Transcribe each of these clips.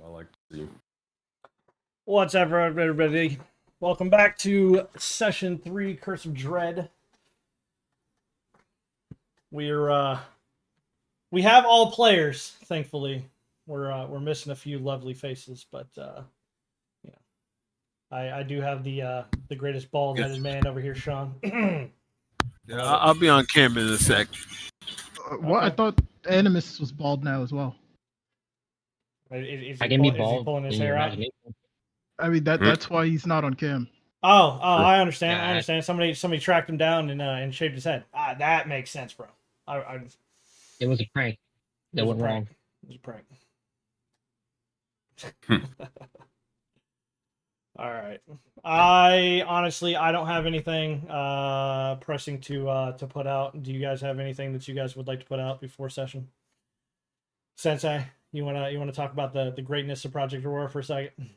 I like to see. What's up, everybody? Welcome back to Session 3, Curse of Dread. We have all players, thankfully. We're missing a few lovely faces, but I do have the greatest bald-headed man over here, Sean. I'll be on camera in a sec. What? Okay. I thought Animus was bald now as well. Is I he, can be is he bald pulling his in your hair out? imagination. I mean that's why he's not on cam. Oh, I understand. Yeah, I understand. Somebody tracked him down and shaved his head. That makes sense, bro. It was a prank that went wrong. It was a prank. Hmm. All right. I honestly don't have anything pressing to put out. Do you guys have anything that you guys would like to put out before session? Sensei, you wanna talk about the greatness of Project Aurora for a second?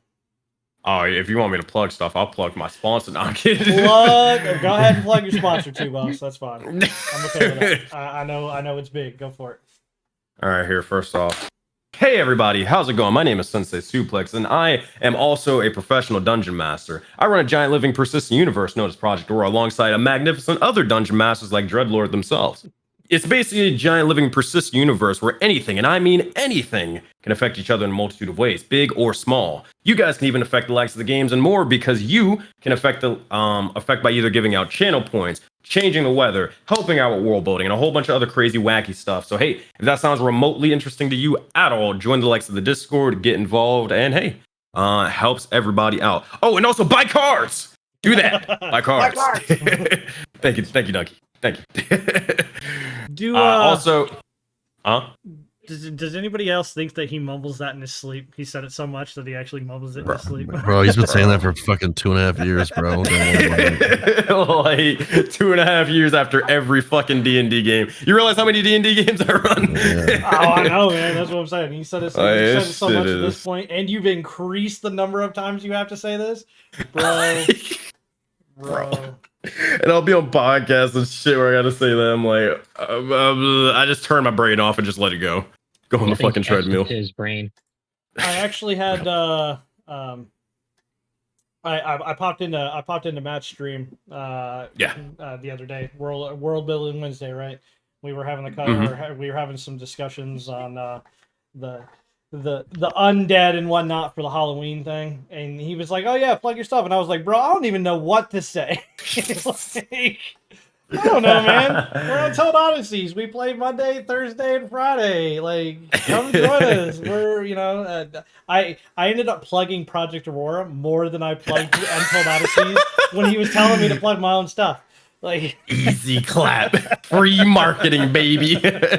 Oh, if you want me to plug stuff, I'll plug my sponsor. No, I'm kidding. Go ahead and plug your sponsor too, boss. That's fine. I'm okay with that. I know it's big. Go for it. All right, here, first off. Hey everybody, how's it going? My name is Sensei Suplex, and I am also a professional dungeon master. I run a giant living persistent universe known as Project Aurora alongside a magnificent other dungeon masters like Dreadlord themselves. It's basically a giant living persistent universe where anything, and I mean anything, can affect each other in a multitude of ways, big or small. You guys can even affect the likes of the games and more because you can affect the effect by either giving out channel points, changing the weather, helping out with world building, and a whole bunch of other crazy wacky stuff. So hey, if that sounds remotely interesting to you at all, join the likes of the Discord, get involved, and hey, helps everybody out. Oh, and also buy cards. Do that. Buy cards. Thank you, Ducky. Thank you. Also, does anybody else think that he mumbles that in his sleep? He said it so much that he actually mumbles it in his sleep. Bro, he's been saying that for fucking 2.5 years, bro. like 2.5 years after every fucking D&D game. You realize how many D&D games I run? Yeah. Oh, I know, man. That's what I'm saying. He said it so much at this point, and you've increased the number of times you have to say this, bro. And I'll be on podcasts and shit where I gotta say that. I'm like, I just turn my brain off and just let it go. Go on the fucking treadmill. His brain. I actually had I popped into Matt's stream the other day, World Building Wednesday, right? We were having we were having some discussions on the undead and whatnot for the Halloween thing, and he was like, "Oh yeah, plug your stuff," and I was like, "Bro, I don't even know what to say." Like, I don't know, man. We're on Toad Odysseys. We play Monday, Thursday, and Friday. Like, come join us. We're, I ended up plugging Project Aurora more than I plugged Untold Odysseys when he was telling me to plug my own stuff. Like, easy clap, free marketing, baby. That's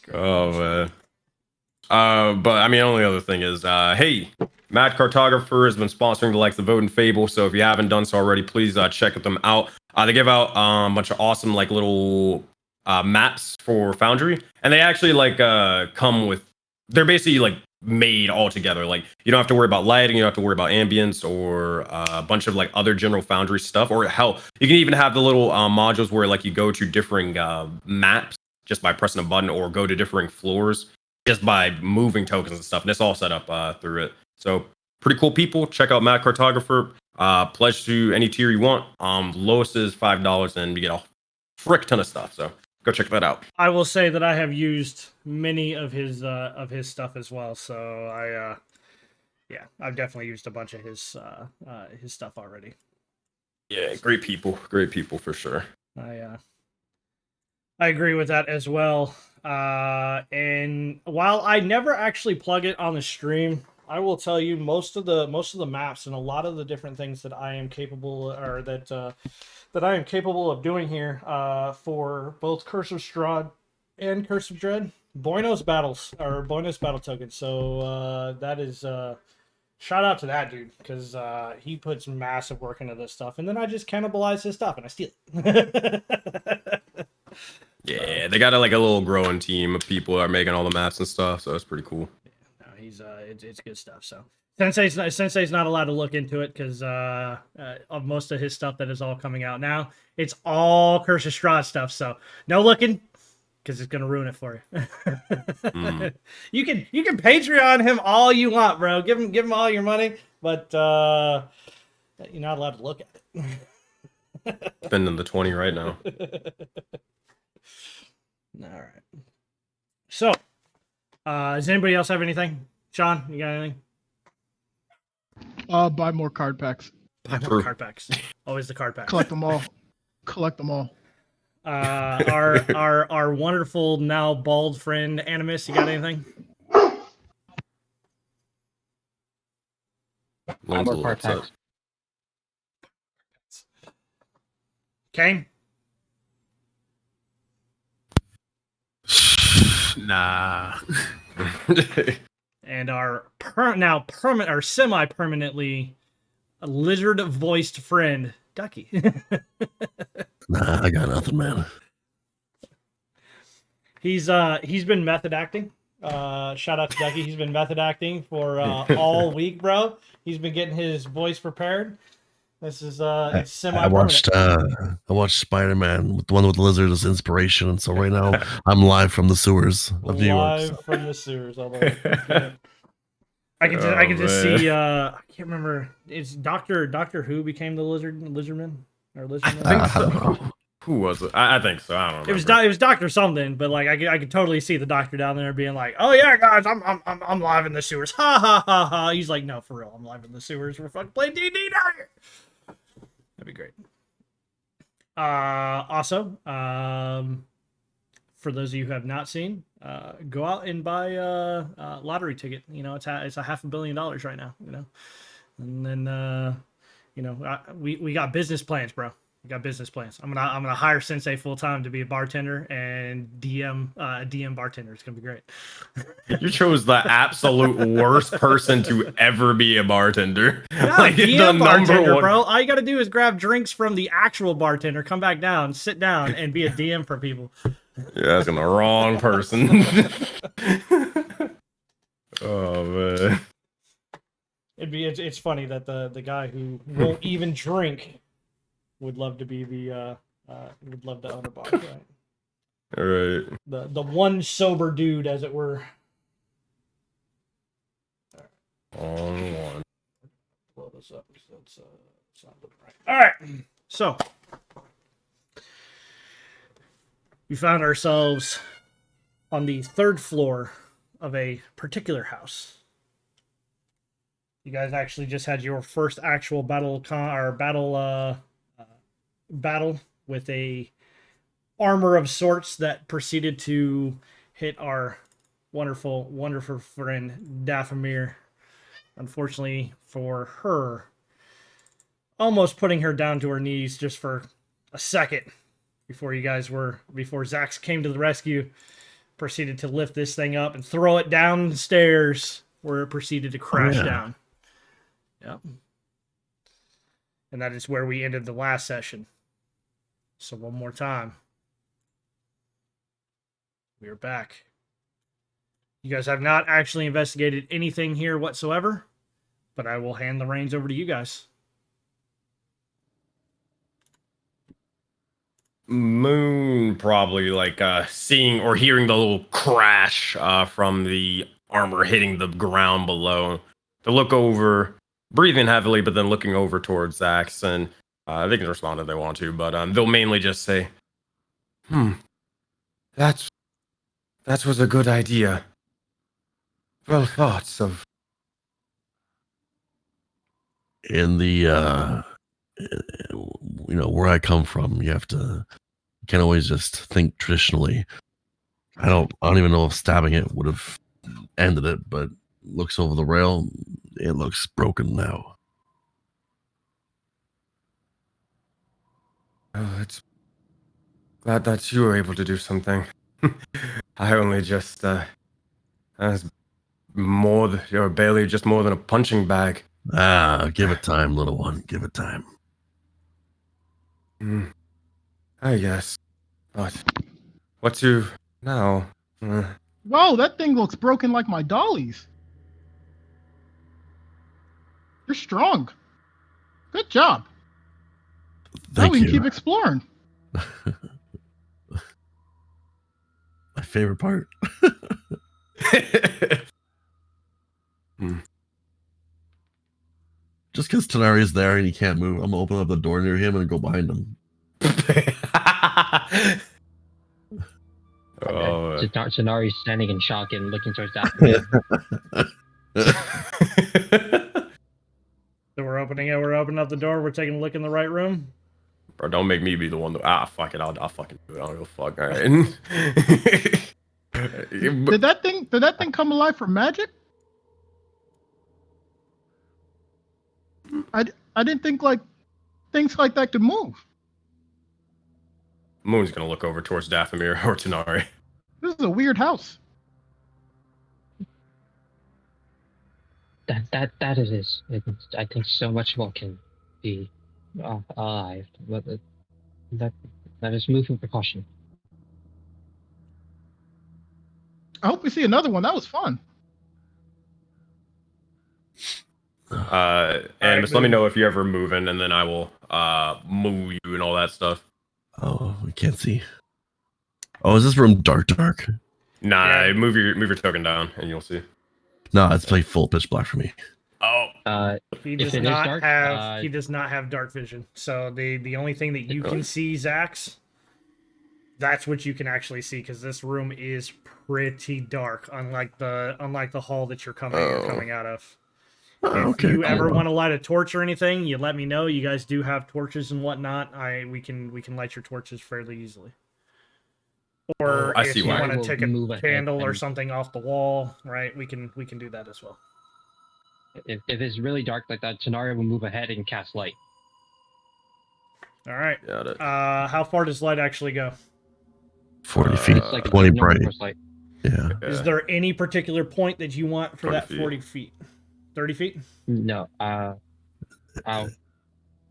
great. Oh man. But I mean, only other thing is, hey, Mad Cartographer has been sponsoring the likes of Vote and Fable. So if you haven't done so already, please check them out. They give out a bunch of awesome like little maps for Foundry, and they actually like come with. They're basically like made all together. Like you don't have to worry about lighting, you don't have to worry about ambience or a bunch of like other general Foundry stuff. Or hell, you can even have the little modules where like you go to different maps just by pressing a button, or go to different floors just by moving tokens and stuff. And it's all set up through it. So pretty cool people. Check out Mad Cartographer. Pledge to any tier you want. Lowest is $5 and you get a frick ton of stuff. So go check that out. I will say that I have used many of his stuff as well. So I've definitely used a bunch of his stuff already. Yeah, great people for sure. I agree with that as well. And while I never actually plug it on the stream, I will tell you most of the maps and a lot of the different things that I am capable that I am capable of doing here for both Curse of Strahd and Curse of Dread, Buenos battle tokens. So that is shout out to that dude, because he puts massive work into this stuff, and then I just cannibalize his stuff and I steal it. Yeah, they got like a little growing team of people that are making all the maps and stuff, so it's pretty cool. Yeah, no, he's it's good stuff. So Sensei's not allowed to look into it because of most of his stuff that is all coming out now. It's all Curse of Strahd stuff, so no looking. because it's gonna ruin it for you. Mm. You can Patreon him all you want, bro. Give him all your money, but you're not allowed to look at it. Spending the 20 right now. All right. So, does anybody else have anything? Sean, you got anything? Buy more card packs. Buy more card packs. Always the card packs. Collect them all. Collect them all. Our wonderful now bald friend Animus, you got anything? Lone's a More little card upset. packs. Kane? Nah. And our now permanent or semi-permanently lizard-voiced friend Ducky. Nah, I got nothing, man. He's been method acting. Shout out to Ducky. He's been method acting for all week, bro. He's been getting his voice prepared. This is it's semi. I watched Spider-Man, the one with the lizard, as inspiration, and so right now I'm live from the sewers of New York. Live from the sewers. I can just man. see. I can't remember. It's Doctor Who became the lizardman or lizardman. I think I don't so. know. Who was it? I think so. I don't know. It was Doctor something, but like I could totally see the doctor down there being like, "Oh yeah, guys, I'm live in the sewers." Ha ha ha ha. He's like, "No, for real, I'm live in the sewers. We're fucking playing D&D down here." That'd be great. Also, for those of you who have not seen, go out and buy a lottery ticket. You know, it's a $500 million right now. You know, and then we got business plans, bro. We got business plans. I'm gonna hire Sensei full time to be a bartender and DM bartender. It's gonna be great. You chose the absolute worst person to ever be a bartender. Yeah, Like, DM bartender, bro. All you gotta do is grab drinks from the actual bartender, come back down, sit down, and be a DM for people. You're asking the wrong person. Oh man. It's funny that the guy who won't even drink would love to be would love to own a bar, right? All right. The one sober dude, as it were. On one. Blow this up. So it's not looking right. All right. So we found ourselves on the 3rd floor of a particular house. You guys actually just had your first actual battle with a armor of sorts that proceeded to hit our wonderful friend Dathomir. Unfortunately for her, almost putting her down to her knees just for a second before Zax came to the rescue, proceeded to lift this thing up and throw it down the stairs where it proceeded to crash down. Yep. And that is where we ended the last session. So one more time. We are back. You guys have not actually investigated anything here whatsoever, but I will hand the reins over to you guys. Moon probably like seeing or hearing the little crash from the armor hitting the ground below. To look over, breathing heavily, but then looking over towards Zax, and they can respond if they want to, but they'll mainly just say, that was a good idea. Well thoughts of. In the where I come from, you can't always just think traditionally. I don't even know if stabbing it would have ended it, but looks over the rail, it looks broken now. Oh, it's glad that you were able to do something. I only just you're barely just more than a punching bag. Give it time, little one. Give it time. I guess. But what to now? Whoa, that thing looks broken like my dollies. You're strong. Good job. Now Thank we can you. keep exploring. favorite part. Just because Tanari is there and he can't move, I'm gonna open up the door near him and go behind him. Oh. Tanari's standing in shock and looking towards that. So we're opening it. We're opening up the door. We're taking a look in the right room. Bro, don't make me be the one that fuck it. I'll fucking do it. I don't give a fuck. All right. Did that thing come alive from magic? I didn't think like things like that could move. Moon's gonna look over towards Dathomir or Tanari. This is a weird house. That it is. I think so much more can be alive, but that is moving precaution. I hope we see another one. That was fun. And just let me know if you're ever moving, and then I will move you and all that stuff. Oh, we can't see. Oh, is this room dark? Nah, move your token down, and you'll see. No, it's like full pitch black for me. Oh, He does not have he does not have dark vision. So the only thing that you can see, Zax, that's what you can actually see, because this room is pretty dark, unlike the hall that you're coming out of. If you ever want to light a torch or anything, you let me know. You guys do have torches and whatnot. We can light your torches fairly easily. Or if you want to take a candle or something off the wall, right? We can do that as well. If it's really dark like that, Tanari will move ahead and cast light. All right. Got it. How far does light actually go? 40 feet, Like 20 bright. Light. Yeah. Is there any particular point that you want for that 40 feet? 30 feet? No. I'll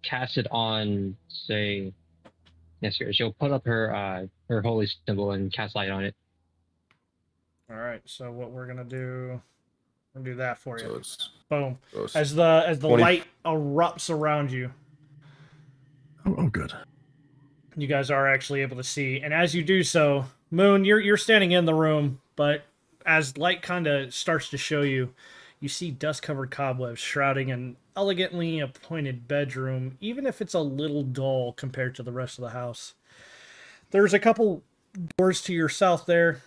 cast it on, say, yes, she'll put up her holy symbol and cast light on it. All right. So what we're gonna do, we'll do that for you. So Boom. As the 20. light erupts around you, Oh, good. you guys are actually able to see. And as you do so, Moon, you're standing in the room, but as light kind of starts to show you, you see dust-covered cobwebs shrouding an elegantly appointed bedroom, even if it's a little dull compared to the rest of the house. There's a couple doors to your south there,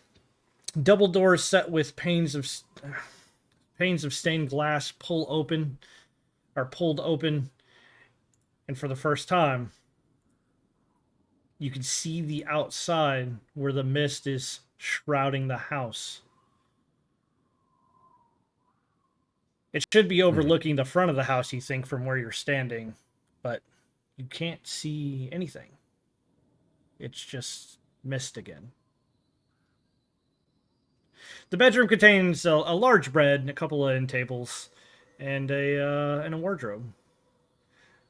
double doors set with panes of stained glass pulled open, and for the first time, you can see the outside where the mist is shrouding the house. It should be overlooking the front of the house, you think, from where you're standing, but you can't see anything. It's just mist again. The bedroom contains a large bed, a couple of end tables, and a wardrobe.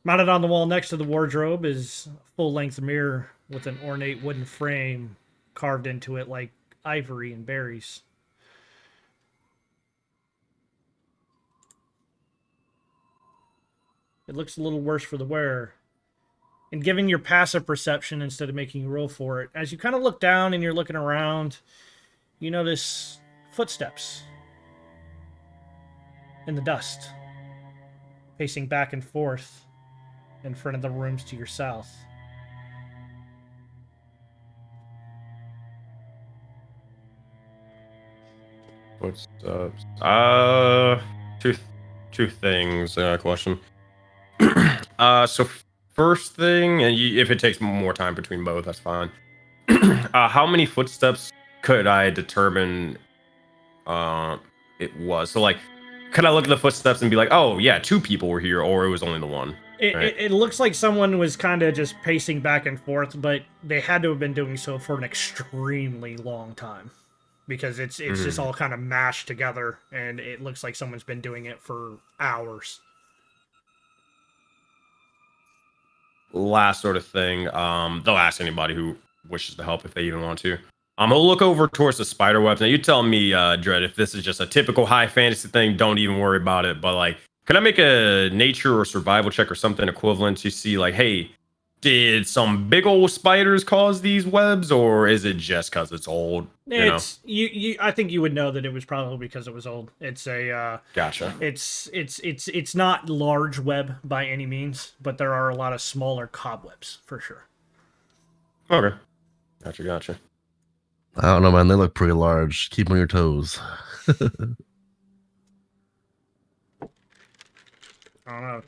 Mounted on the wall next to the wardrobe is a full-length mirror with an ornate wooden frame carved into it like ivory and berries. It looks a little worse for the wearer. And given your passive perception instead of making you roll for it, as you kind of look down and you're looking around, you notice footsteps in the dust, pacing back and forth in front of the rooms to your south. What's up? Two things. Question. So first thing, and if it takes more time between both, that's fine. How many footsteps could I determine it was? So like, could I look at the footsteps and be like, oh yeah, 2 people were here, or it was only the one? Right? It looks like someone was kind of just pacing back and forth, but they had to have been doing so for an extremely long time, because it's just all kind of mashed together, and it looks like someone's been doing it for hours. Last sort of thing, they'll ask anybody who wishes to help if they even want to. I'm gonna look over towards the spider webs. Now you tell me, Dread, if this is just a typical high fantasy thing, don't even worry about it. But like, can I make a nature or survival check or something equivalent to see like, hey, did some big old spiders cause these webs, or is it just because it's old? It's you. I think you would know that it was probably because it was old. It's a Gotcha. it's not large web by any means, but there are a lot of smaller cobwebs for sure. Okay. Gotcha. I don't know, man. They look pretty large. Keep on your toes. I don't know.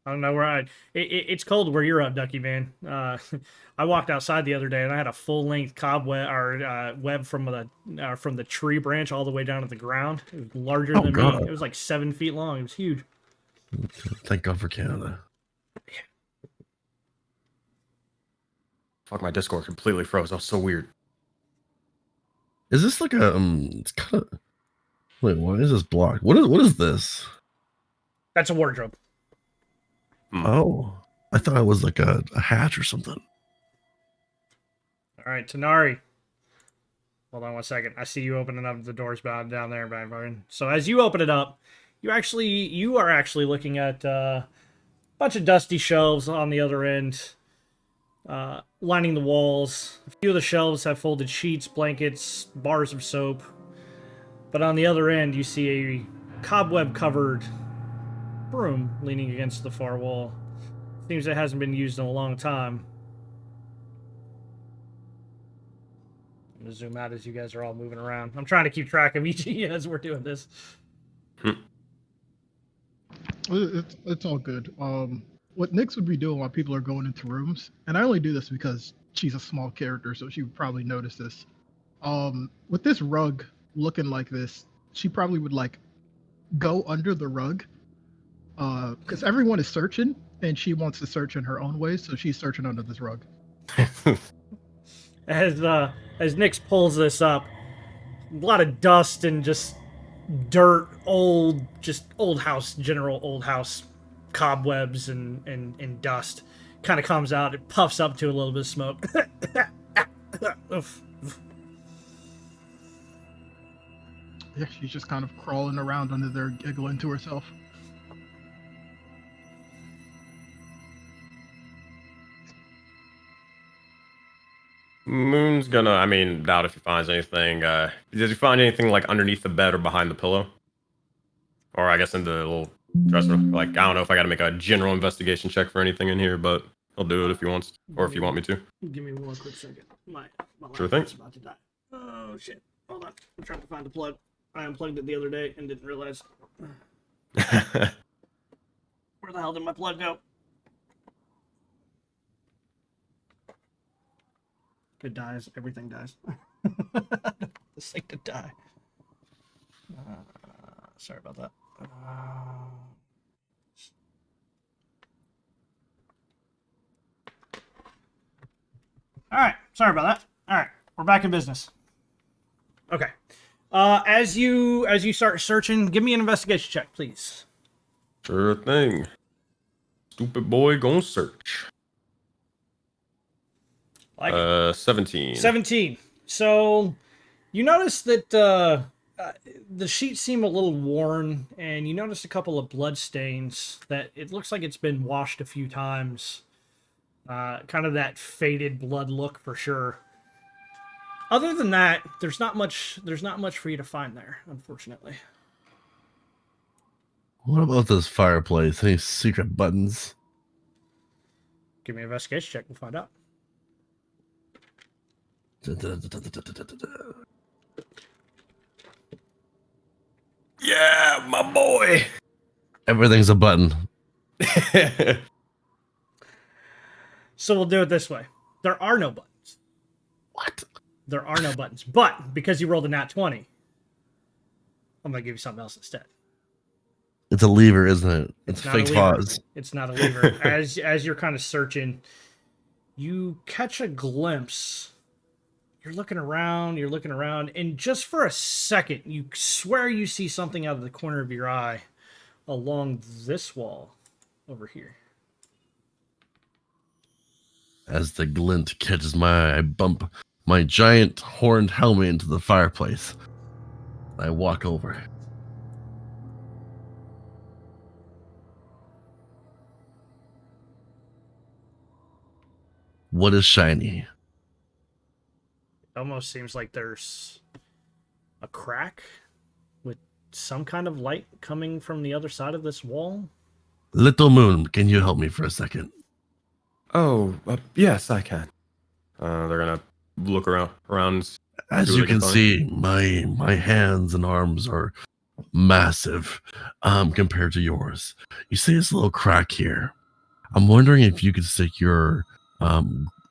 I don't know where it's cold where you're at, Ducky Man. I walked outside the other day and I had a full length cobweb or web from the tree branch all the way down to the ground. It was larger than God. me. It was like 7 feet long. It was huge. Thank God for Canada. Fuck, my Discord completely froze. That was so weird. Is this like a it's kind of wait, why is this blocked? What is this? That's a wardrobe. Oh, I thought it was like a hatch or something. All right, Tanari. Hold on 1 second. I see you opening up the doors down there, Brian. So as you open it up, you are actually looking at a bunch of dusty shelves on the other end, lining the walls. A few of the shelves have folded sheets, blankets, bars of soap. But on the other end, you see a cobweb-covered broom leaning against the far wall. Seems it hasn't been used in a long time. I'm gonna zoom out as you guys are all moving around. I'm trying to keep track of each of you as we're doing this. It's all good. What Nyx would be doing while people are going into rooms, and I only do this because she's a small character, so she would probably notice this. With this rug looking like this, she probably would like go under the rug, because everyone is searching, and she wants to search in her own way, so she's searching under this rug. As Nyx pulls this up, a lot of dust and just dirt, old house cobwebs and dust kind of comes out. It puffs up to a little bit of smoke. Yeah, she's just kind of crawling around under there, giggling to herself. Moon's gonna, I mean, doubt if he finds anything. Did you find anything like underneath the bed or behind the pillow? Or I guess in the little dresser? Like, I don't know if I gotta make a general investigation check for anything in here, but he'll do it if he wants, or if you want me to. Give me 1 quick second. My Sure thing. laptop's about to die. Oh shit! Hold on. I'm trying to find the plug. I unplugged it the other day and didn't realize. Where the hell did my plug go? It dies. Everything dies. This thing to die. Sorry about that. All right. Sorry about that. All right. We're back in business. Okay. As you start searching, give me an investigation check, please. Sure thing. Stupid boy gonna search. Like it. 17. 17. So you notice that the sheets seem a little worn, and you notice a couple of blood stains that it looks like it's been washed a few times. Kind of that faded blood look for sure. Other than that, there's not much for you to find there, unfortunately. What about this fireplace? Any secret buttons? Give me an investigation check, we'll find out. Yeah, my boy. Everything's a button. So we'll do it this way. There are no buttons. What? There are no buttons. But because you rolled a nat 20, I'm going to give you something else instead. It's a lever, isn't it? It's not fake a lever. pause. It's not a lever. As you're kind of searching, you catch a glimpse. You're looking around, and just for a second, you swear you see something out of the corner of your eye along this wall over here. As the glint catches my eye, I bump my giant horned helmet into the fireplace. I walk over. What is shiny? It almost seems like there's a crack with some kind of light coming from the other side of this wall. Little Moon, can you help me for a second? Oh, yes, I can. They're gonna look around. As See you what they can can see, my hands and arms are massive compared to yours. You see this little crack here. I'm wondering if you could stick your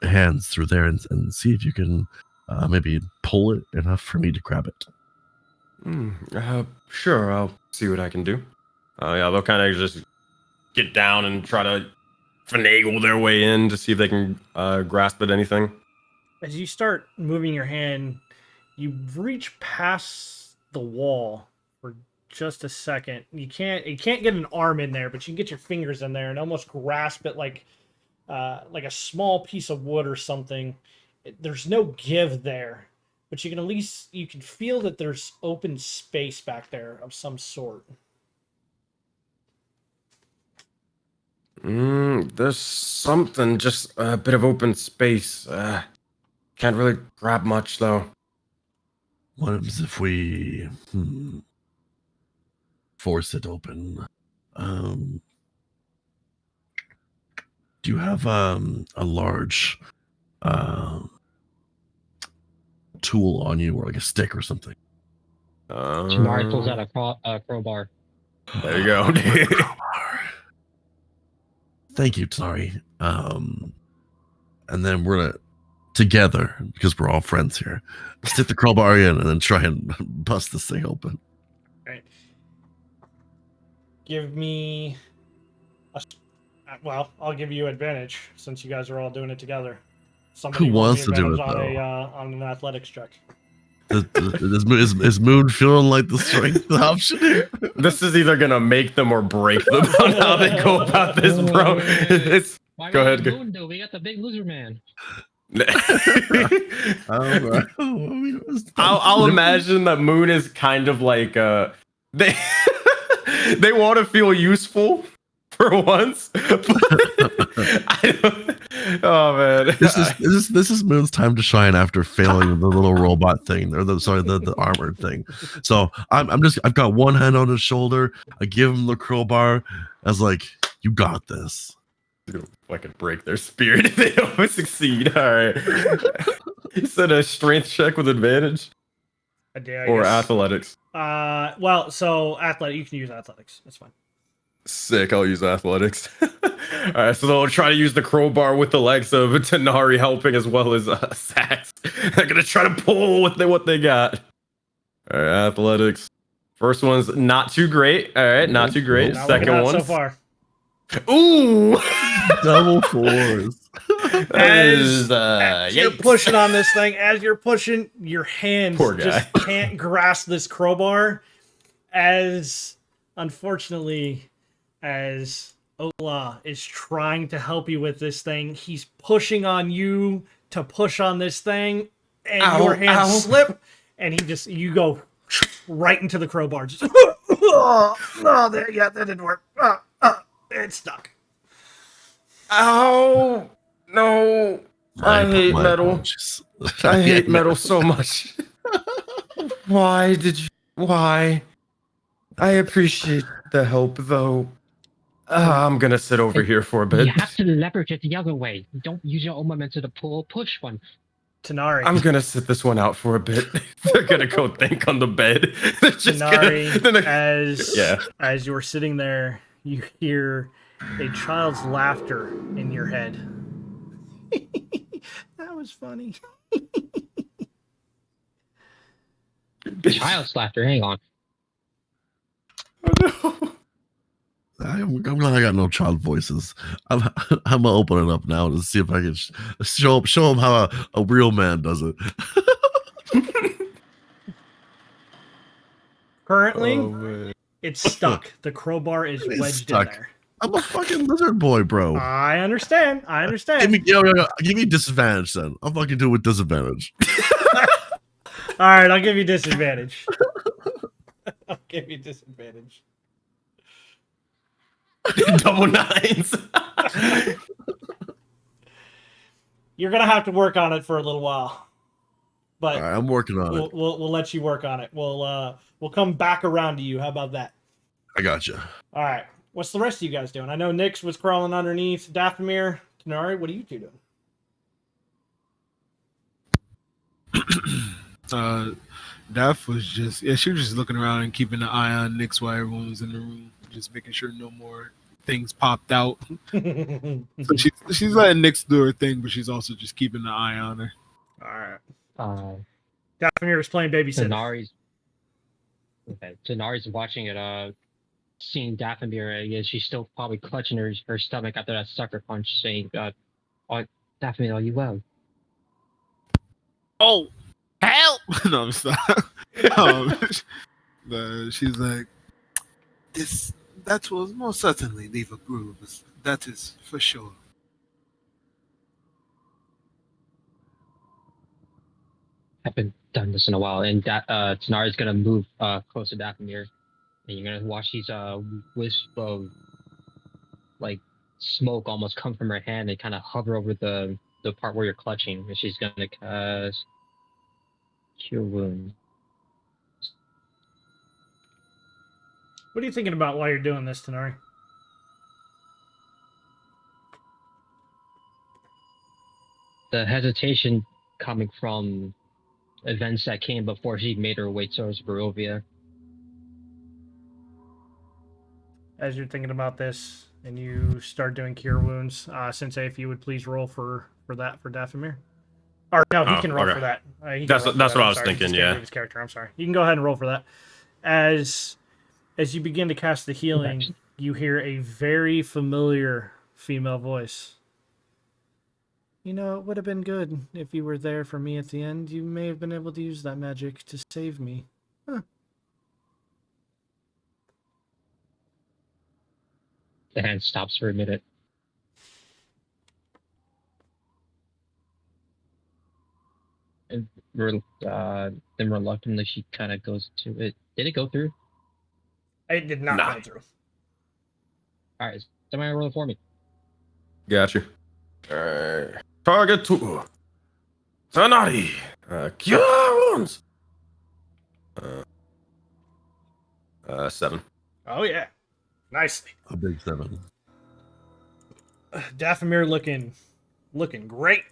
hands through there and see if you can maybe pull it enough for me to grab it. Sure, I'll see what I can do. Yeah, they'll kind of just get down and try to finagle their way in to see if they can grasp at anything. As you start moving your hand, you reach past the wall for just a second. You can't get an arm in there, but you can get your fingers in there and almost grasp it like a small piece of wood or something. There's no give there, but you can feel that there's open space back there of some sort. There's something, just a bit of open space. Can't really grab much though. What happens if we force it open? Do you have a large tool on you, or like a stick or something? Tamari pulls out a crowbar. There you go. Thank you, Tari. And then we're gonna together, because we're all friends here, stick the crowbar in and then try and bust this thing open. Right. Give me I'll give you advantage since you guys are all doing it together. Somebody Who roll wants me to do it, advantage though? on an athletics check. Is Moon feeling like the strength option here? This is either gonna make them or break them on how they go about this, bro. It's Why Go we ahead, got go- Moon, though? We got the big loser man. I'll imagine that Moon is kind of like they they want to feel useful for once. But I don't, oh man, This is Moon's time to shine after failing the little robot thing, or the armored thing. So I've got one hand on his shoulder. I give him the crowbar. I was like, "You got this." fucking break their spirit if they don't succeed. All right. You said a strength check with advantage I or guess. athletics. So athletic, you can use athletics. That's fine. Sick. I'll use athletics. All right, so they'll try to use the crowbar with the legs of Tanari helping as well as Sax. They're gonna try to pull what they got. All right, athletics. First one's not too great. All right, not too great. Not working Second out one. so far. Ooh. Double fours. As You're pushing on this thing. As you're pushing, your hands Poor guy. just can't grasp this crowbar. As unfortunately, as Ola is trying to help you with this thing, he's pushing on you to push on this thing, and Ow, your hands ow. slip, and you go right into the crowbar. Just that didn't work. It's stuck. Ow. No. I hate My metal. apologies. I hate metal so much. Why did you? Why? I appreciate the help, though. I'm gonna sit over here for a bit. You have to leverage it the other way. You don't use your own momentum to push one. Tanari. I'm gonna sit this one out for a bit. They're gonna go think on the bed. They're just Tanari, yeah. as you're sitting there, you hear a child's laughter in your head. That was funny. Child's laughter. Hang on. I'm glad I got no child voices. I'm gonna open it up now to see if I can show them how a real man does it. Currently, it's stuck. The crowbar is It's wedged stuck. in there. I'm a fucking lizard boy, bro. I understand. Give me disadvantage then. I'll fucking do it with disadvantage. All right, I'll give you disadvantage. I'll give you disadvantage. Double nines. You're gonna have to work on it for a little while, but All right, I'm working on we'll, it. we'll let you work on it. We'll come back around to you. How about that? I got you. All right. What's the rest of you guys doing? I know Nyx was crawling underneath. Dathomir, Tanari, what are you two doing? Daph was just she was just looking around and keeping an eye on Nyx while everyone was in the room, just making sure no more things popped out. So she's letting Nyx do her thing, but she's also just keeping an eye on her. All right. Dathomir is playing babysitter. Tanari's watching it, seeing Dathomir, yeah, she's still probably clutching her stomach after that sucker punch, saying, oh, Dathomir, are you well? Oh, help! No, I'm sorry. She's like, that will most certainly leave a bruise. That is for sure. Haven't done this in a while, and Tanari's gonna move closer to Dathomir, and you're gonna watch these wisp of like smoke almost come from her hand and kind of hover over the part where you're clutching, and she's gonna cast Cure Wounds. What are you thinking about while you're doing this, Tanari? The hesitation coming from events that came before she made her way towards Barovia. As you're thinking about this and you start doing Cure Wounds, Sensei, if you would please roll for that for Dathomir. Or no, he can roll okay. for that. He can That's roll for what that. I was Sorry, thinking, just yeah. can't read his character. I'm sorry. You can go ahead and roll for that. As you begin to cast the healing, you hear a very familiar female voice. You know, it would have been good if you were there for me at the end. You may have been able to use that magic to save me. Huh. The hand stops for a minute. And then reluctantly she kind of goes to it. Did it go through? It did not go through. All right, somebody roll it for me. Got you. Target 2. Tanari. Cure Wounds. 7. Oh yeah, nicely. A big 7. Dathomir looking great.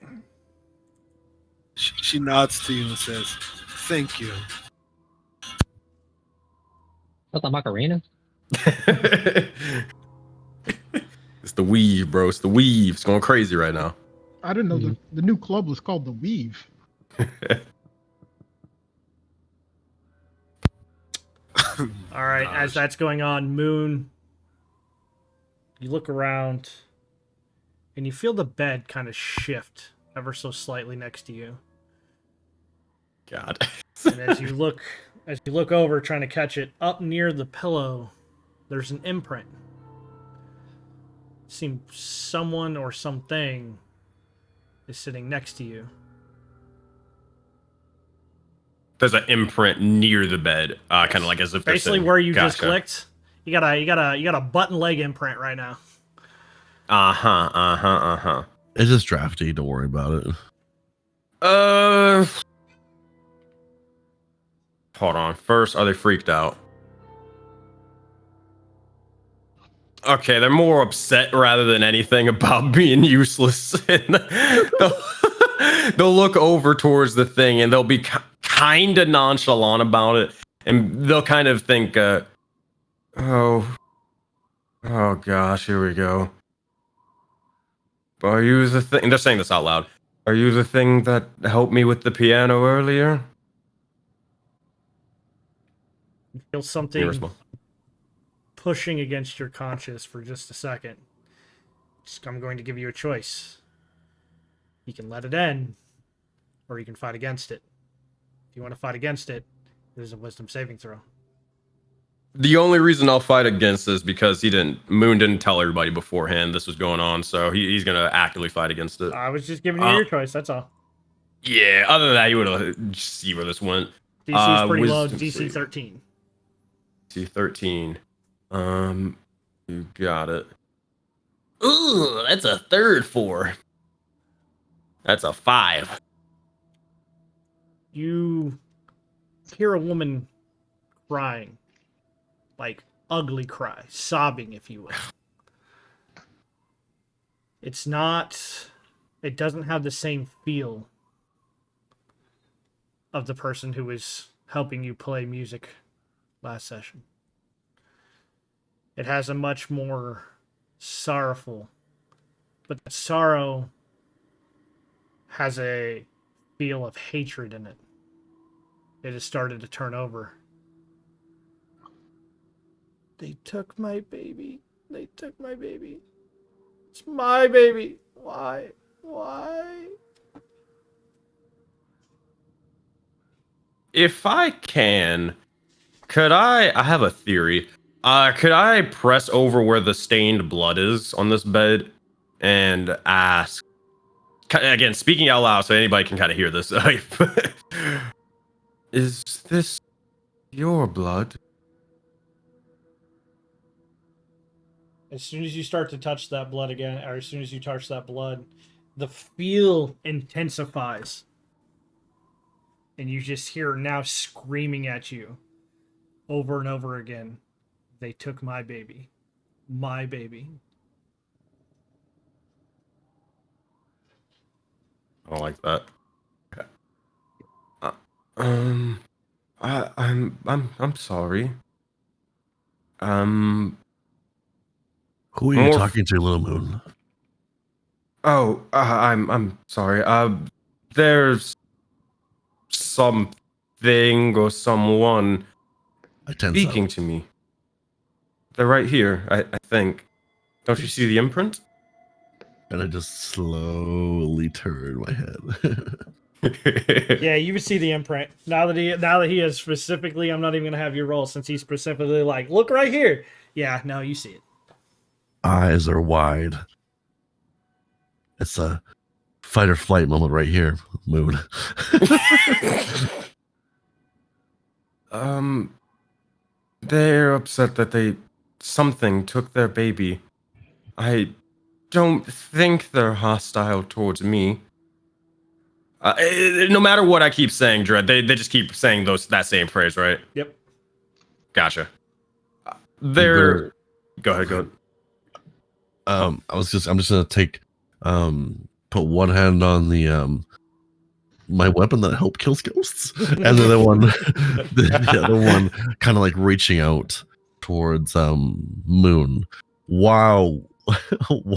She nods to you and says, "Thank you." What the Macarena? It's the weave, bro. It's the weave. It's going crazy right now. I didn't know the new club was called the Weave. All right, as that's going on, Moon, you look around and you feel the bed kind of shift ever so slightly next to you. God. And as you look over trying to catch it, up near the pillow, there's an imprint. Seems someone or something is sitting next to you. There's an imprint near the bed, kind of like as if they're Basically sitting. where you just Gotcha. clicked. You got a button leg imprint right now. It's just drafty. Don't worry about it. Hold on. First, are they freaked out? Okay, they're more upset rather than anything about being useless. And they'll look over towards the thing and they'll be kind of nonchalant about it, and they'll kind of think, oh gosh, here we go. Are you the thing? They're saying this out loud. Are you the thing that helped me with the piano earlier? You feel something pushing against your conscience for just a second. I'm going to give you a choice. You can let it end, or you can fight against it. If you want to fight against it, there's a wisdom saving throw. The only reason I'll fight against this is because Moon didn't tell everybody beforehand this was going on, so he's gonna actively fight against it. I was just giving you your choice, that's all. Yeah, other than that, you would have see where this went. DC is pretty low, wisdom DC save. 13. DC 13. You got it. Ooh, that's a third 4. That's a 5. You hear a woman crying, like ugly cry, sobbing, if you will. It's not, it doesn't have the same feel of the person who was helping you play music last session. It has a much more sorrowful, but that sorrow has a feel of hatred in it. It has started to turn over. They took my baby. They took my baby. It's my baby. Why? Why? If I can, I have a theory. Could I press over where the stained blood is on this bed and ask, again, speaking out loud so anybody can kind of hear this. Is this your blood? As soon as you start to touch that blood again, or as soon as you touch that blood, the feel intensifies. And you just hear her now screaming at you over and over again. They took my baby. My baby. I don't like that. I'm sorry. Who are you talking to, Little Moon? Oh, I'm sorry. There's something or someone speaking to me. They're right here, I think. Don't you see the imprint? And I just slowly turn my head. Yeah, you would see the imprint. Now that he has specifically, I'm not even gonna have you roll since he's specifically like, look right here. Yeah, no, you see it. Eyes are wide. It's a fight or flight moment right here, Moon. They're upset that something took their baby. I don't think they're hostile towards me. No matter what I keep saying, Dread, they just keep saying that same phrase, right? Yep. Gotcha. Go ahead. I'm just gonna take put one hand on the my weapon that helped kills ghosts, and the other one the other one kind of like reaching out towards Moon while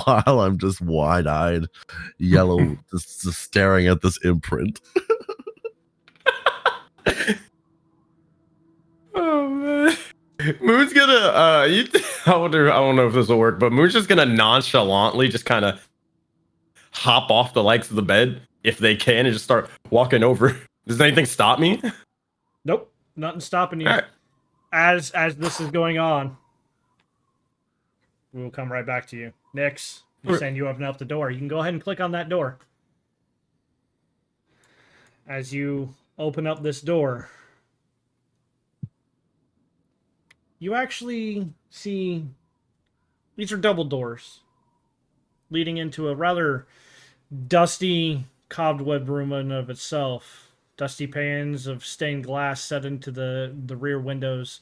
I'm just wide-eyed yellow just staring at this imprint. Oh man. Moon's gonna I don't know if this will work, but Moon's just gonna nonchalantly just kind of hop off the legs of the bed if they can and just start walking over. Does anything stop me? Nope, nothing stopping you. Right. As this is going on, we will come right back to you. Nix, you're saying you open up the door. You can go ahead and click on that door. As you open up this door, you actually see these are double doors leading into a rather dusty, cobweb room in and of itself. Dusty panes of stained glass set into the rear windows.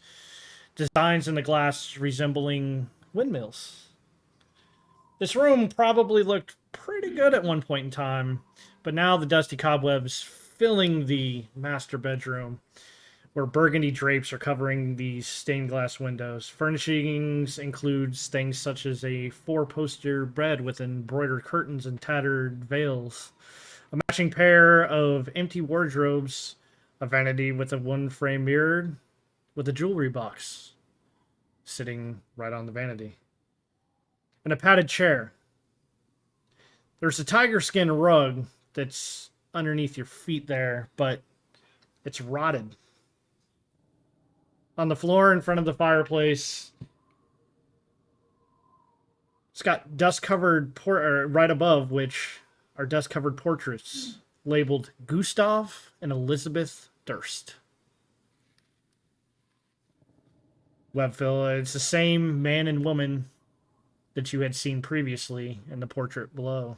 Designs in the glass resembling windmills. This room probably looked pretty good at one point in time, but now the dusty cobwebs filling the master bedroom, where burgundy drapes are covering these stained glass windows. Furnishings includes things such as a 4-poster bed with embroidered curtains and tattered veils, a matching pair of empty wardrobes, a vanity with a one-frame mirror, with a jewelry box sitting right on the vanity, and a padded chair. There's a tiger skin rug that's underneath your feet there, but it's rotted. On the floor in front of the fireplace, it's got dust-covered right above which are dust-covered portraits labeled Gustav and Elizabeth Durst. Webfill, it's the same man and woman that you had seen previously in the portrait below.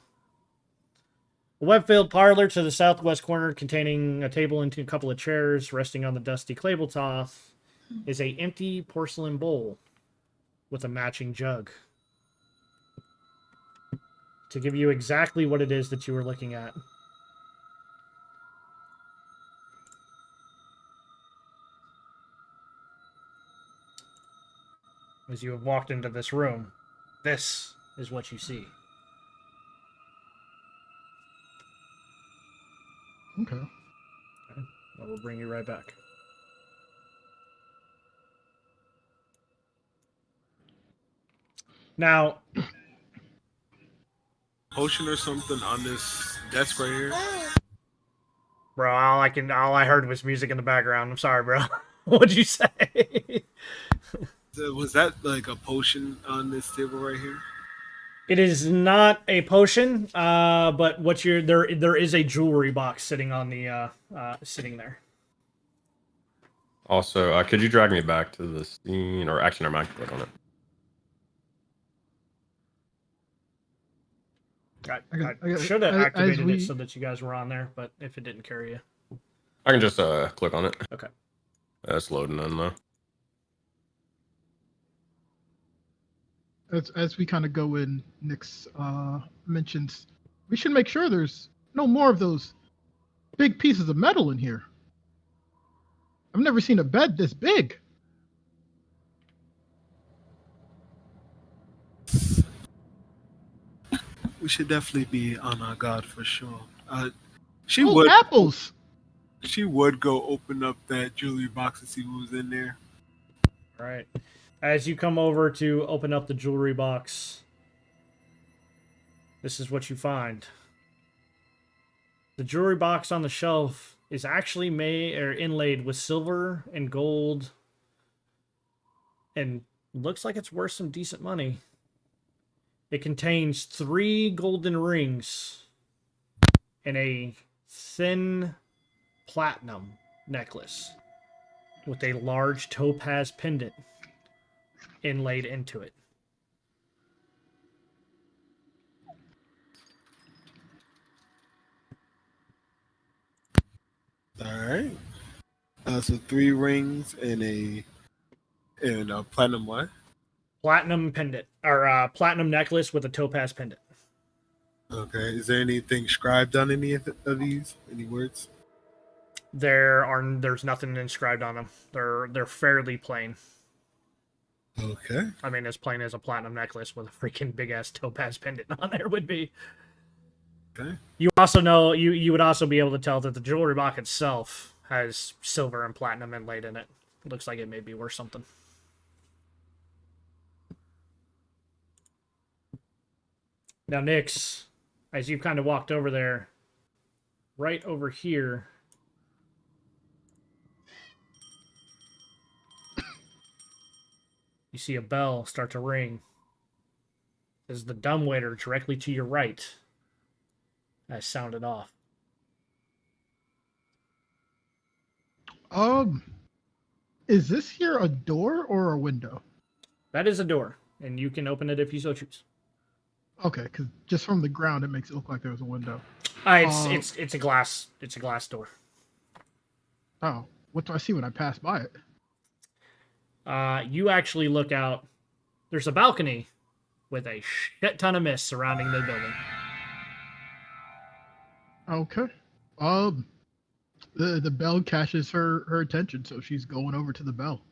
A web-filled parlor to the southwest corner, containing a table and a couple of chairs, resting on the dusty tablecloth, is a empty porcelain bowl with a matching jug. To give you exactly what it is that you were looking at. As you have walked into this room, this is what you see. Okay. I will bring you right back. Now, Potion or something on this desk right here. bro, all I heard was music in the background. I'm sorry, bro. What'd you say? Was that like a potion on this table right here? It is not a potion, but there is a jewelry box sitting on the sitting there. Also, could you drag me back to the scene? Or actually, never mind. Click on it. I should have activated it so that you guys were on there, but if it didn't carry you. I can just click on it. Okay. That's loading in though. As we kind of go in, Nyx mentions we should make sure there's no more of those big pieces of metal in here. I've never seen a bed this big. We should definitely be on our guard for sure. She Oh, would. apples. She would go open up that jewelry box and see what was in there. All right. As you come over to open up the jewelry box, this is what you find. The jewelry box on the shelf is actually inlaid with silver and gold, and looks like it's worth some decent money. It contains 3 golden rings and a thin platinum necklace with a large topaz pendant inlaid into it. All right. So 3 rings and a platinum what? Platinum pendant, or platinum necklace with a topaz pendant. Okay. Is there anything scribed on any of these? Any words? There's nothing inscribed on them. They're fairly plain. Okay. I mean, as plain as a platinum necklace with a freaking big ass topaz pendant on there would be. Okay. You also know you would also be able to tell that the jewelry box itself has silver and platinum inlaid in it. It looks like it may be worth something. Now, Nyx, as you kind of walked over there, right over here, you see a bell start to ring. As the dumbwaiter directly to your right has sounded off. Is this here a door or a window? That is a door, and you can open it if you so choose. Okay, because just from the ground, it makes it look like there was a window. It's a glass. It's a glass door. Oh, what do I see when I pass by it? You actually look out. There's a balcony with a shit ton of mist surrounding the building. Okay. The bell catches her attention, so she's going over to the bell.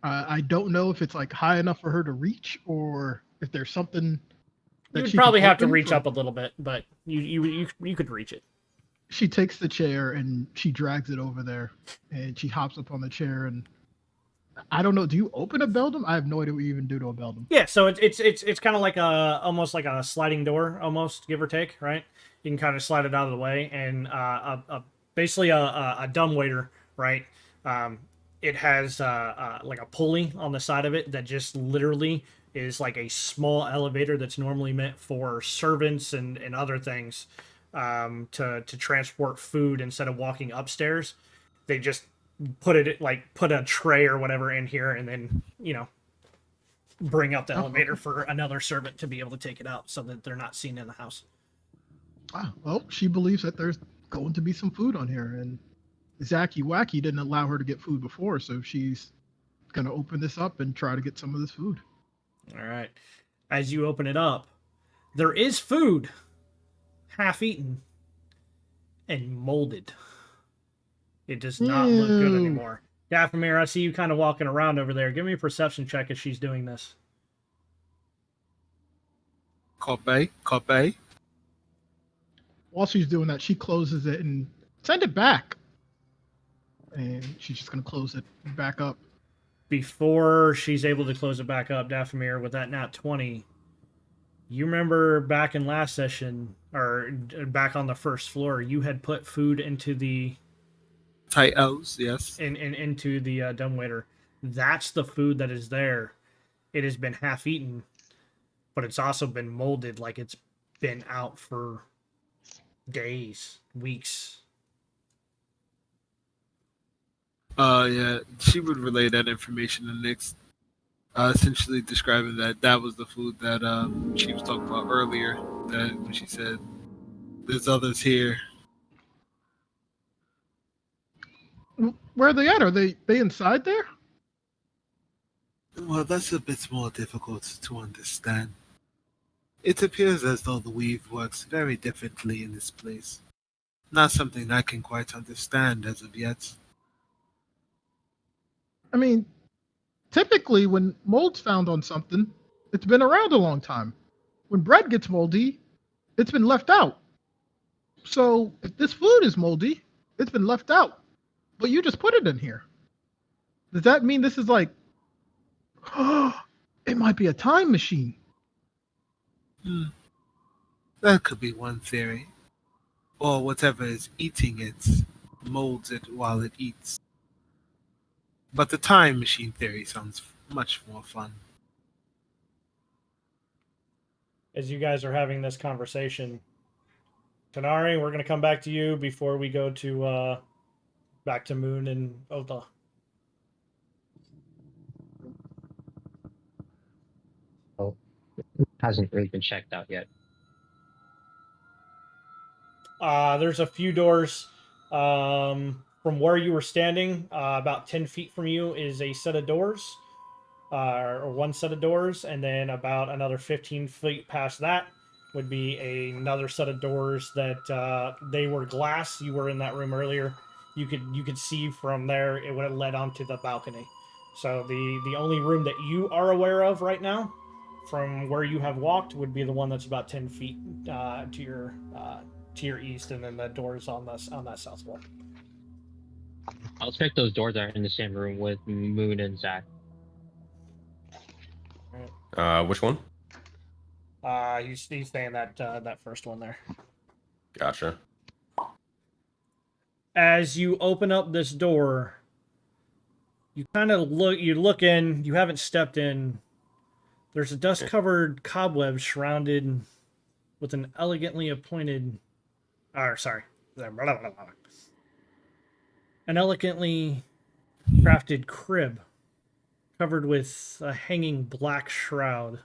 I don't know if it's like high enough for her to reach, or if there's something. You would probably have to reach up a little bit, but you could reach it. She takes the chair and she drags it over there, and she hops up on the chair. And I don't know. Do you open a beldam? I have no idea what you even do to a beldam. Yeah, so it's kind of like almost like a sliding door, almost, give or take, right? You can kind of slide it out of the way, and basically a dumbwaiter, right? It has like a pulley on the side of it that just literally is like a small elevator that's normally meant for servants and other things, to transport food instead of walking upstairs. They just put a tray or whatever in here, and then bring up the Oh. elevator for another servant to be able to take it out so that they're not seen in the house. Ah, well, she believes that there's going to be some food on here, and Zacky Wacky didn't allow her to get food before, so she's gonna open this up and try to get some of this food. All right. As you open it up, there is food, half eaten and molded. It does not look good Ew. anymore. Dathomir, I see you kind of walking around over there. Give me a perception check as she's doing this. Copy. While she's doing that, she closes it and send it back. And she's just gonna close it back up. Before she's able to close it back up, Dathomir, with that nat 20, you remember back in last session, or back on the first floor, you had put food into the Tight O's, yes. into the dumbwaiter. That's the food that is there. It has been half eaten, but it's also been molded, like it's been out for days, weeks. Yeah, she would relay that information to Nyx, essentially describing that was the food that she was talking about earlier. That when she said, "There's others here." Where are they at? Are they inside there? Well, that's a bit more difficult to understand. It appears as though the weave works very differently in this place. Not something I can quite understand as of yet. I mean, typically when mold's found on something, it's been around a long time. When bread gets moldy, it's been left out. So if this food is moldy, it's been left out. But you just put it in here. Does that mean this is like, it might be a time machine? That could be one theory. Or whatever is eating it molds it while it eats. But the time machine theory sounds much more fun. As you guys are having this conversation, Tanari, we're going to come back to you before we go to back to Moon and Otha. Oh, hasn't really been checked out yet. There's a few doors. From where you were standing, about 10 feet from you is a set of doors, or one set of doors, and then about another 15 feet past that would be another set of doors that they were glass. You were in that room earlier. You could see from there it would have led onto the balcony. So the only room that you are aware of right now, from where you have walked, would be the one that's about 10 feet to your east, and then the doors on that south wall. I'll check those doors are in the same room with Moon and Zach. Which one? He's saying that first one there. Gotcha. As you open up this door, you kind of look in. You haven't stepped in. There's a dust-covered cobweb surrounded with an elegantly appointed. An elegantly crafted crib covered with a hanging black shroud.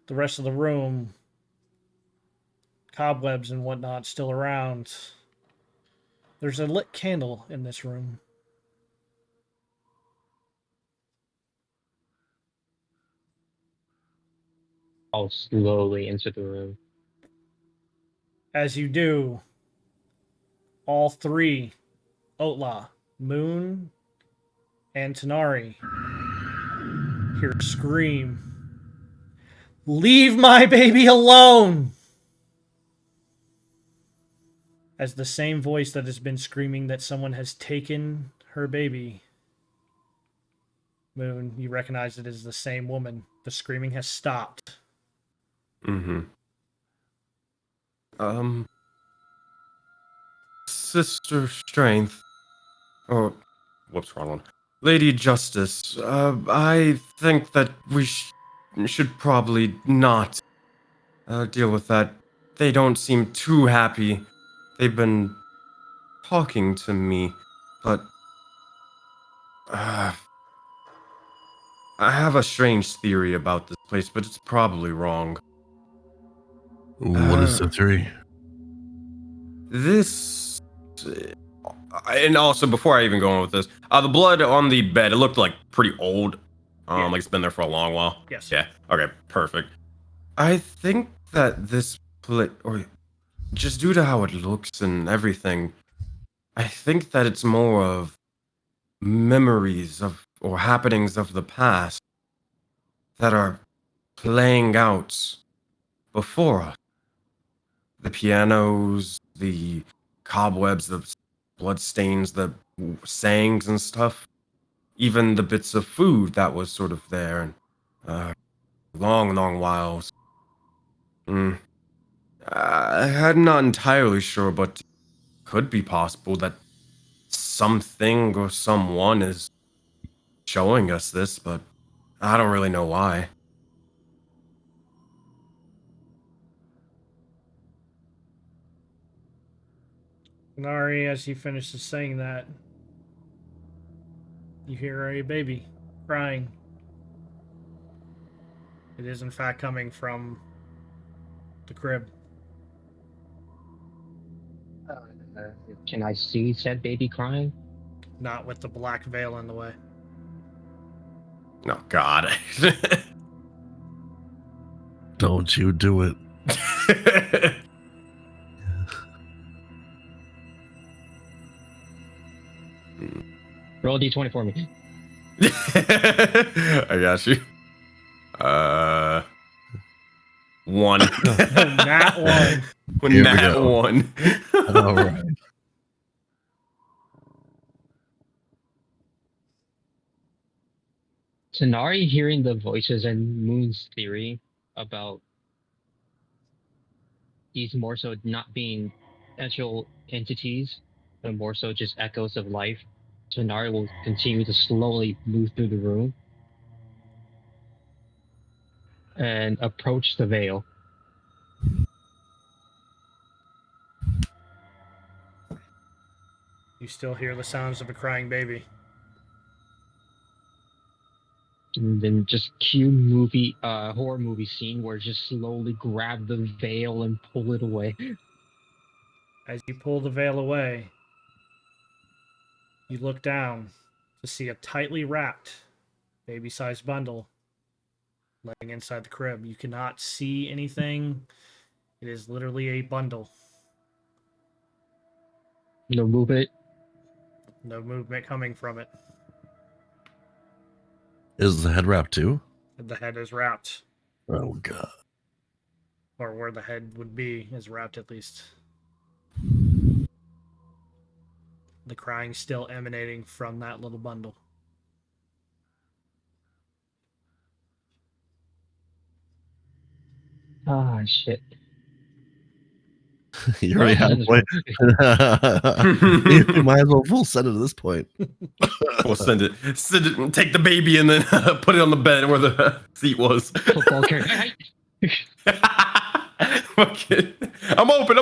The rest of the room, cobwebs and whatnot still around. There's a lit candle in this room. I'll slowly enter the room. As you do, all three, Otla, Moon, and Tanari, hear a scream. "Leave my baby alone!" As the same voice that has been screaming that someone has taken her baby, Moon, you recognize it as the same woman. The screaming has stopped. Sister Strength. Oh, whoops, wrong one. Lady Justice, I think that we should probably not deal with that. They don't seem too happy. They've been talking to me, but I have a strange theory about this place, but it's probably wrong. What is the theory? This, and also before I even go on with this, the blood on the bed, it looked like pretty old. Yeah. Like it's been there for a long while. Yes. Yeah. Okay. Perfect. I think that this place, or just due to how it looks and everything, I think that it's more of memories of or happenings of the past that are playing out before us. The pianos, the cobwebs, the blood stains, the sayings and stuff. Even the bits of food that was sort of there and long whiles. I'm not entirely sure, but it could be possible that something or someone is showing us this, but I don't really know why. Nari, as he finishes saying that, you hear a baby crying. It is in fact coming from the crib. Can I see said baby crying? Not with the black veil in the way. Oh, God. Don't you do it. Roll a d20 for me. I got you. 1. Nat 1. Here we Nat go. 1. All right. Tanari hearing the voices and Moon's theory about these more so not being potential entities, but more so just echoes of life. Tanari will continue to slowly move through the room and approach the veil. You still hear the sounds of a crying baby. And then just cue movie, horror movie scene where just slowly grab the veil and pull it away. As you pull the veil away, you look down to see a tightly wrapped, baby-sized bundle laying inside the crib. You cannot see anything. It is literally a bundle. No movement. No movement coming from it. Is the head wrap too? The head is wrapped, Oh God. or where the head would be is wrapped at least. The crying still emanating from that little bundle. Ah, shit. You already have a point. You might as well full send it at this point. We'll send it. Take the baby and then put it on the bed where the seat was. Football character. Okay. I'm open.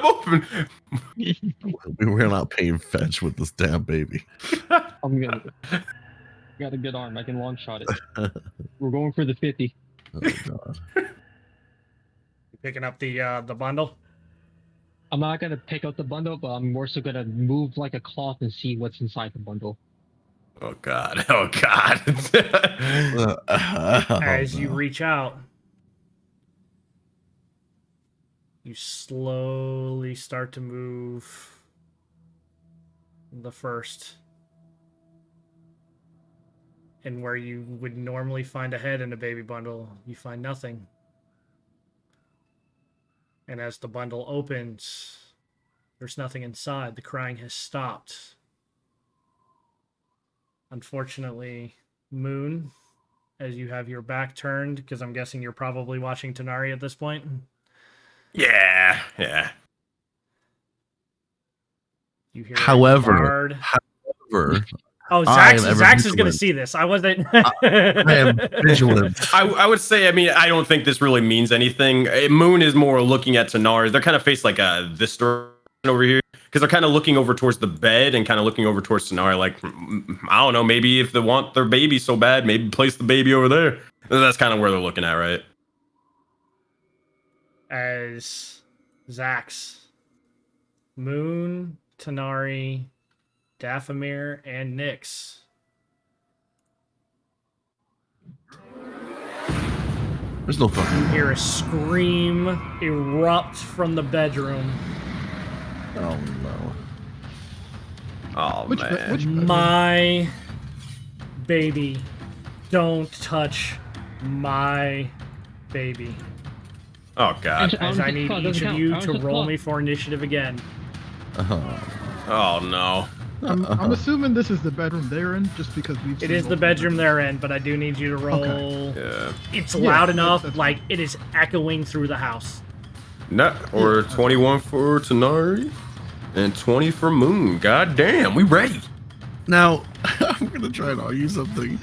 We're not paying fetch with this damn baby. I'm gonna. Got a good arm. I can long shot it. We're going for the 50. Oh God. Picking up the bundle. I'm not gonna pick up the bundle, but I'm more so gonna move like a cloth and see what's inside the bundle. Oh God. As you no. reach out, you slowly start to move the first. And where you would normally find a head in a baby bundle, you find nothing. And as the bundle opens, there's nothing inside. The crying has stopped. Unfortunately, Moon, as you have your back turned, because I'm guessing you're probably watching Tanari at this point. Yeah. You hear However, oh, I am Zax ever is going to vigilant. see this. I wasn't. I am vigilant. I would say, I mean, I don't think this really means anything. Moon is more looking at Tanari. They're kind of faced like this direction over here. because they're kind of looking over towards the bed and kind of looking over towards Tanari. Like, I don't know, maybe if they want their baby so bad, maybe place the baby over there. That's kind of where they're looking at, right? As Zax, Moon, Tanari, Dathomir, and Nyx. There's no fucking. You hear a scream erupt from the bedroom. Oh no. Oh, Which man. bedroom? My baby. Don't touch my baby. Oh, God. As I need each of you to roll me for initiative again. Oh, no. I'm assuming this is the bedroom they're in, just because we've. It seen is the multiple bedroom they're in, but I do need you to roll. Yeah. It's Yeah, loud that's- enough, that's- like it is echoing through the house. No, or 21 for Tanari and 20 for Moon. God damn, we ready. Now, I'm gonna try and argue something.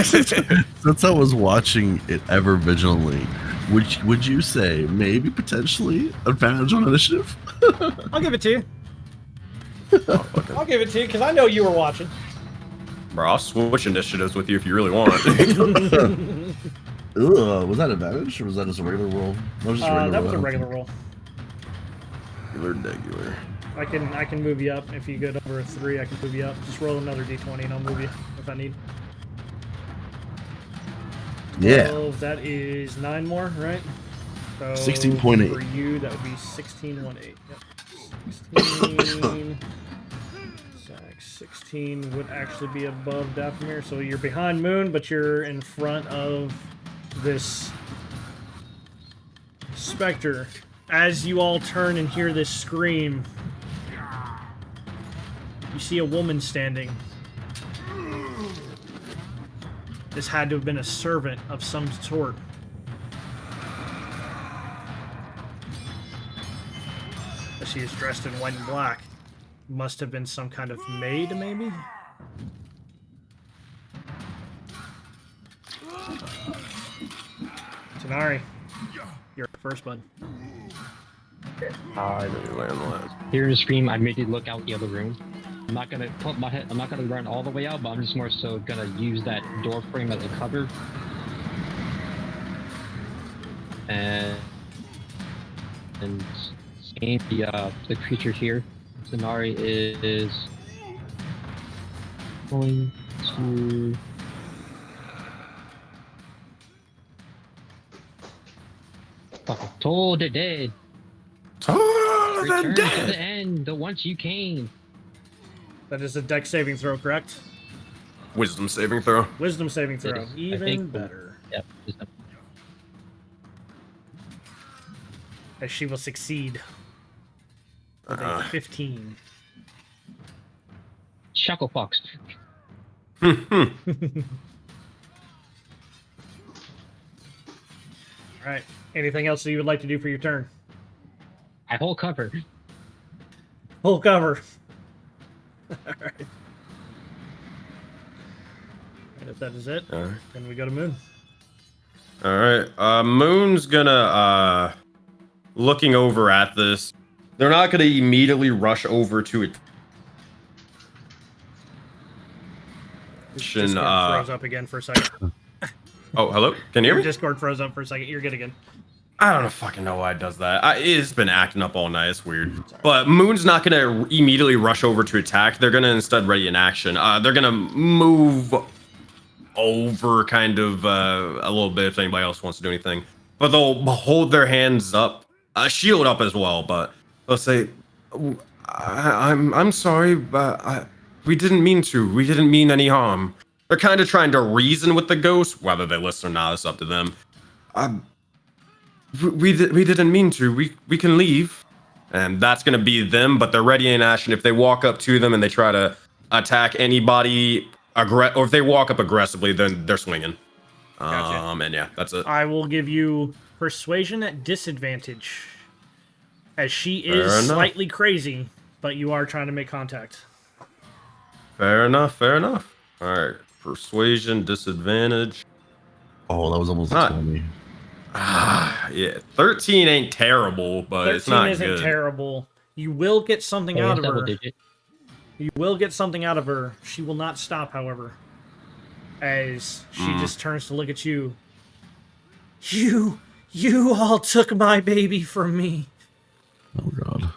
Since I was watching it ever vigilantly, would you say maybe potentially advantage on initiative? I'll give it to you. I'll give it to you because I know you were watching. Bro, I'll switch initiatives with you if you really want. Ugh, was that advantage or was that just a regular roll? That was just a regular That was a roll. regular roll. Regular. I can move you up if you get over a 3. I can move you up. Just roll another d20 and I'll move you if I need. Yeah. 12, that is 9 more, right? So 16.8. For you, that would be 16.18. Yep. 16. 16 would actually be above Dathomir, so you're behind Moon, but you're in front of this specter. As you all turn and hear this scream, you see a woman standing. This had to have been a servant of some sort. She is dressed in white and black. Must have been some kind of maid, maybe? Tanari, you're first, bud. Hearing the scream, I immediately look out the other room. I'm not gonna put my head. I'm not gonna run all the way out, but I'm just more so gonna use that door frame as a cover. And seeing the creature here, Tanari is going to. Fucking told it dead. Return to the end, the once you came. That is a dex saving throw, correct? Wisdom saving throw. Wisdom saving It throw. is. I Even think- better. Yep. Just As she will succeed. With a 15. Shucklefox. Alright. Anything else that you would like to do for your turn? I hold cover. Full cover. Alright. And if that is it, Alright. then we go to Moon. All right. Moon's gonna looking over at this. They're not gonna immediately rush over to it. Discord froze up again for a second. Oh, hello. Can you hear Your me? Discord froze up for a second. You're good again. I don't know fucking know why it does that. It's been acting up all night. It's weird. But Moon's not gonna immediately rush over to attack. They're gonna instead ready in action. They're gonna move over kind of a little bit if anybody else wants to do anything. But they'll hold their hands up, shield up as well. But they'll say, "I'm sorry, but we didn't mean to. We didn't mean any harm." They're kind of trying to reason with the ghost, whether they listen or not. It's up to them. We didn't mean to. We can leave, and that's gonna be them. But they're ready in action if they walk up to them and they try to attack anybody. Or if they walk up aggressively, then they're swinging. Gotcha. And yeah, that's it. I will give you persuasion at disadvantage. As she Fair is enough. slightly crazy, but you are trying to make contact. Fair enough. Fair enough. All right, persuasion disadvantage. Oh, that was almost Huh. a 20. Yeah, 13 ain't terrible, but 13 it's not isn't good. terrible. You will get something Oh, out it's of double her. digit. You will get something out of her. She will not stop, however. As she just turns to look at you. You all took my baby from me. Oh god.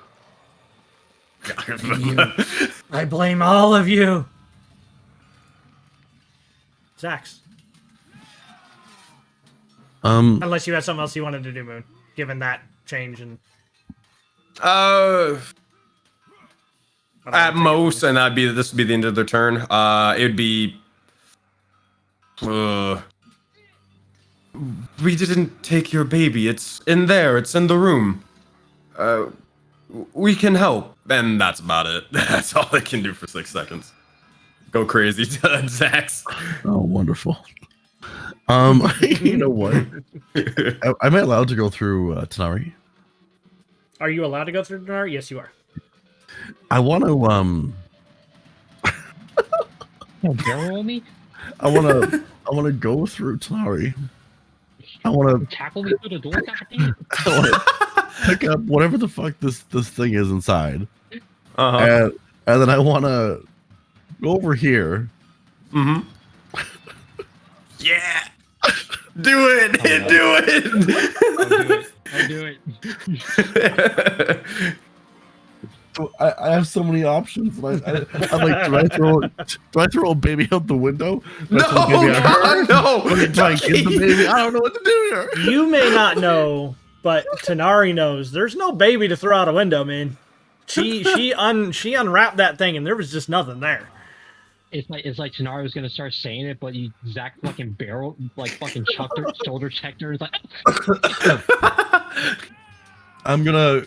I blame all of you. Zax. Unless you had something else you wanted to do, Moon, given that change and At most, and this would be the end of their turn. It would be. We didn't take your baby. It's in there. It's in the room. We can help, and that's about it. That's all I can do for 6 seconds. Go crazy, Zax. Oh, wonderful. You know what? Am I allowed to go through Tanari? Are you allowed to go through Dinar? Yes, you are. I want to Barrel roll me? I want to go through Tanari. I want to Tackle me through the door? God damn it. pick up whatever the fuck this thing is inside, Uh-huh. and then I want to go over here. Mm-hmm. Yeah. Do it. Do it. I'll do it. So I have so many options. I'm like, do I throw a baby out the window? Do I throw a baby at her? No. Do I give the baby? I don't know what to do here. You may not know, but Tanari knows. There's no baby to throw out a window, man. She unwrapped that thing and there was just nothing there. It's like Tanari was gonna start saying it, but Zach fucking fucking chucked her, shoulder checked her. It's like, I'm gonna.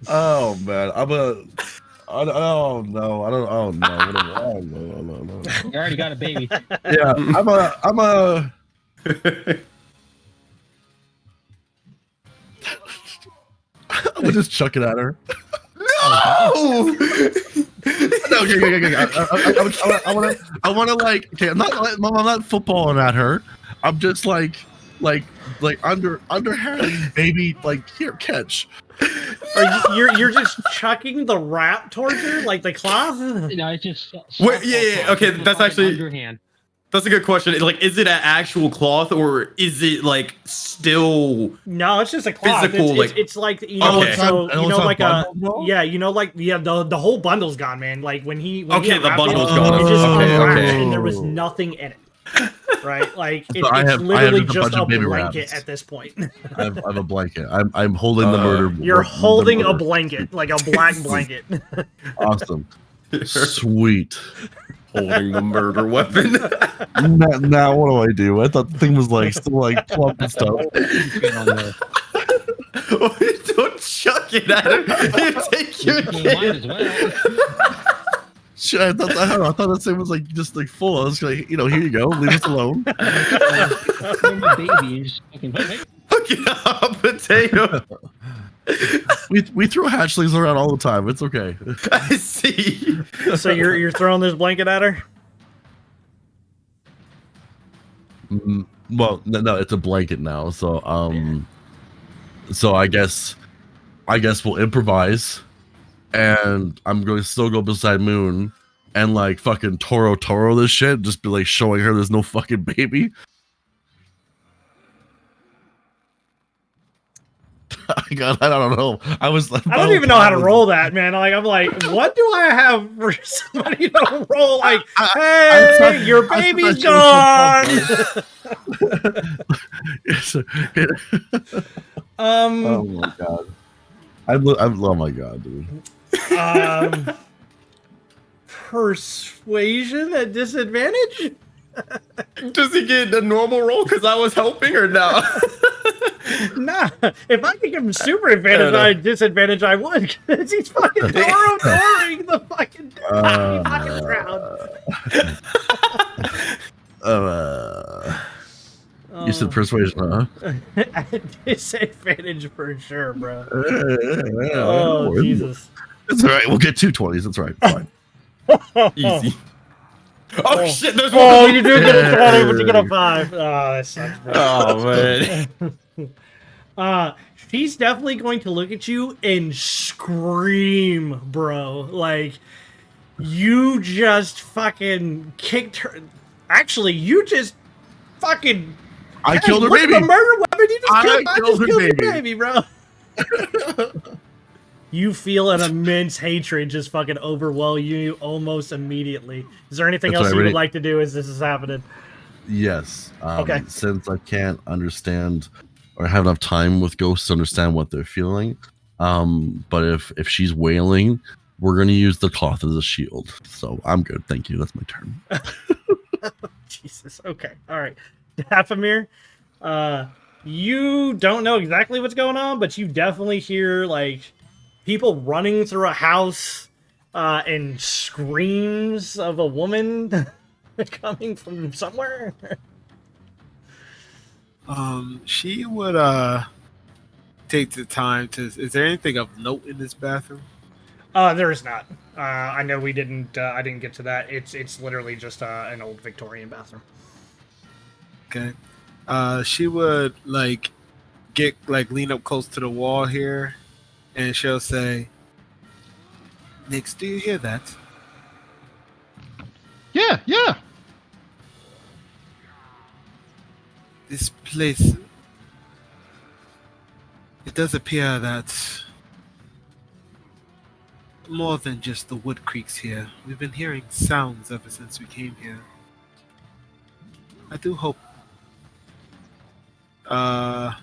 Oh man, oh no, I don't. Oh no, oh no. you already got a baby. Yeah, I'm a. I'm gonna just chuck it at her. No. No, okay. I want to like. Okay, I'm not footballing at her. I'm just like underhanding baby. Like here, catch. You're just chucking the wrap towards her, like the cloth? No, it's just. Wait, yeah. Okay, that's actually. Underhand. That's a good question. Like, is it an actual cloth or is it like still? No, it's just a cloth. Physical, it's like you know, Okay. so you know, like a bundle? yeah, you know, like the whole bundle's gone, man. Like when he Okay, the unwrapped bundle's it, gone. it just Okay, unwrapped okay. and there was nothing in it. Right, like I it's have literally just a just bunch a of baby blanket wraps. at this point. I have a blanket. I'm holding the murder. You're the holding a murder. blanket, like a black blanket. Awesome. Sweet. Holding the murder weapon. Now what do I do? I thought the thing was like still like plump and stuff. Don't chuck it at her. You take your Might kid. as well. Shit, I thought that thing was like just like full. I was like, here you go. Leave us alone. Throw my baby and just fucking. Hey, Look at potato. We throw hatchlings around all the time. It's okay. I see. So you're throwing this blanket at her? Well, no, it's a blanket now. So so I guess we'll improvise, and I'm going to still go beside Moon and like fucking Toro this shit. Just be like showing her there's no fucking baby. I don't know. I don't even know how to roll that, man. Like I'm like, what do I have for somebody to roll? Like, hey, your baby's gone. Oh my god. Oh my god, dude. Persuasion at disadvantage? Does he get a normal roll because I was helping or no? Nah. If I could give him super advantage at disadvantage, I would. Because he's fucking touring the fucking ground. You said persuasion, huh? At disadvantage for sure, bro. Yeah, Oh, Jesus. It's all right. We'll get 220s. That's all right. Fine. Easy. Oh shit! There's one. Oh, you do get a 20, but you get a 5. Oh, that sucks, bro. Oh man. She's definitely going to look at you and scream, bro. Like, you just fucking kicked her. Actually, you just fucking. I killed her look baby. at the murder weapon. You just I killed killed her your baby. baby, bro. You feel an immense hatred just fucking overwhelm you almost immediately. Is there anything That's else right, you would ready? like to do as this is happening? Yes. Okay. Since I can't understand or have enough time with ghosts to understand what they're feeling, but if she's wailing, we're gonna use the cloth as a shield. So I'm good. Thank you. That's my turn. Jesus. Okay. All right. Dathomir, you don't know exactly what's going on, but you definitely hear like people running through a house and screams of a woman coming from somewhere. She would take the time to. Is there anything of note in this bathroom? There is not. I know we didn't. I didn't get to that. It's literally just an old Victorian bathroom. Okay. She would like lean up close to the wall here, and she'll say, "Nix, do you hear that? Yeah, yeah. This place. It does appear that more than just the wood creaks here. We've been hearing sounds ever since we came here. I do hope. I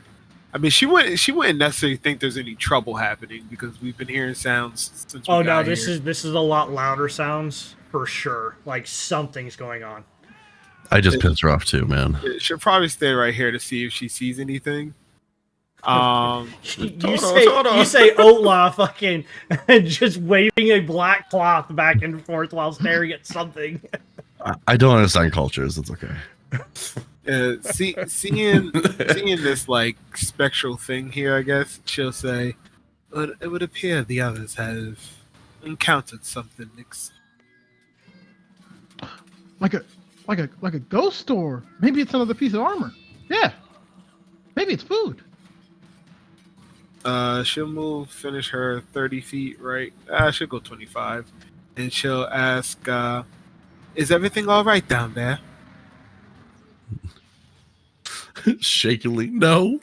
mean, she wouldn't necessarily think there's any trouble happening because we've been hearing sounds since. Oh no, this is a lot louder sounds for sure. Like something's going on. I just pissed her off too, man. She'll probably stay right here to see if she sees anything. You on. say Otla fucking and just waving a black cloth back and forth while staring at something. I don't understand cultures. It's okay. Seeing this like spectral thing here, I guess she'll say, "It would appear the others have encountered something." Like a ghost store. Maybe it's another piece of armor. Yeah. Maybe it's food. She'll finish her 30 feet, right? She'll go 25. And she'll ask, is everything all right down there? Shakily, no.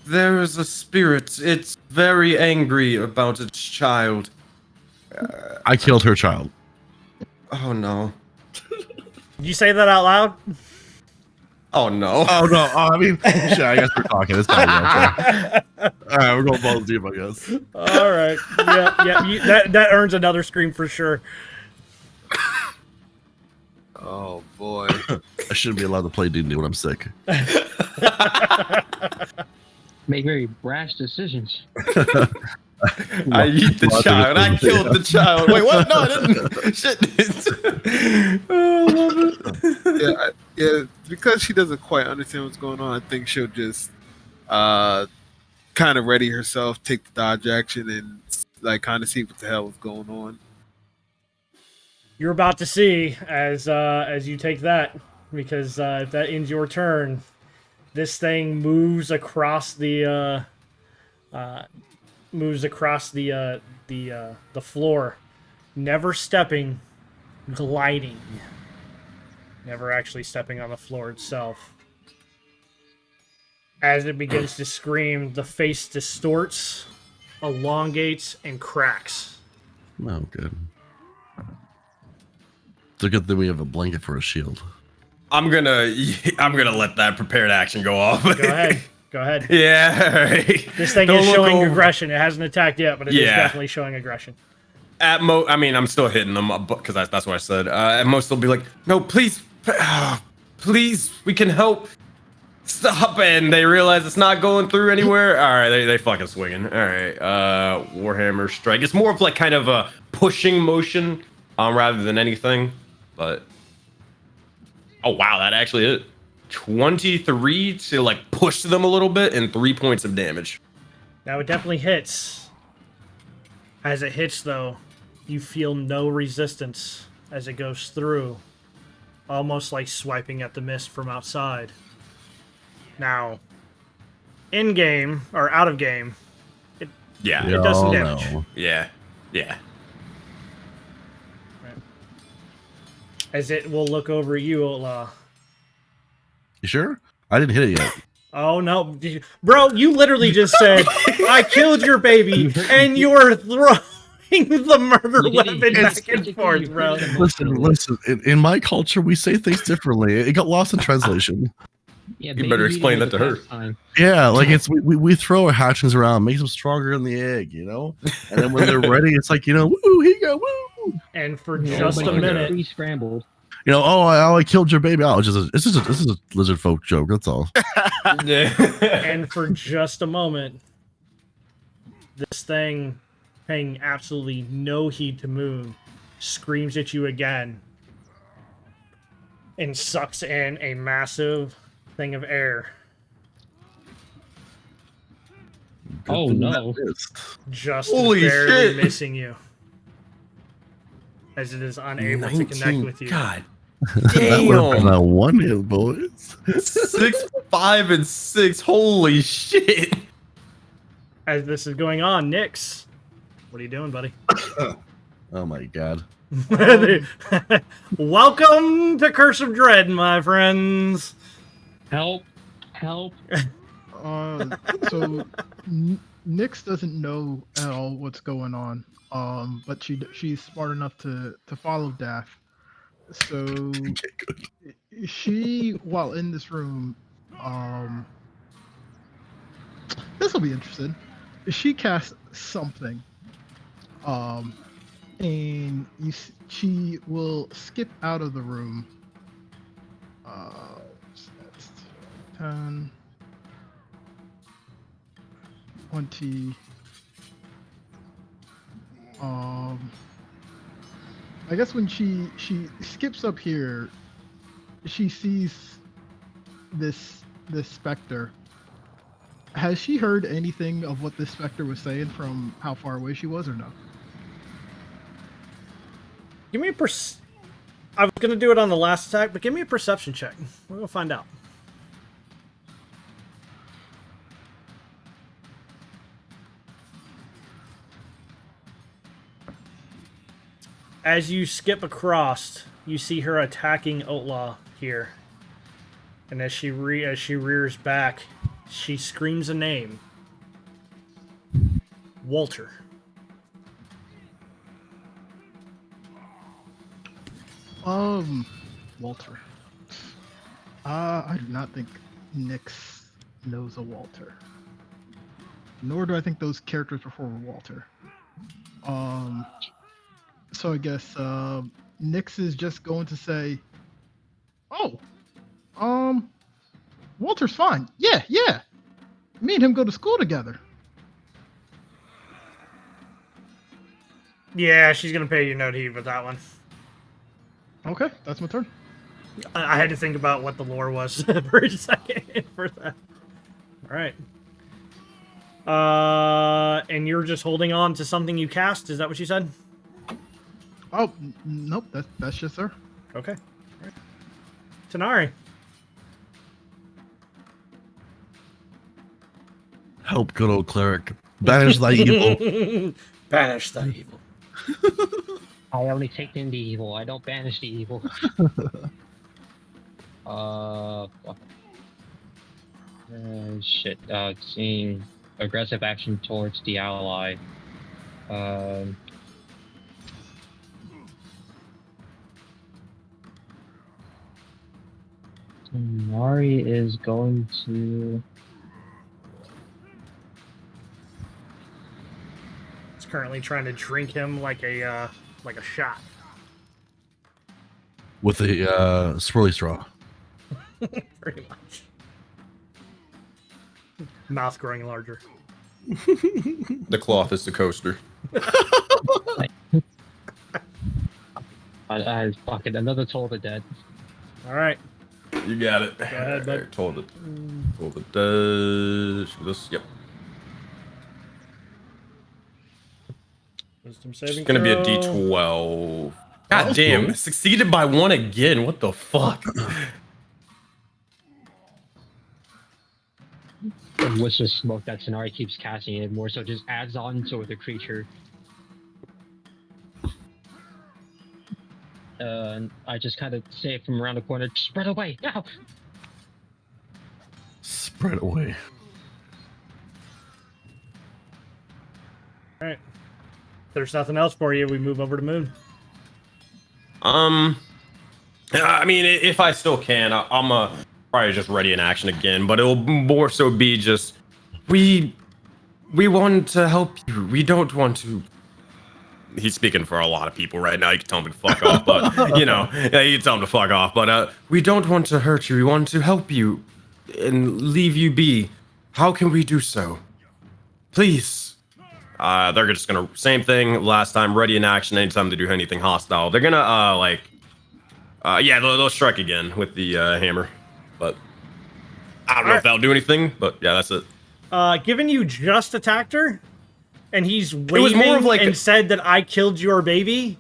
There is a spirit. It's very angry about its child. I killed her child. Oh no. Did you say that out loud? Oh no. Oh no. I mean, shit, I guess we're talking. It's not okay. All right, we're going balls deep, I guess. All right. Yeah. That earns another scream for sure. Oh boy. I shouldn't be allowed to play D&D when I'm sick. Make very brash decisions. I eat the child. I killed the child. Wait, what? No, I didn't. Shit. Oh, I love it. Yeah, because she doesn't quite understand what's going on, I think she'll just kind of ready herself, take the dodge action, and like kind of see what the hell is going on. You're about to see as you take that, because if that ends your turn, this thing moves across the floor, never stepping, gliding, never actually stepping on the floor itself. As it begins to scream, the face distorts, elongates, and cracks. Oh, good. It's a good thing we have a blanket for a shield. I'm gonna let that prepared action go off. Go ahead. Go ahead. Yeah. All right. This thing Don't is look showing over. aggression. It hasn't attacked yet, but it is Yeah. definitely showing aggression. At most, I mean, I'm still hitting them because that's what I said. At most, they'll be like, "No, please, please, we can help. Stop!" And they realize it's not going through anywhere. All right, they fucking swinging. All right, Warhammer Strike. It's more of like kind of a pushing motion, rather than anything. But oh wow, that actually hit 23 to like push them a little bit and 3 points of damage. Now it definitely hits. As it hits, though, you feel no resistance as it goes through, almost like swiping at the mist from outside. Now, in game or out of game, Yeah. It does some Oh, damage. no. Yeah. Yeah. as it will look over you, Outlaw. You sure? I didn't hit it yet. Oh no, bro! You literally just said I killed your baby, and you're throwing the murder You didn't- weapon it's back and basically forth, you bro. hit him. Listen. In my culture, we say things differently. It got lost in translation. Yeah, You baby better beating explain was that to a her. pastime. Yeah, like it's we throw our hatchings around, makes them stronger in the egg, you know. And then when they're ready, it's like woo, here you go, woo. And for Yeah, just but a you're minute, pre-scrambled. I killed your baby. Oh, this is a lizard folk joke. That's all. Yeah. and for just a moment, this thing, paying absolutely no heed to Moon, screams at you again and sucks in a massive thing of air. Oh, no. Just Holy barely shit. missing you. As it is unable to connect with you. God. That would have been Damn. a one hit, boys. 6, 5, and 6. Holy shit. As this is going on, Nyx, what are you doing, buddy? Oh my god. Welcome to Curse of Dread, my friends. Help. So Nyx doesn't know at all what's going on. But she's smart enough to follow Daff. So Okay, good. she, while in this room, this will be interesting. She casts something, and she will skip out of the room. So that's 10, 20. I guess when she skips up here, she sees this specter. Has she heard anything of what this specter was saying from how far away she was, or no? Give me a I was gonna do it on the last attack, but give me a perception check. We're gonna find out. As you skip across, you see her attacking Outlaw here, and as she rears back, she screams a name: Walter. Walter. I do not think Nyx knows a Walter. Nor do I think those characters before were Walter. So I guess Nyx is just going to say, "Oh, Walter's fine. Yeah. Me and him go to school together." Yeah, she's gonna pay you no heed with that one. Okay, that's my turn. I had to think about what the lore was for a second for that. All right. And you're just holding on to something you cast. Is that what you said? Oh, nope. That's just her. Okay. All right. Tanari. Help, good old cleric. Banish thy evil. Banish the evil. I only take in the evil. I don't banish the evil. Fuck. Shit. Seeing aggressive action towards the ally. Mari is going to. It's currently trying to drink him like a shot. With a swirly straw. Pretty much. Mouth growing larger. The cloth is the coaster. I fuck it. Another Toll of the Dead. All right. You got it. Go ahead, bud. Told it. Does this? Yep. Wisdom saving It's gonna be a throw. D12. God damn! Succeeded by 1 again. What the fuck? the wisp of smoke that Tanari keeps casting, it more so just adds on to the creature. And I just kind of say from around the corner, spread away now. Spread away. All right. If there's nothing else for you, we move over to Moon. I mean, if I still can, I'm probably just ready in action again. But it'll more so be just we want to help you. We don't want to. He's speaking for a lot of people right now. You can tell him to fuck off, but you know, yeah, you can tell him to fuck off. But we don't want to hurt you. We want to help you and leave you be. How can we do so? Please. They're just gonna same thing last time. Ready in action anytime they do anything hostile. They're gonna yeah, they'll strike again with the hammer. But I don't know if that'll do anything. But yeah, that's it. Given you just attacked her, and he's was waving more of like and said that I killed your baby.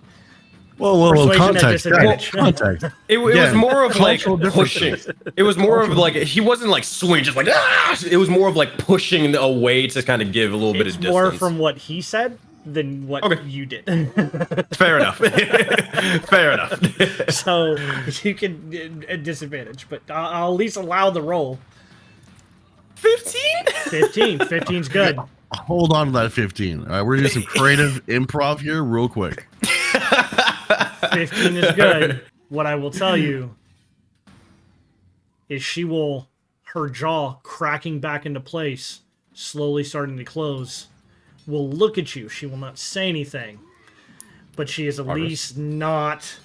Whoa, Persuasion at context. disadvantage. Context. It was more of like cultural pushing. differences. It was more of like he wasn't like swinging, just like ah. It was more of like pushing away to kind of give a little bit It's of distance. more from what he said than what Okay. you did. Fair enough. Fair enough. So you can at disadvantage, but I'll at least allow the roll. 15. 15. 15's good. Hold on to that 15. All right, we're gonna do some creative improv here, real quick. 15 is good. What I will tell you is her jaw cracking back into place, slowly starting to close, will look at you. She will not say anything, but she is at least not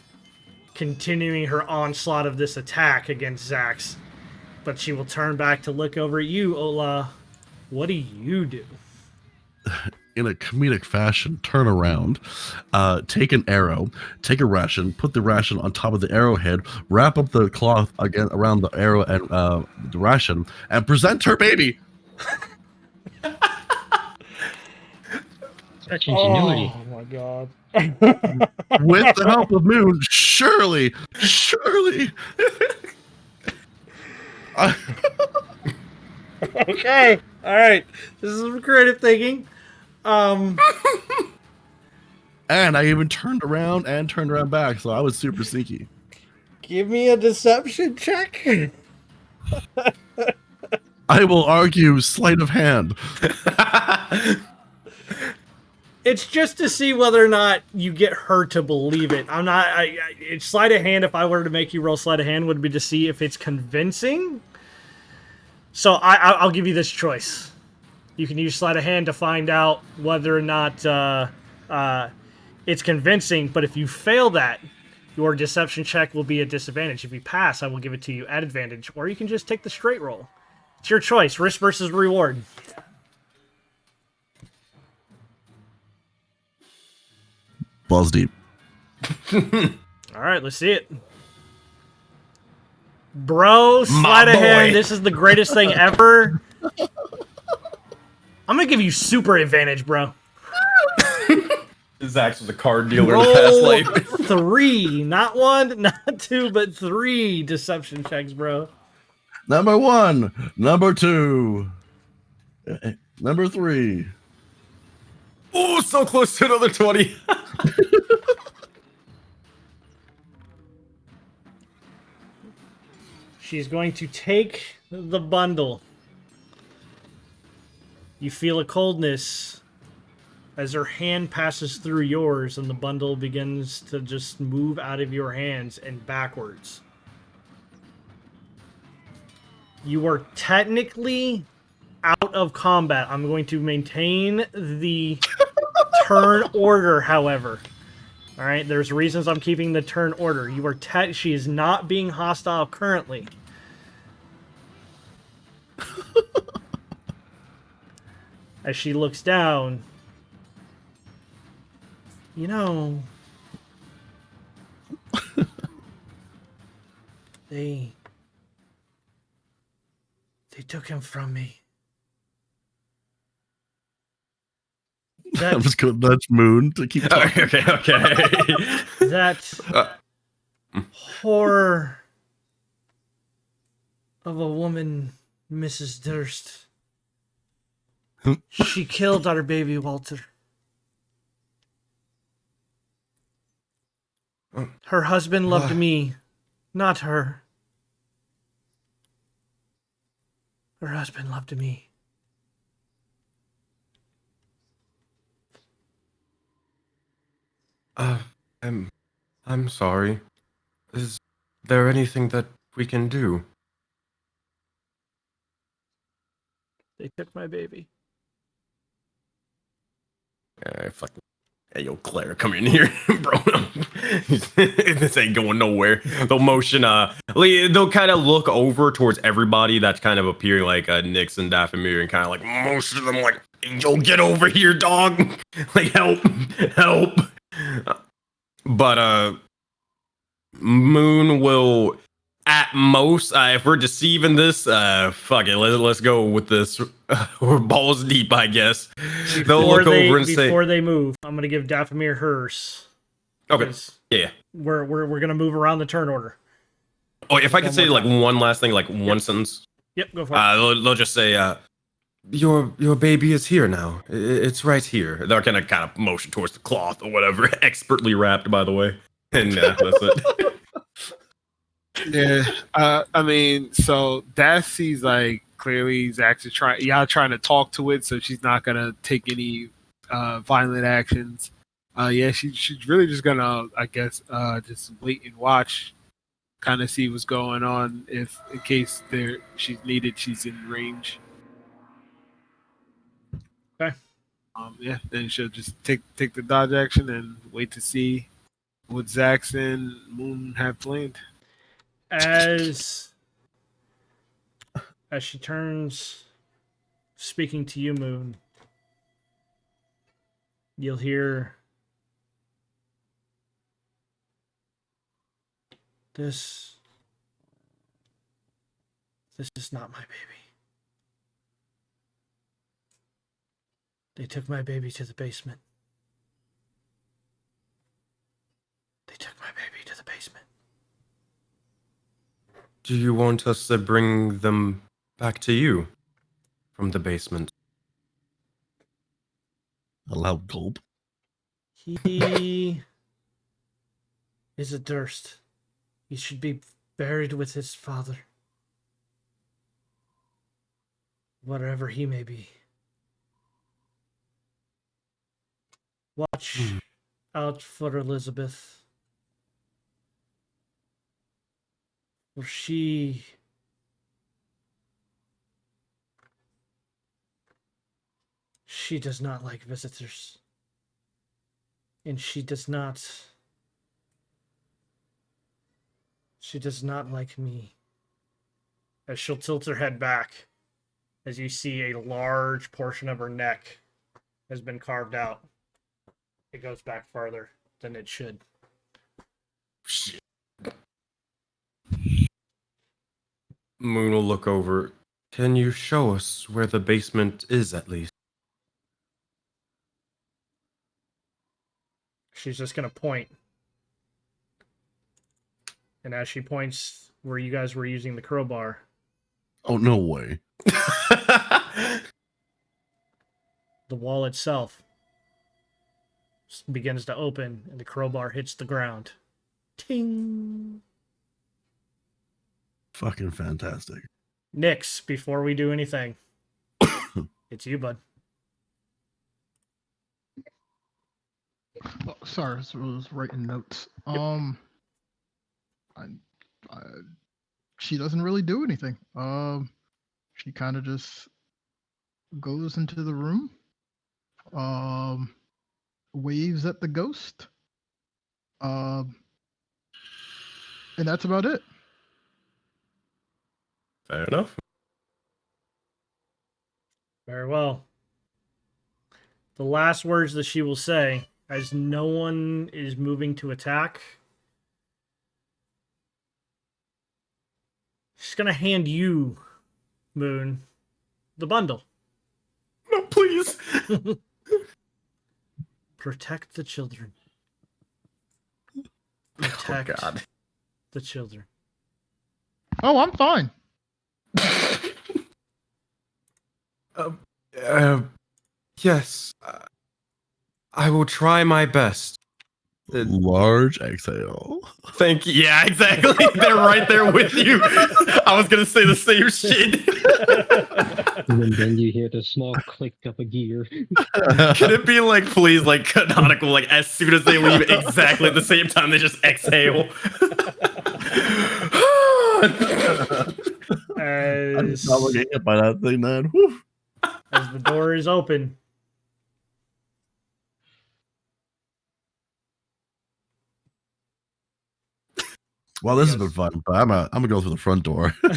continuing her onslaught of this attack against Zax. But she will turn back to look over at you, Ola. What do you do? In a comedic fashion, turn around, take an arrow, take a ration, put the ration on top of the arrowhead, wrap up the cloth again around the arrow and the ration, and present her baby. Such ingenuity. Oh my god. With the help of Moon, surely. Okay. All right. This is some creative thinking. And I even turned around back, so I was super sneaky. Give me a deception check. I will argue sleight of hand. It's just to see whether or not you get her to believe it. I'm not. It's sleight of hand. If I were to make you roll sleight of hand, would be to see if it's convincing. So I'll give you this choice. You can use sleight of hand to find out whether or not it's convincing. But if you fail that, your deception check will be a disadvantage. If you pass, I will give it to you at advantage. Or you can just take the straight roll. It's your choice. Risk versus reward. Balls deep. All right, let's see it. Bro, sleight of hand. This is the greatest thing ever. I'm going to give you super advantage, bro. Zax was a card dealer in the past Roll life. 3. Not 1, not 2, but 3 deception checks, bro. Number 1, number 2, number 3. Oh, so close to another 20. She's going to take the bundle. You feel a coldness as her hand passes through yours and the bundle begins to just move out of your hands and backwards. You are technically out of combat. I'm going to maintain the turn order, however. All right, there's reasons I'm keeping the turn order. You are she is not being hostile currently. As she looks down, you know, they took him from me. I'm just gonna nudge Moon to keep talking. Okay. That horror of a woman, Mrs. Durst, She killed our baby, Walter. Her husband loved What? me, not her. Her husband loved me. I'm sorry. Is there anything that we can do? They took my baby. Fucking. Hey, yo, Claire, come in here, bro. This ain't going nowhere. They'll motion, they'll kind of look over towards everybody that's kind of appearing like Nyx and Dathomir and kind of like motion them like, yo, get over here, dog. Like, help. But, Moon will, at most, if we're deceiving this, fuck it, let's go with this. We're balls deep, I guess. They'll look over and say, before they move, I'm gonna give Dathomir hers. okay, 'Cause yeah. We're gonna move around the turn order. Oh, if I could One say more like one last thing, like one sentence, Yep, go for it. they'll just say, your baby is here now. It's right here. They're gonna kind of motion towards the cloth or whatever, expertly wrapped, by the way. And that's it. Yeah, I mean, so Dassie's like clearly he's actually trying to talk to it, so she's not gonna take any violent actions. Yeah, she's really just gonna, I guess, just wait and watch, kind of see what's going on. If in case she's needed, she's in range. Okay. Yeah, then she'll just take the dodge action and wait to see what Zax and Moon have planned. As she turns, speaking to you, Moon, you'll hear this. This is not my baby. They took my baby to the basement. They took my baby to the basement. Do you want us to bring them back to you from the basement? A loud gulp. He is a Durst. He should be buried with his father. Whatever he may be. Watch out for Elizabeth. For she does not like visitors. And she does not like me. As she'll tilt her head back, as you see a large portion of her neck has been carved out. It goes back farther than it should. Moon will look over. Can you show us where the basement is, at least? She's just going to point. And as she points where you guys were using the crowbar, Oh, no way. the wall itself begins to open and the crowbar hits the ground. Ting! Fucking fantastic. Nyx, before we do anything, it's you, bud. Oh, sorry, I was writing notes. She doesn't really do anything. She kind of just goes into the room, waves at the ghost, and that's about it. Fair enough. Very well. The last words that she will say, as no one is moving to attack, she's going to hand you, Moon, the bundle. No, please. Protect the children. Protect Oh, God. the children. Oh, I'm fine. Yes. I will try my best. Large exhale. Thank you. Yeah, exactly. They're right there with you. I was gonna say the same shit. And then you hear the small click of a gear. Can it be like, please, like canonical, like as soon as they leave, exactly at the same time they just exhale? I'm As, not looking hit by that thing, man. Whew. as the door is open, Well, this has been fun, but I'm gonna go through the front door. They're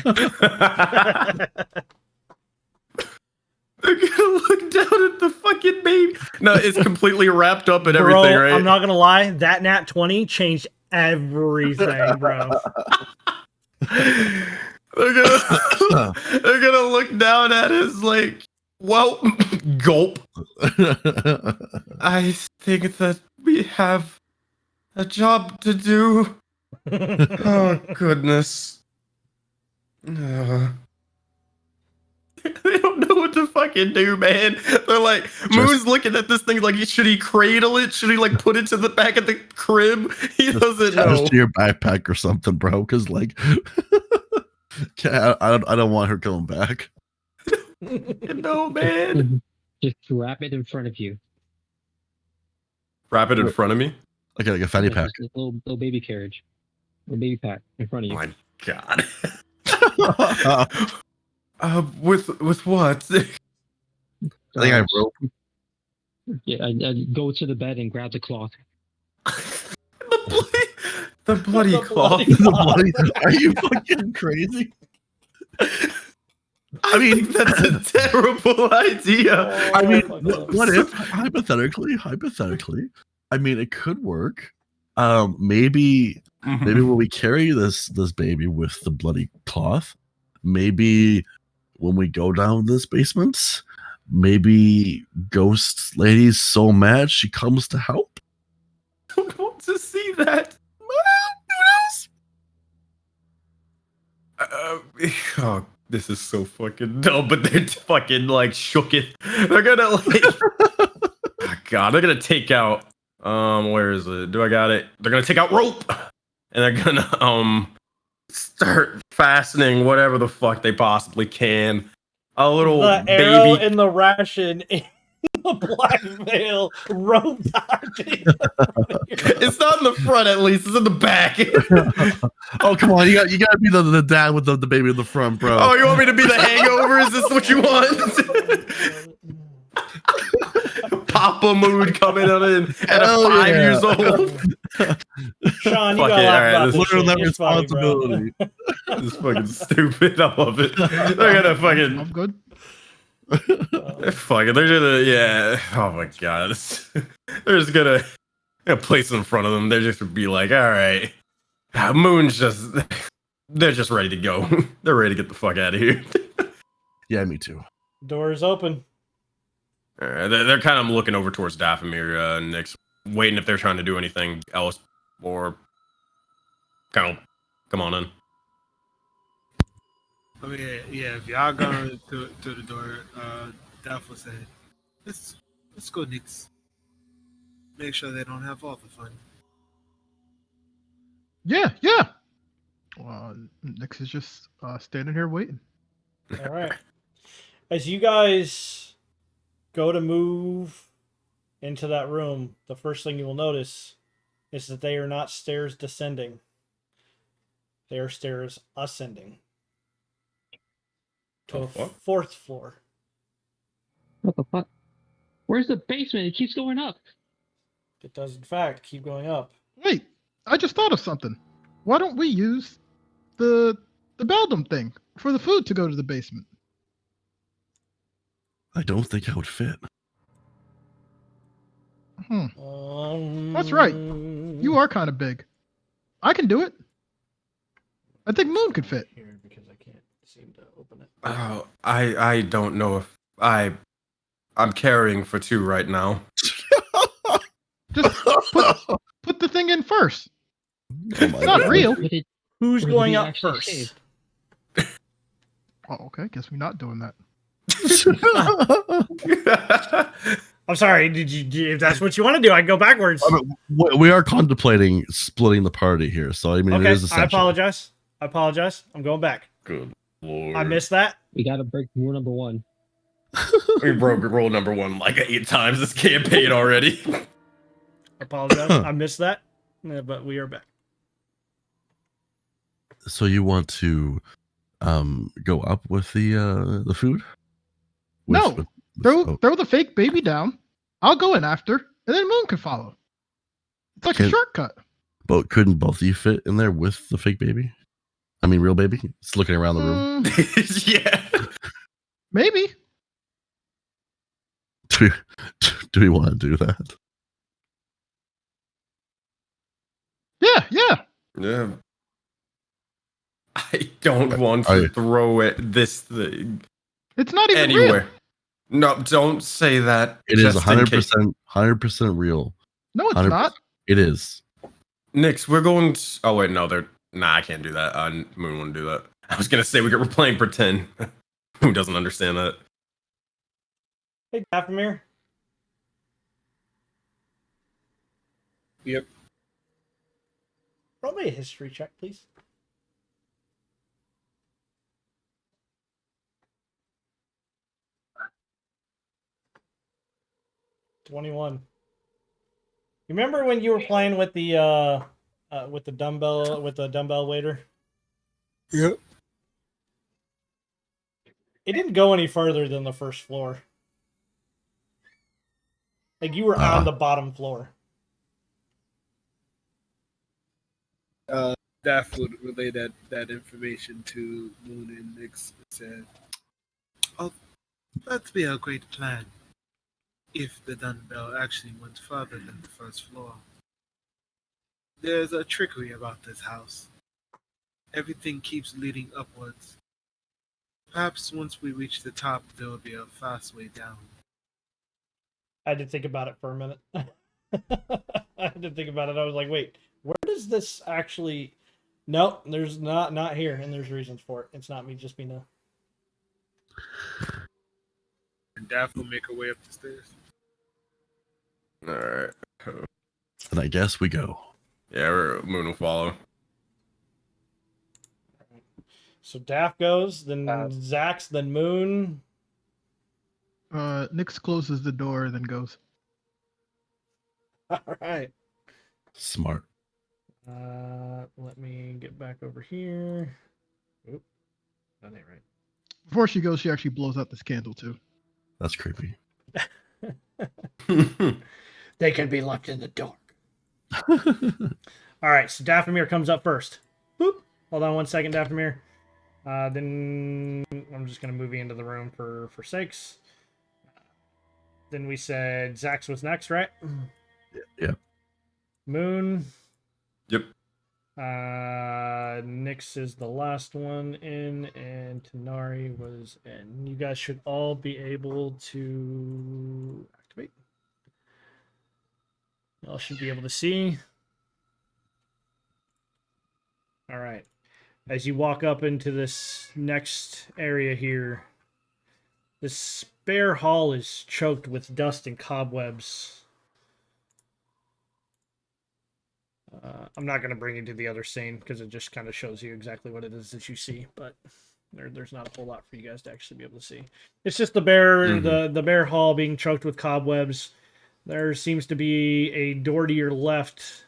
gonna look down at the fucking baby. No, it's completely wrapped up and bro, everything, right? I'm not gonna lie, that nat 20 changed everything, bro. They're gonna look down at us like, well, gulp. I think that we have a job to do. Oh goodness. They don't know what to fucking do, man. They're like, Moon's looking at this thing like, should he cradle it? Should he like put it to the back of the crib? He doesn't know. Just to your backpack or something, bro. Because like, I don't want her coming back. No, man. Just wrap it in front of you. Wrap it in front of me. Okay, like a fanny pack. Just a little baby carriage. A baby pack in front of Oh you. my god. With what? I think I rope. Yeah, I go to the bed and grab the cloth. The bloody cloth. Are you fucking crazy? I mean, that's a terrible idea. I mean, Oh, what if hypothetically? I mean, it could work. Maybe when we carry this baby with the bloody cloth, maybe when we go down this basement, maybe Ghost Lady's so mad she comes to help. I don't want to see that. Oh, this is so fucking dumb, but they're fucking like shook it. They're gonna like, oh god, they're gonna take out. Where is it? Do I got it? They're gonna take out rope, and they're gonna start fastening whatever the fuck they possibly can. A little The arrow baby. in the ration in the blackmail rope tie. It's not in the front, at least. It's in the back. Oh come on, you gotta be the dad with the baby in the front, bro. Oh, you want me to be the hangover? Is this what you want? Papa mood coming on in at a 5 years old. Sean, you Fuck got it, a lot alright, about this- this Literal shit. It's funny, bro. responsibility. This is fucking stupid. I love it. They're gonna fucking I'm good. fuck it. They're gonna yeah. Oh my god. They're just gonna place in front of them. They're just gonna be like, all right. Moon's just they're just ready to go. They're ready to get the fuck out of here. Yeah, me too. Door is open. They're kind of looking over towards Dathomir and Nyx, waiting if they're trying to do anything else or kind of come on in. I mean, yeah, if y'all going to the door, Daph will say, let's go, Nix. Make sure they don't have all the fun. Yeah. Nix is just standing here waiting. All right. As you guys go to move into that room, the first thing you will notice is that they are not stairs descending. They are stairs ascending to a fuck? fourth floor. What the fuck? Where's the basement? It keeps going up. It does, in fact, keep going up. Wait, I just thought of something. Why don't we use the Beldum thing for the food to go to the basement? I don't think I would fit. That's right. You are kind of big. I can do it. I think Moon could fit. Here, because I can't seem to open it. Oh, I don't know if I'm carrying for two right now. Just put the thing in first. Oh my It's not God. real. Who's Where did going he up actually first? save? Oh, okay. Guess we're not doing that. I'm sorry. If that's what you want to do, I can go backwards. We are contemplating splitting the party here, so I mean, it Okay, is essential. I apologize. I'm going back. Good lord. I missed that. We gotta break rule number 1. We broke rule number 1 like 8 times this campaign already. I apologize. I missed that. Yeah, but we are back. So you want to go up with the food? No. Throw the fake baby down. I'll go in after, and then Moon can follow. It's like a shortcut. But couldn't both of you fit in there with the fake baby? I mean, real baby? It's looking around the room. Yeah. Maybe. Do we want to do that? Yeah. Yeah. I don't want to throw this thing. It's not even anywhere. real. No, don't say that. It is 100% real. No, it's not. It is. Nix, we're going to... Oh, wait, no, Nah, I can't do that. Moon wouldn't do that. I was going to say we're playing pretend. Who doesn't understand that? Hey, Dathomir. Yep. Roll me a history check, please. $21. You remember when you were playing with the dumbbell waiter? Yep. It didn't go any further than the first floor. Like you were on the bottom floor. Daff would relay that information to Moon and Nix and said, "Oh, that'd be a great plan. If the dumbbell actually went further than the first floor. There's a trickery about this house. Everything keeps leading upwards. Perhaps once we reach the top, there will be a fast way down." I had to think about it for a minute. I had to think about it. I was like, wait, where does this actually... Nope, there's not here, and there's reasons for it. It's not me just being a... And Daff will make her way up the stairs. Alright. And I guess we go. Yeah, Moon will follow. So Daff goes, then Zax, then Moon. Nix closes the door, then goes. All right. Smart. Let me get back over here. Oop, that ain't right. Before she goes, she actually blows out this candle too. That's creepy. They can be left in the dark. All right, so Dathomir comes up first. Boop. Hold on 1 second, Dathomir. Then I'm just gonna move you into the room for sakes. Then we said Zax was next, right? Yeah. Yep. Moon. Nix is the last one in, and Tanari was in. You guys should all be able to activate. Y'all should be able to see. All right. As you walk up into this next area here, this spare hall is choked with dust and cobwebs. I'm not going to bring you to the other scene because it just kind of shows you exactly what it is that you see, but there's not a whole lot for you guys to actually be able to see. It's just the bare the bare hall being choked with cobwebs. There seems to be a door to your left,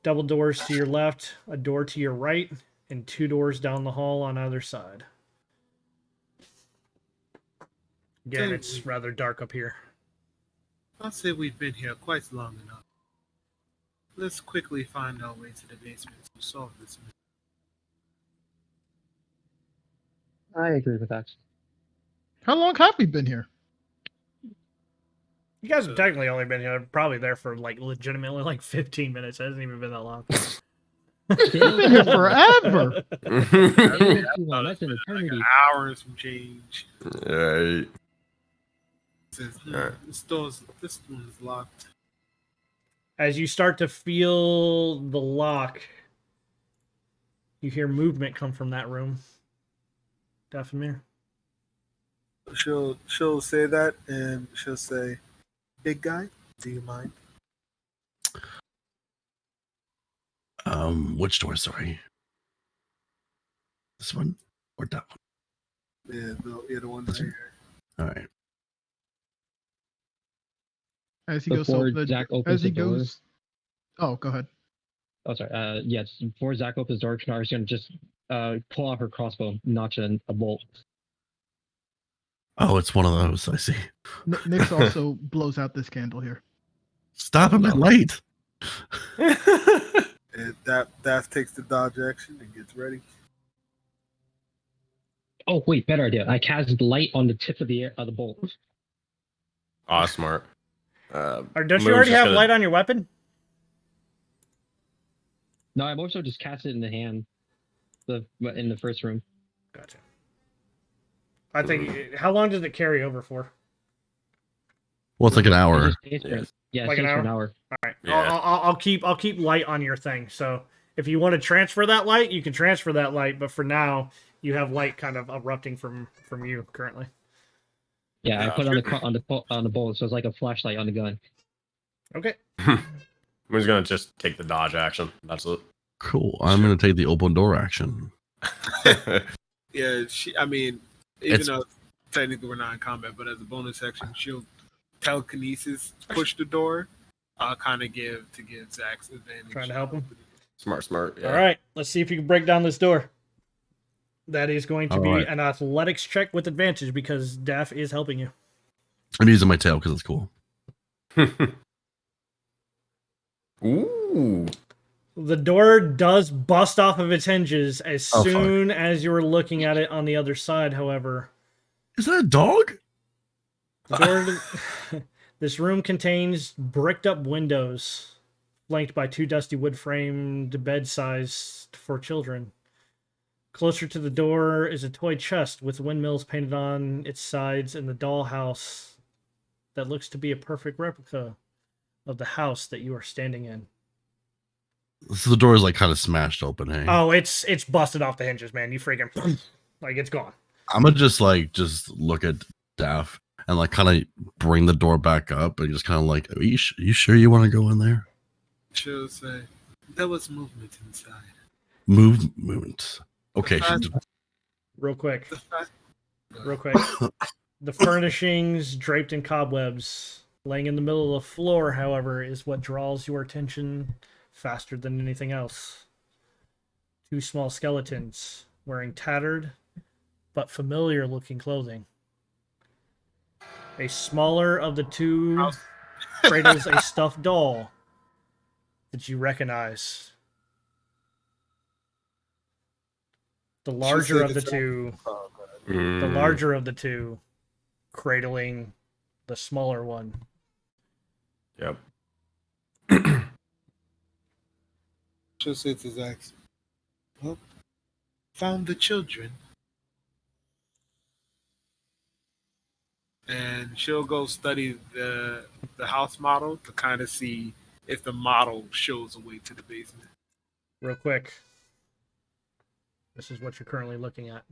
double doors to your left, a door to your right, and 2 doors down the hall on either side. Again, it's rather dark up here. I'll say we've been here quite long enough. Let's quickly find our way to the basement to solve this mystery. I agree with that. How long have we been here? You guys have technically only been here, probably there for like legitimately like 15 minutes. It hasn't even been that long. We've been here forever. That's an eternity. Hours from change. Right. Says, Alright. this one's locked. As you start to feel the lock, you hear movement come from that room. Dathomir. she'll say that, and she'll say, "Big guy, do you mind?" Which door? Sorry, this one or that one? Yeah, the one right here. All right. As he goes, Before Zach opens as he the door. goes. Oh, go ahead. Oh, sorry. Yes. Before Zach opens the door, Tanara's gonna just pull out her crossbow, notch a bolt. Oh, it's one of those. I see. Nyx also blows out this candle here. Stop him at light. And Daft takes the dodge action and gets ready. Oh wait, better idea. I cast light on the tip of the bolt. Ah, smart. Or don't Moon's you already just have gonna- light on your weapon? No, I'm also just cast it in the hand, in the first room. Gotcha. I think. How long does it carry over for? Well, it's like an hour. It stays for- yeah, it Like an stays for an hour? hour. All right. Yeah. I'll keep light on your thing. So if you want to transfer that light, you can transfer that light. But for now, you have light kind of erupting from you currently. Yeah, I Yeah. put it on the bolt, so it's like a flashlight on the gun. Okay. Moon's gonna just take the dodge action. That's it. Cool. I'm gonna take the open door action. Yeah, I mean, even It's- though technically we're not in combat, but as a bonus action, she'll telekinesis push the door. I'll kind of give Zach's advantage. Trying to help him. Smart. Yeah. All right. Let's see if you can break down this door. That is going to All be right. an athletics check with advantage because Daff is helping you. I'm using my tail because it's cool. Ooh. The door does bust off of its hinges as Oh, fuck. soon as you were looking at it on the other side, however. Is that a dog? The door this room contains bricked up windows, flanked by two dusty wood framed bed sized for children. Closer to the door is a toy chest with windmills painted on its sides and the dollhouse that looks to be a perfect replica of the house that you are standing in. So the door is like kind of smashed open. Hey, Oh, it's busted off the hinges, man. You freaking like it's gone. I'm gonna just look at Daff and like kind of bring the door back up and just kind of like, are you sure you want to go in there? She'll say, "There was movement inside." Movement. Okay. Real quick. The fact- Real quick. The furnishings draped in cobwebs, laying in the middle of the floor, however, is what draws your attention faster than anything else. Two small skeletons wearing tattered but familiar looking clothing. A smaller of the two cradles a stuffed doll that you recognize. The larger of the two the larger of the two cradling the smaller one. Yep. She'll say to Zach, "Well, found the children." And she'll go study the house model to kind of see if the model shows a way to the basement. Real quick. This is what you're currently looking at.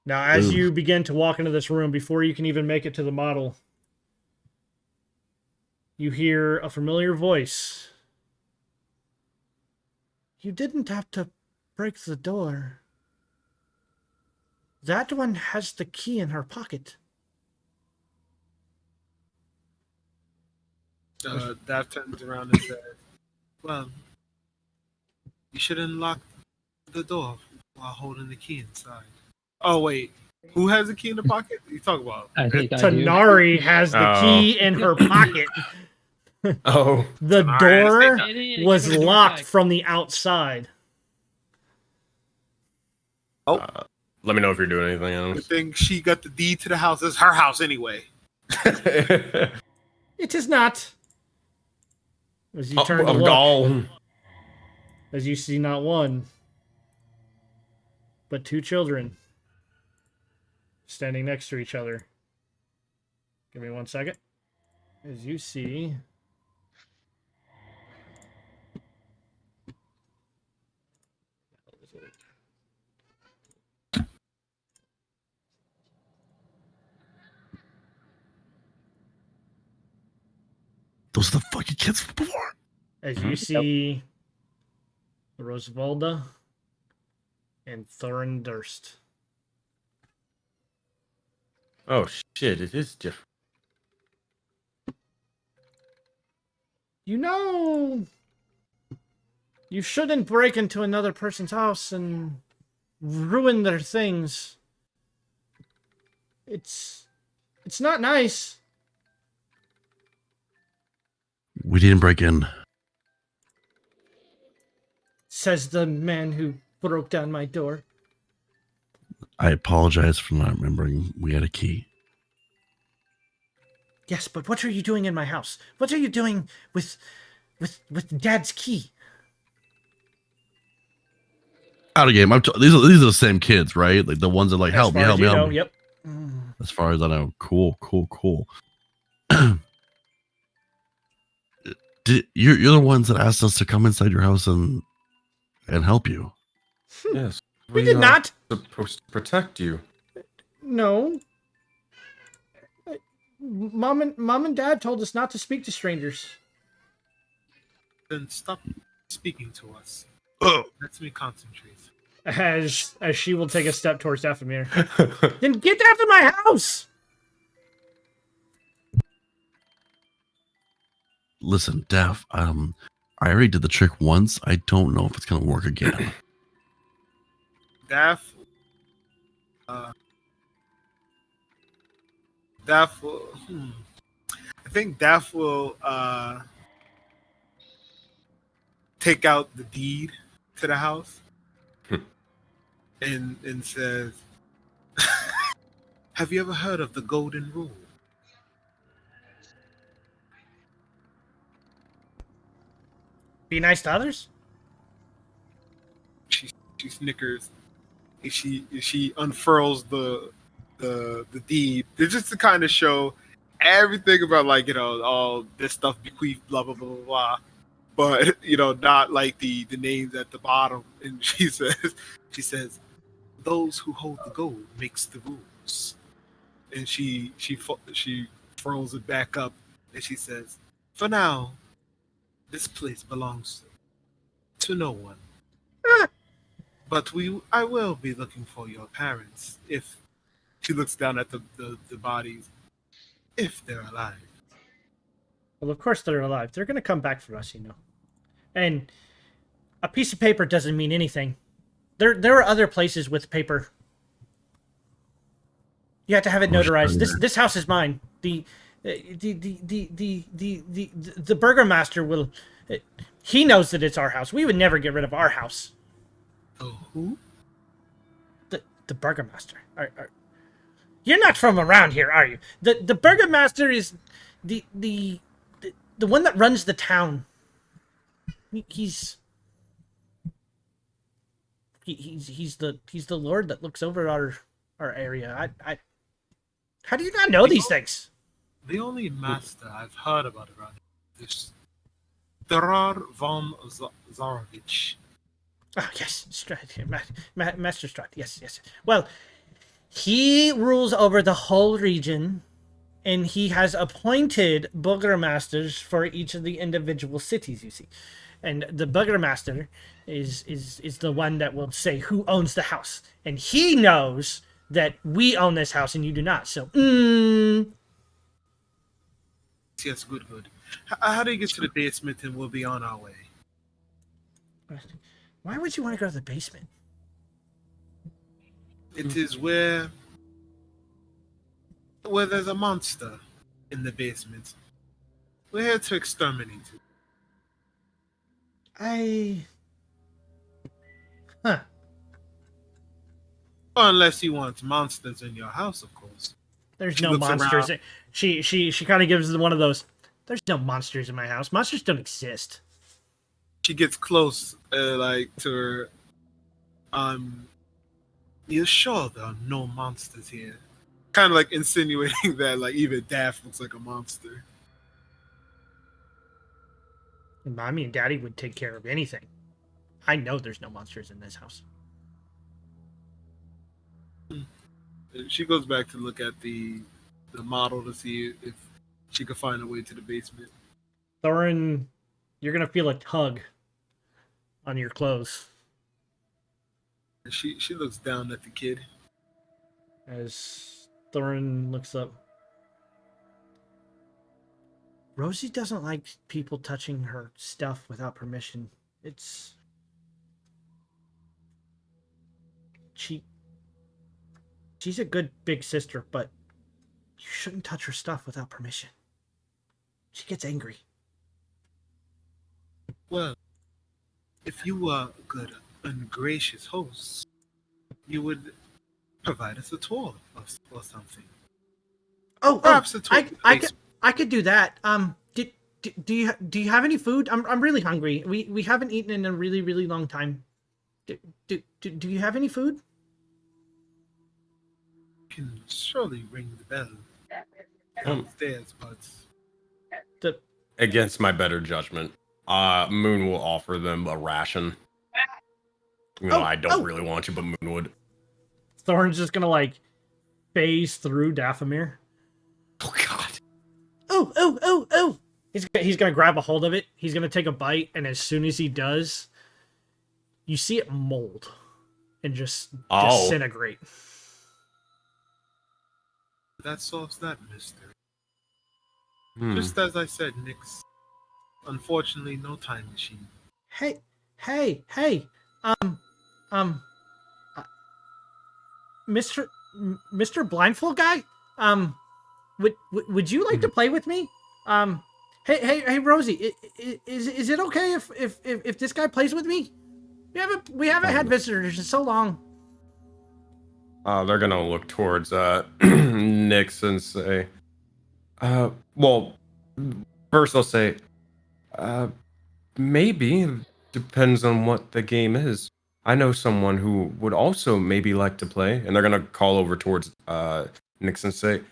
Now, as Ooh. you begin to walk into this room, before you can even make it to the model, you hear a familiar voice. You didn't have to break the door. That one has the key in her pocket. Dav turns around and says, "Well, you should unlock the door while holding the key inside." Oh wait, who has the key in the pocket? You talk about? I think I do. Tanari has the Oh. key in her pocket. Oh. The Tanari, door It is, was give me the door locked back. from the outside. Let me know if you're doing anything The else. thing she got the deed to the house. It's her house anyway. It is not. As you turn to I'm look, gone. as you see not one, but two children standing next to each other. Give me 1 second. As you see. Those are the fucking kids from before. As you see Rosavalda and Thorin Durst. Oh shit! It is different. You know, you shouldn't break into another person's house and ruin their things. It's not nice. We didn't break in. Says the man who broke down my door. I apologize for not remembering we had a key. Yes, but what are you doing in my house? What are you doing with Dad's key? Out of game. These are the same kids, right? Like the ones that like As help me, far help as me, you help know, me. Yep. As far as I know, cool. You're the ones that asked us to come inside your house and help you. Yes, We did are not. supposed to protect you. No. Mom and Dad told us not to speak to strangers. Then stop speaking to us. Oh. Let me concentrate. As she will take a step towards Dathomir. Then get out of my house! Listen, Daph, I already did the trick once. I don't know if it's gonna work again. Daff will. I think Daff will take out the deed to the house and says, "Have you ever heard of the Golden Rule?" Be nice to others? She snickers. She unfurls the deed. It's just to kind of show everything about, like, all this stuff bequeathed, blah blah blah blah blah. But not like the names at the bottom. And she says, "Those who hold the gold makes the rules." And she furls it back up, and she says, "For now, this place belongs to no one. But I will be looking for your parents if." She looks down at the bodies. "If they're alive." Well, of course they're alive. They're going to come back for us, And a piece of paper doesn't mean anything. There are other places with paper. You have to have it notarized. This house is mine. The burgomaster will. He knows that it's our house. We would never get rid of our house. Oh, who? The burgomaster. You're not from around here, are you? The burgomaster is the one that runs the town. He's the lord that looks over our area. I how do you not know these things? The only master I've heard about around here is Darar von Zarovich. Oh, yes, Master Strahd. Yes. Well, he rules over the whole region, and he has appointed burgomasters for each of the individual cities, you see. And the burgomaster is the one that will say who owns the house. And he knows that we own this house and you do not. So, Yes, good. How do you get to the basement, and we'll be on our way? Why would you want to go to the basement? It is where there's a monster in the basement. We're here to exterminate it. Unless you want monsters in your house, of course. There's She no looks monsters. around. She kind of gives one of those. There's no monsters in my house. Monsters don't exist. She gets close, to her. You're sure there are no monsters here? Kind of like insinuating that, like, even Daft looks like a monster. Mommy and Daddy would take care of anything. I know there's no monsters in this house. She goes back to look at the model to see if she could find a way to the basement. Thorin, you're gonna feel a tug on your clothes She looks down at the kid. as Thorin looks up. Rosie doesn't like people touching her stuff without permission. She's a good big sister, but you shouldn't touch her stuff without permission. She gets angry. Well, if you were a good, ungracious host, you would provide us a tour or something. Perhaps a tour. I could do that. Do you have any food? I'm really hungry. We haven't eaten in a really, really long time. Do you have any food? Can surely ring the bell Um, downstairs, but Against my better judgment, Moon will offer them a ration. I don't really want to, but Moon would. Thorin's just gonna like phase through Dathomir. Oh God. Oh! He's gonna grab a hold of it. He's gonna take a bite, and as soon as he does, you see it mold and just disintegrate. that solves that mystery. Hmm. Just as I said, Nix. Unfortunately, no time machine. Hey! Mr. Blindfold guy, would you like to play with me? Hey, Rosie, is it okay if this guy plays with me? We haven't had visitors in so long. They're gonna look towards Nyx and say, well, first they'll say, maybe, depends on what the game is. I know someone who would also maybe like to play, and they're gonna call over towards Nyx and say,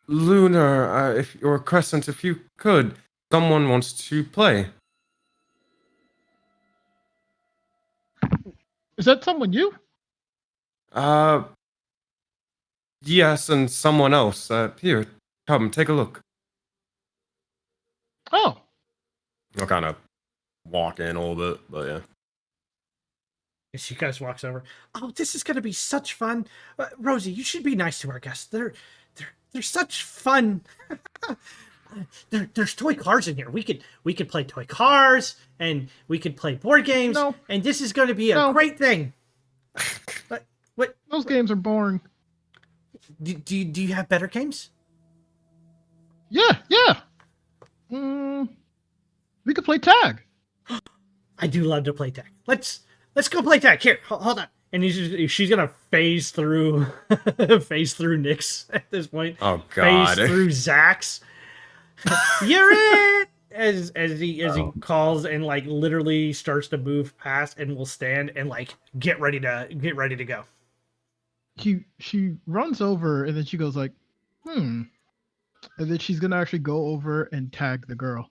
Lunar, or Crescent, if you could, someone wants to play. Is that someone you? Yes, and someone else. Here, come, take a look. Oh, I'll kind of walk in a little bit, but yeah. She kind of walks over. Oh, this is gonna be such fun, Rosie. You should be nice to our guests. They're such fun. There's toy cars in here. We could play toy cars, and we could play board games. No. And this is going to be a great thing. But what? those games are boring. Do you have better games? Yeah. We could play tag. I do love to play tag. Let's go play tag. Here, hold on. And she's gonna phase through Nyx at this point. Oh God! Phase through Zax. You're it. As he calls and like literally starts to move past and will stand and like get ready to go. She runs over and then she goes like, and then she's gonna actually go over and tag the girl.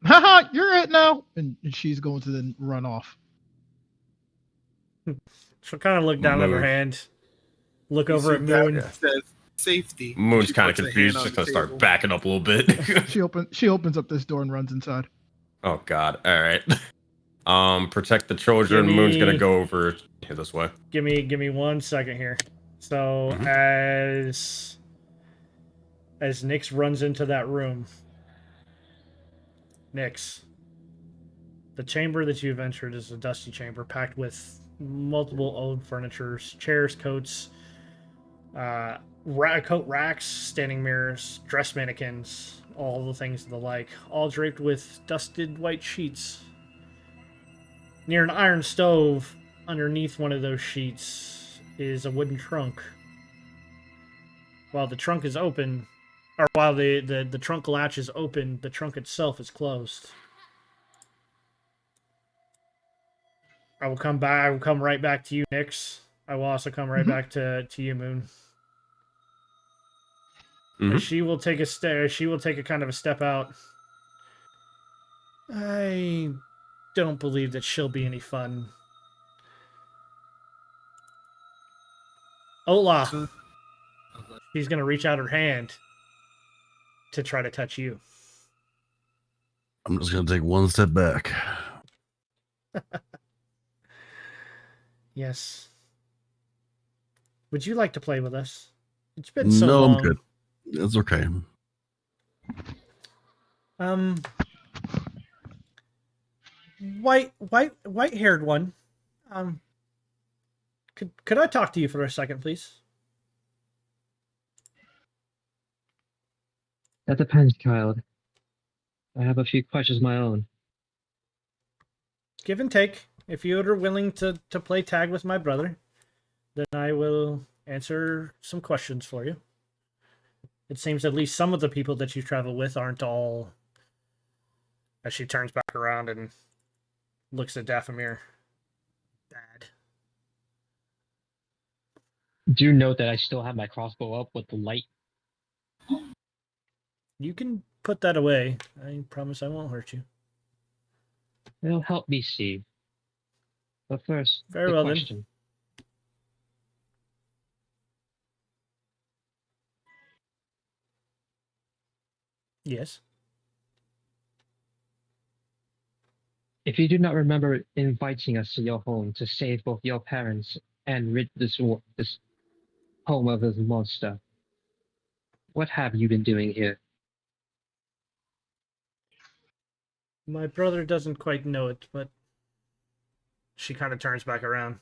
Haha, you're it now. And she's going to then run off. She'll kind of look down at her hand, look over at Moon. Says safety. Moon's She kind of puts her confused. hand She's on gonna the start table. backing up a little bit. She opens up this door and runs inside. Oh God! All right. Protect the children. Give Moon's me- gonna go over here this way. Give me 1 second here. So as Nyx runs into that room, Nyx, the chamber that you've entered is a dusty chamber packed with multiple old furnitures, chairs, coats, coat racks, standing mirrors, dress mannequins, all the things of the like, all draped with dusted white sheets. Near an iron stove, underneath one of those sheets, is a wooden trunk. While the trunk is open, or while the trunk latch is open, the trunk itself is closed. I will come back. I will come right back to you, Nyx. I will also come right back to you, Moon. Mhm. She will take a step. She will take a kind of a step out. I don't believe that she'll be any fun. Ola. She's gonna reach out her hand. to try to touch you. I'm just gonna take one step back. Yes. Would you like to play with us? It's been so No, long. I'm good. It's okay. White-haired one. Could I talk to you for a second, please? That depends, child. I have a few questions of my own. Give and take. If you are willing to play tag with my brother, then I will answer some questions for you. It seems at least some of the people that you travel with aren't all... As she turns back around and looks at Dathomir. Bad. Do note that I still have my crossbow up with the light. You can put that away. I promise I won't hurt you. It'll help me see. But first, Very the well, then. question. Yes. If you do not remember inviting us to your home to save both your parents and rid this home of this monster, what have you been doing here? My brother doesn't quite know it, but she kind of turns back around.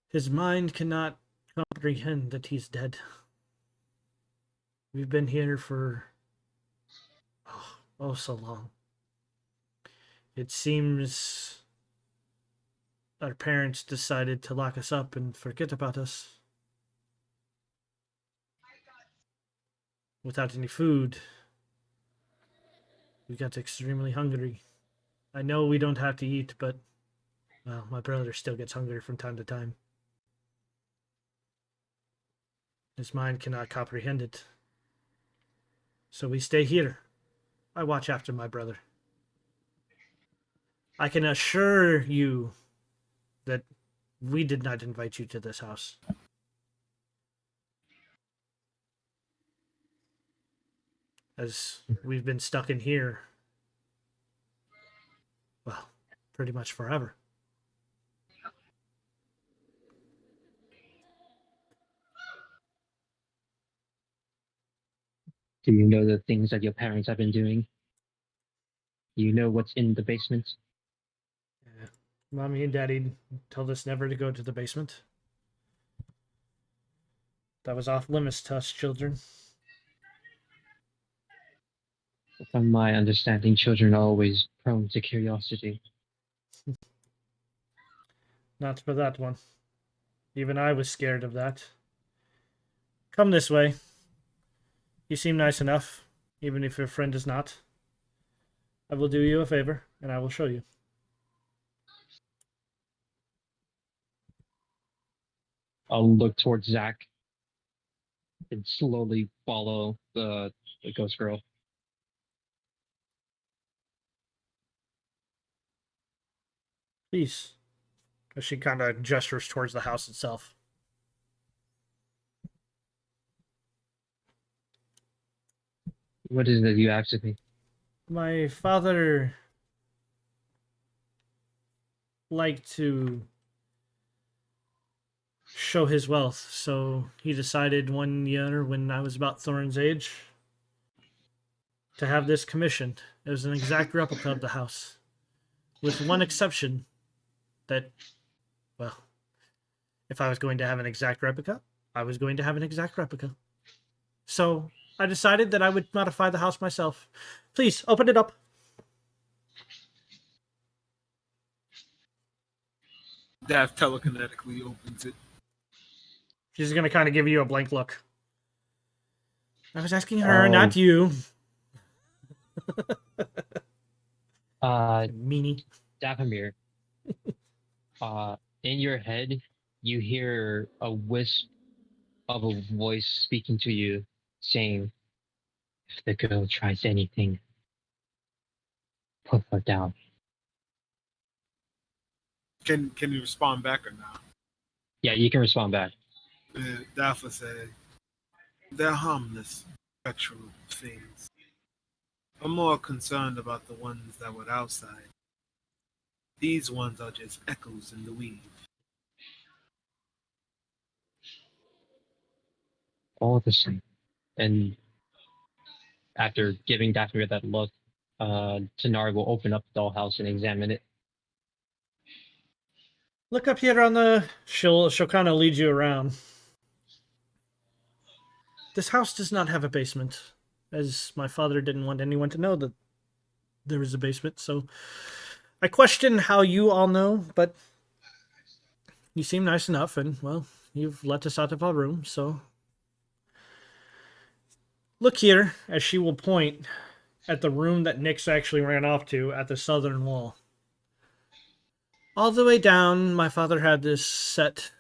His mind cannot comprehend that he's dead. We've been here for oh so long. It seems our parents decided to lock us up and forget about us. Without any food, we got extremely hungry. I know we don't have to eat, but, well, my brother still gets hungry from time to time. His mind cannot comprehend it. So we stay here. I watch after my brother. I can assure you that we did not invite you to this house. As we've been stuck in here, well, pretty much forever. Do you know the things that your parents have been doing? Do you know what's in the basement? Yeah. Mommy and Daddy told us never to go to the basement. That was off limits to us children. From my understanding, children are always prone to curiosity. Not for that one. Even I was scared of that. Come this way. You seem nice enough, even if your friend is not. I will do you a favor, and I will show you. I'll look towards Zach and slowly follow the ghost girl. Please. As she kind of gestures towards the house itself. What is it you asked of me? My father liked to show his wealth, so he decided one year when I was about Thorin's age to have this commissioned. It was an exact replica of the house, with one exception that, well, if I was going to have an exact replica, I was going to have an exact replica. So I decided that I would modify the house myself. Please, open it up. Dav telekinetically opens it. She's going to kind of give you a blank look. I was asking her, not you. Meanie. Dathomir, in your head, you hear a wisp of a voice speaking to you, saying, "If the girl tries anything, put her down." Can you respond back or not? Yeah, you can respond back. Dafa said, They're harmless, spectral things. I'm more concerned about the ones that were outside. These ones are just echoes in the weave. All the same. And after giving Daphne that look, Tanari will open up the dollhouse and examine it. Look up here on the. She'll kind of lead you around. This house does not have a basement, as my father didn't want anyone to know that there was a basement. So I question how you all know, but you seem nice enough, and well, you've let us out of our room. So look here, as she will point at the room that Nyx actually ran off to at the southern wall. All the way down, my father had this set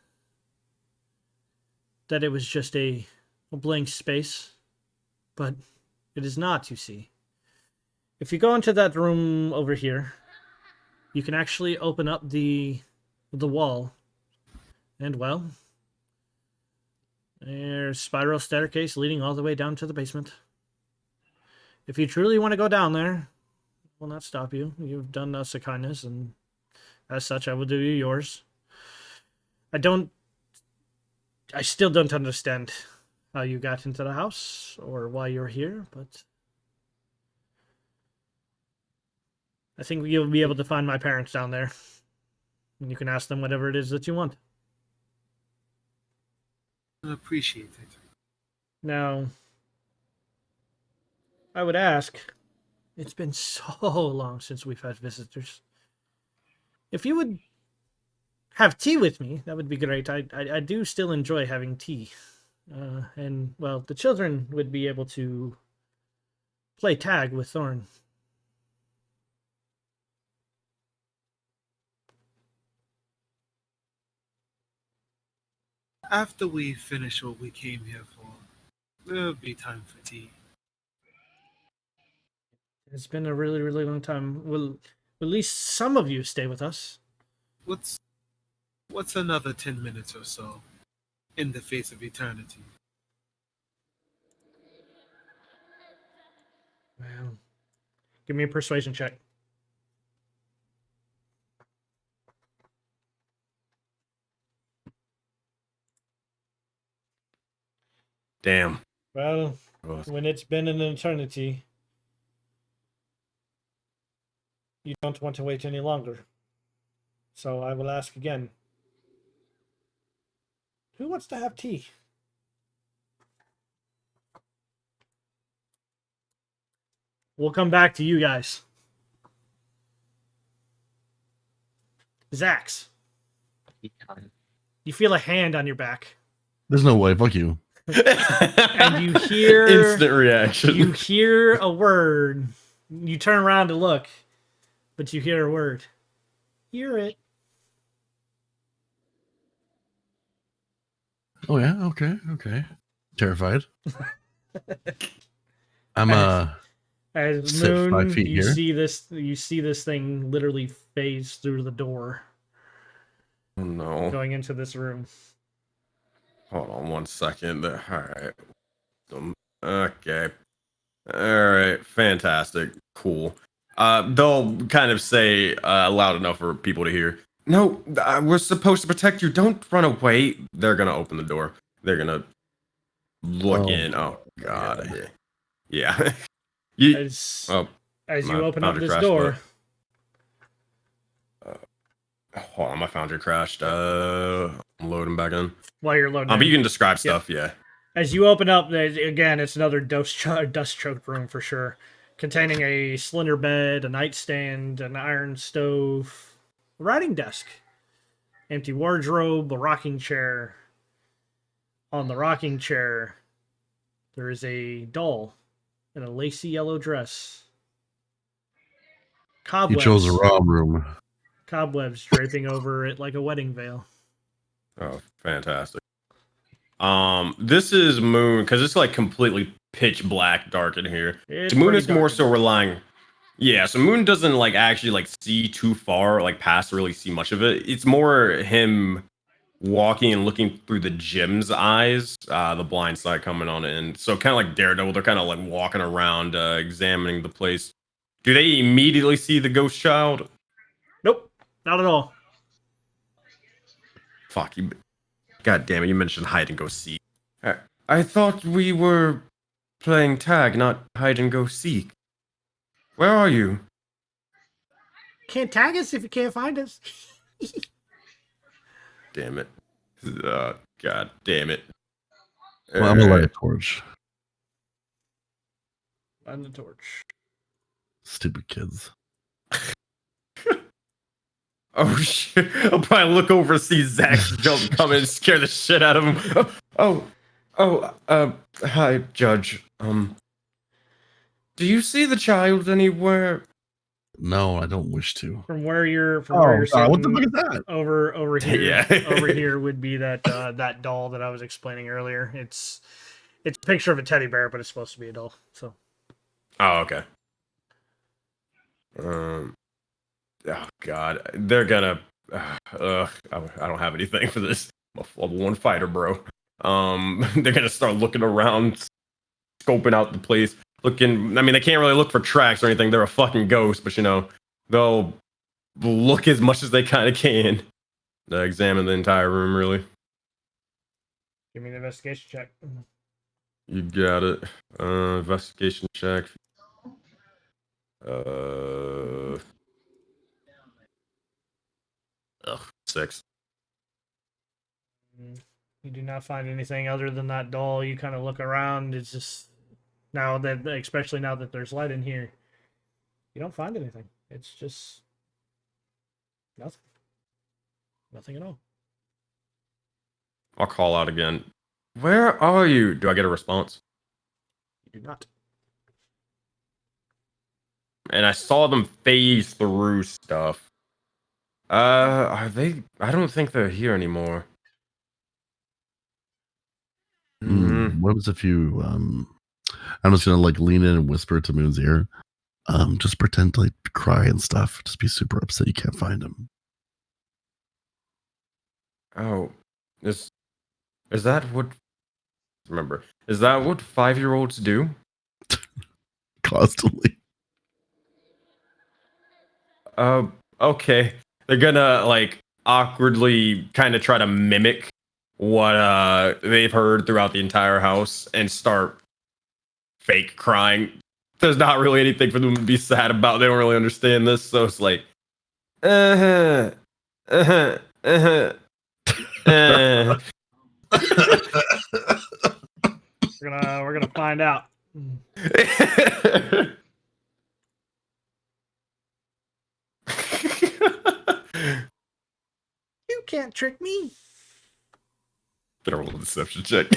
that it was just a blank space, but it is not, you see. If you go into that room over here, you can actually open up the wall, and well, there's a spiral staircase leading all the way down to the basement. If you truly want to go down there, I will not stop you. You've done us a kindness, and as such, I will do you yours. I still don't understand how you got into the house or why you're here, but I think you'll be able to find my parents down there. And you can ask them whatever it is that you want. I appreciate it. Now, I would ask, it's been so long since we've had visitors. If you would have tea with me, that would be great. I do still enjoy having tea. And, well, the children would be able to play tag with Thorn. After we finish what we came here for, there'll be time for tea. It's been a really, really long time. Will at least some of you stay with us? What's another 10 minutes or so in the face of eternity? Well, give me a persuasion check. Damn. Well, when it's been an eternity, you don't want to wait any longer. So I will ask again. Who wants to have tea? We'll come back to you guys. Zax, you feel a hand on your back. There's no way. Fuck you. And you hear instant reaction. You hear a word. You turn around to look, but you hear a word. Hear it. Oh yeah. Okay. Terrified. I'm As sit 5 Moon, feet you here. see this thing literally phase through the door Oh no. going into this room. Hold on 1 second. All right. Okay. All right. Fantastic. Cool. They'll kind of say loud enough for people to hear. No, we're supposed to protect you. Don't run away. They're gonna open the door. They're gonna look in. Oh God. Yeah. You, As oh, you my open up foundry this crashed, door, hold on, my foundry crashed. I'm loading back in. while you're loading, But in, you can describe stuff. Yeah. as you open up, again, it's another dust-choked room for sure, containing a slender bed, a nightstand, an iron stove, a writing desk, empty wardrobe, a rocking chair. On the rocking chair, there is a doll in a lacy yellow dress. You Cobwebs, chose the wrong room. cobwebs draping over it like a wedding veil. Oh, fantastic. This is Moon because it's like completely pitch black, dark in here. It's Moon pretty is more dark. so relying. Yeah, so Moon doesn't like actually like see too far, like past to really see much of it. It's more him walking and looking through the gym's eyes, the blind side coming on in. So kind of like Daredevil, they're kind of like walking around, examining the place. Do they immediately see the ghost child? Nope, not at all. Fuck you. God damn it, you mentioned hide and go seek. I thought we were playing tag, not hide and go seek. Where are you? Can't tag us if you can't find us. Damn it. God damn it. Well, I'm gonna light a torch. Find the torch. Stupid kids. Oh shit! I'll probably look over and see Zach jump come and scare the shit out of him. Hi, Judge. Do you see the child anywhere? No, I don't wish to. From where you're sitting, what the fuck is that? over here. Yeah. Over here would be that that doll that I was explaining earlier. It's a picture of a teddy bear, but it's supposed to be a doll. So. Oh, okay. Oh God, they're gonna. I don't have anything for this. I'm a level 1 fighter, bro. They're gonna start looking around, scoping out the place, looking. I mean, they can't really look for tracks or anything. They're a fucking ghost, but they'll look as much as they kind of can. Examine the entire room, really. Give me an investigation check. You got it. Investigation check. 6. You do not find anything other than that doll. You kind of look around. It's just now that, especially now that there's light in here, you don't find anything. It's just nothing. Nothing at all. I'll call out again. Where are you? Do I get a response? You do not. And I saw them phase through stuff. Are they? I don't think they're here anymore. What was if you I'm just gonna like lean in and whisper to Moon's ear. Just pretend to like cry and stuff. Just be super upset you can't find him. Oh, is that what? Remember, is that what 5-year-olds do? Constantly. Okay. They're gonna like awkwardly kind of try to mimic what they've heard throughout the entire house and start fake crying. There's not really anything for them to be sad about. They don't really understand this, so it's like we're gonna find out. You can't trick me. Better roll a deception check.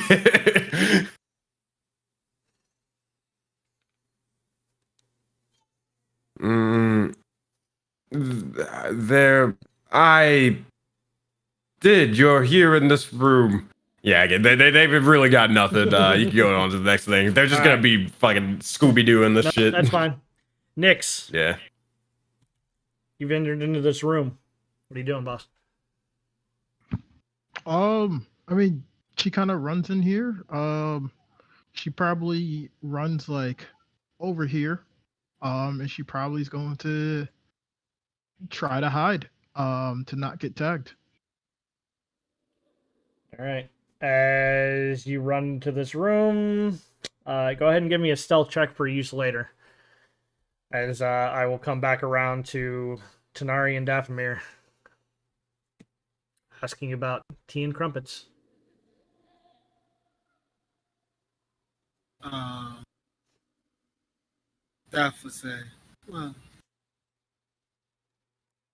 There, I did. You're here in this room. Yeah, again, they've really got nothing. You can go on to the next thing. They're just gonna be fucking Scooby Doo in this shit. That's fine. Nyx, Yeah. you've entered into this room. What are you doing, boss? I mean, she kind of runs in here. She probably runs like over here. And she probably is going to try to hide, to not get tagged. All right. As you run into this room, go ahead and give me a stealth check for use later. As I will come back around to Tanari and Dathomir, asking about tea and crumpets. Daph would say, well,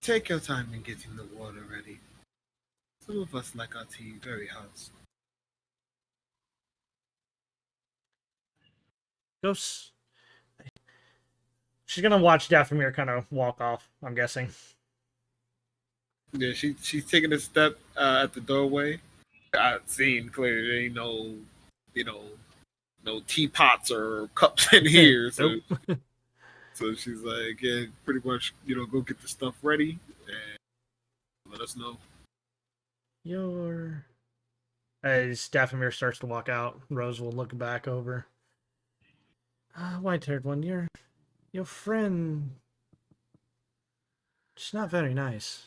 take your time in getting the water ready. Some of us like our tea very hot. Ghosts. She's gonna watch Dathomir kind of walk off, I'm guessing. Yeah, she's taking a step at the doorway. I've seen clearly there ain't no teapots or cups in here. So, Nope. so she's like, yeah, pretty much, go get the stuff ready and let us know. Your as Dathomir starts to walk out, Rose will look back over. White-haired one, your friend. She's not very nice.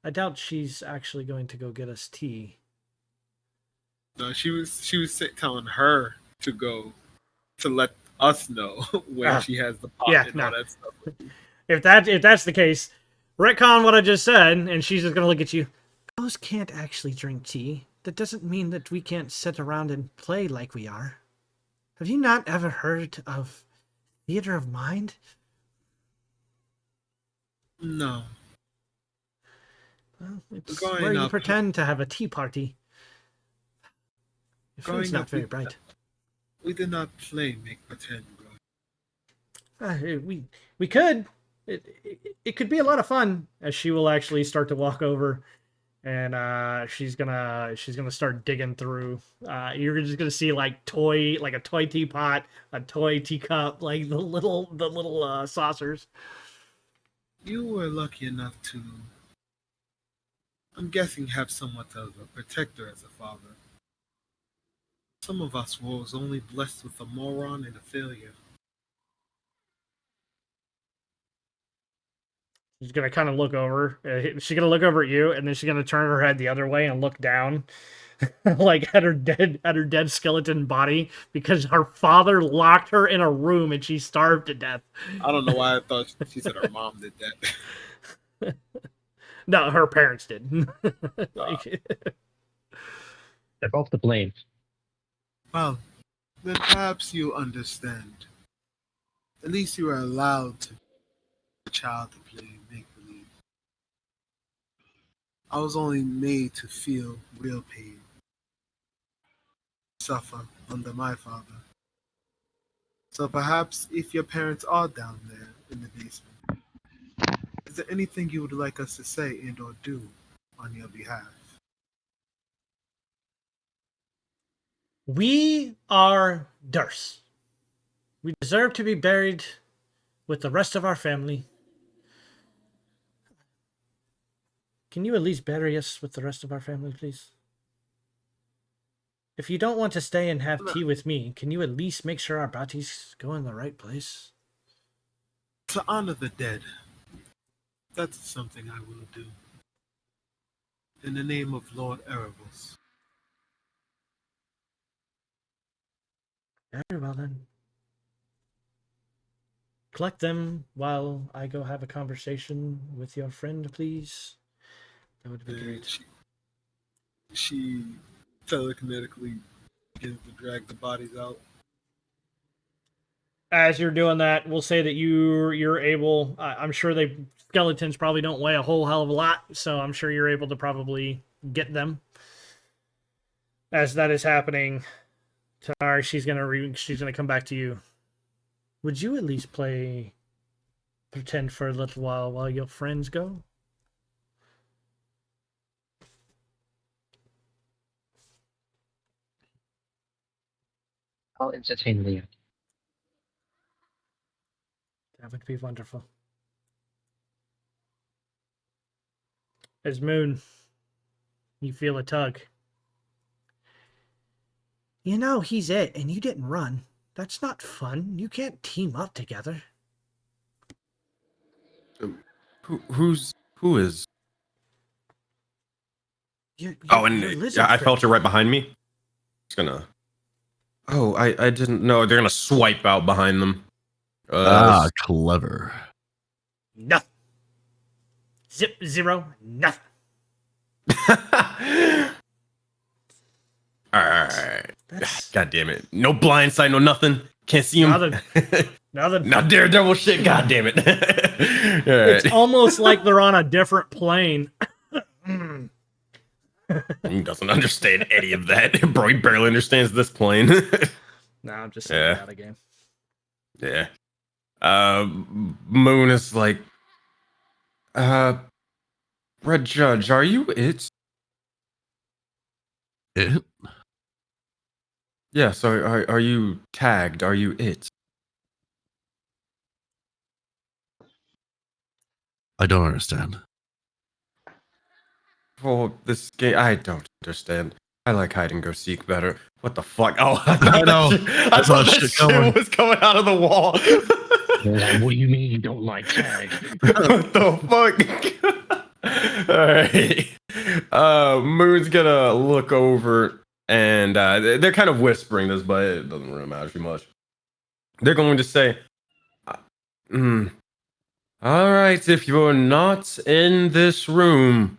I doubt she's actually going to go get us tea. No, she was telling her to go to let us know when she has the pot and all that stuff. If that's the case, retcon what I just said, and she's just gonna look at you. Those can't actually drink tea. That doesn't mean that we can't sit around and play like we are. Have you not ever heard of theater of mind? No. Well, it's Growing where you up- pretend to have a tea party. Your food's Growing not up, very bright. We did not play make pretend. We could. It could be a lot of fun. As she will actually start to walk over, and she's gonna start digging through. You're just gonna see like a toy teapot, a toy teacup, like the little saucers. You were lucky enough to, I'm guessing, have somewhat of a protector as a father. Some of us was only blessed with a moron and a failure. She's gonna kind of look over. She's gonna look over at you, and then she's gonna turn her head the other way and look down, like at her dead skeleton body, because her father locked her in a room and she starved to death. I don't know why I thought she said her mom did that. No, her parents did. Like, They're both to blame. Well, then perhaps you understand. At least you are allowed to a child to play make-believe. I was only made to feel real pain. Suffer under my father. So perhaps if your parents are down there in the basement, is there anything you would like us to say and or do on your behalf? we are Durst. We deserve to be buried with the rest of our family. Can you at least bury us with the rest of our family, please? If you don't want to stay and have tea with me, can you at least make sure our bodies go in the right place? To honor the dead. That's something I will do. In the name of Lord Erebus. Very well then. Collect them while I go have a conversation with your friend, please. That would be And great. she telekinetically begins to drag the bodies out. As you're doing that, we'll say that you're able. I'm sure skeletons probably don't weigh a whole hell of a lot, so I'm sure you're able to probably get them. As that is happening, Tanar, she's gonna come back to you. Would you at least pretend for a little while your friends go? I'll entertain Leah. That would be wonderful. As Moon, you feel a tug. You know, he's it, and you didn't run. That's not fun. You can't team up together. Who is? Your And lizard yeah, I friend. felt her right behind me. It's gonna. Oh, I didn't know. They're gonna swipe out behind them. Clever. Nothing. Zero. Nothing. All right. That's God damn it. No blind sight, no nothing. Can't see him. nothing. Not daredevil shit. God damn it. All It's right. almost like they're on a different plane. He doesn't understand any of that. Bro, he barely understands this plane. No, I'm just saying Yeah. out of game. Yeah. Moon is like, Red Judge, are you it? It? Yeah, so are you tagged? Are you it? I don't understand. for this game. I don't understand. I like hide and go seek better. What the fuck? Oh, I know. I Saw thought that shit shit coming. was coming out of the wall. They're like, what do you mean you don't like tag? What the fuck? All right. Moon's gonna look over and they're kind of whispering this, but it doesn't really matter too much. They're going to say, "Hmm. All right, if you're not in this room,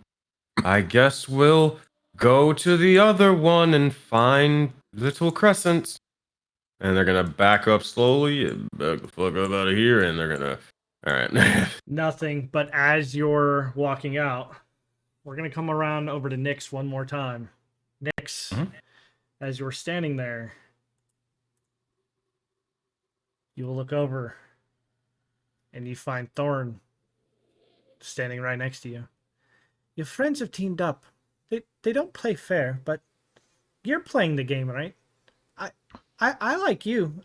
I guess we'll go to the other one and find Little Crescent." And they're gonna back up slowly and back the fuck up out of here, and they're gonna. All right. Nothing. But as you're walking out, we're gonna come around over to Nyx one more time. Nyx, Mhm. as you're standing there, you will look over, and you find Thorn standing right next to you. Your friends have teamed up. They don't play fair, but you're playing the game, right? I like you.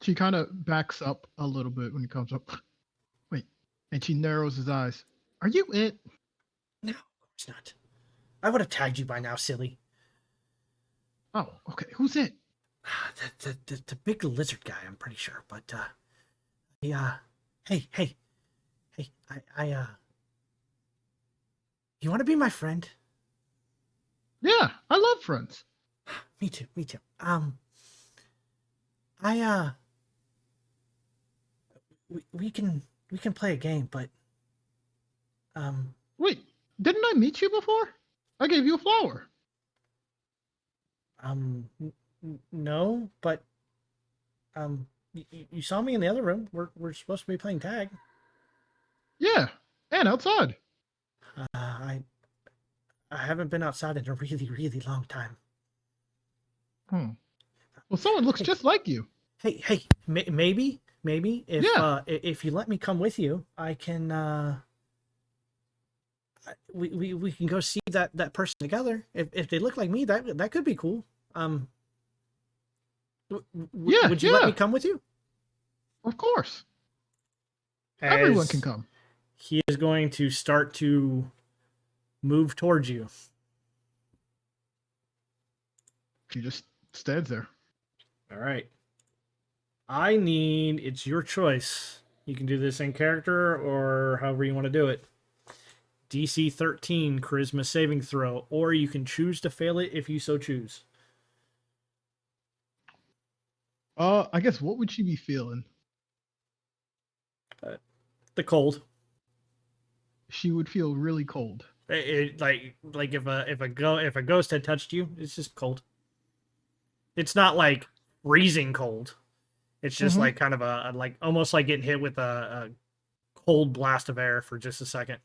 She kind of backs up a little bit when he comes up. Wait, and she narrows his eyes. Are you it? No, of course not. I would have tagged you by now, silly. Oh, okay. Who's it? The big lizard guy, I'm pretty sure. But yeah. Hey, you want to be my friend? Yeah, I love friends. Me too. We can play a game, but Wait, didn't I meet you before? I gave you a flower. no, but you saw me in the other room. We're supposed to be playing tag. Yeah, and outside. I haven't been outside in a really long time. Well, someone looks just like you. Hey, maybe if Yeah. If you let me come with you, I can we can go see that person together. If they look like me, that could be cool. Yeah, would you let yeah. me come with you? Of course. Everyone As can come. He is going to start to move towards you. She just stands there. All right. It's your choice. You can do this in character or however you want to do it. DC 13 charisma saving throw, or you can choose to fail it if you so choose. I guess what would she be feeling? The cold. She would feel really cold. Like if a ghost had touched you, it's just cold. It's not like freezing cold. It's just like kind of a like almost like getting hit with a cold blast of air for just a second.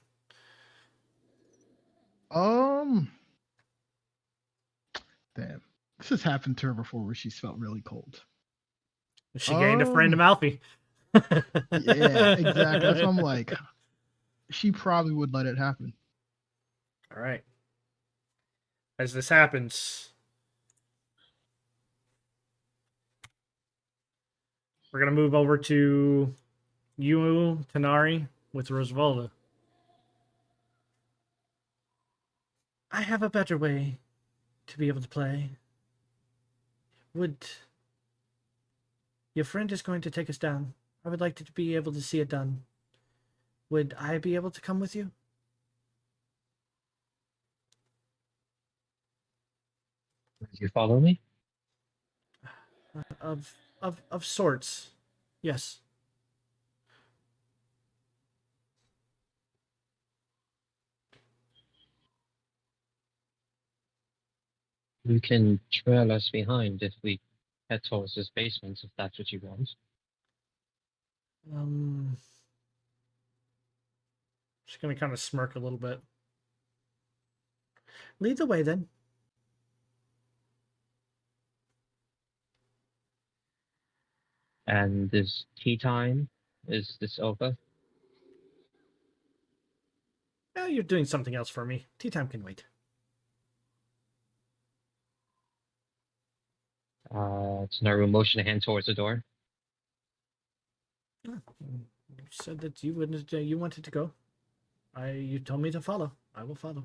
Damn. This has happened to her before where she's felt really cold. She gained a friend of Malfi. Yeah, exactly. That's what I'm like. She probably would let it happen. All right. As this happens, we're going to move over to you, Tanari, with Rosavalda. I have a better way to be able to play. Your friend is going to take us down. I would like to be able to see it done. Would I be able to come with you? Do you follow me? Of sorts. Yes. You can trail us behind if we head towards this basement, if that's what you want. She's gonna kind of smirk a little bit. Lead the way then. And this tea time, is this over? Yeah, you're doing something else for me. Tea time can wait. Tanaru motion a hand towards the door. You said that you wanted to go. You told me to follow. I will follow.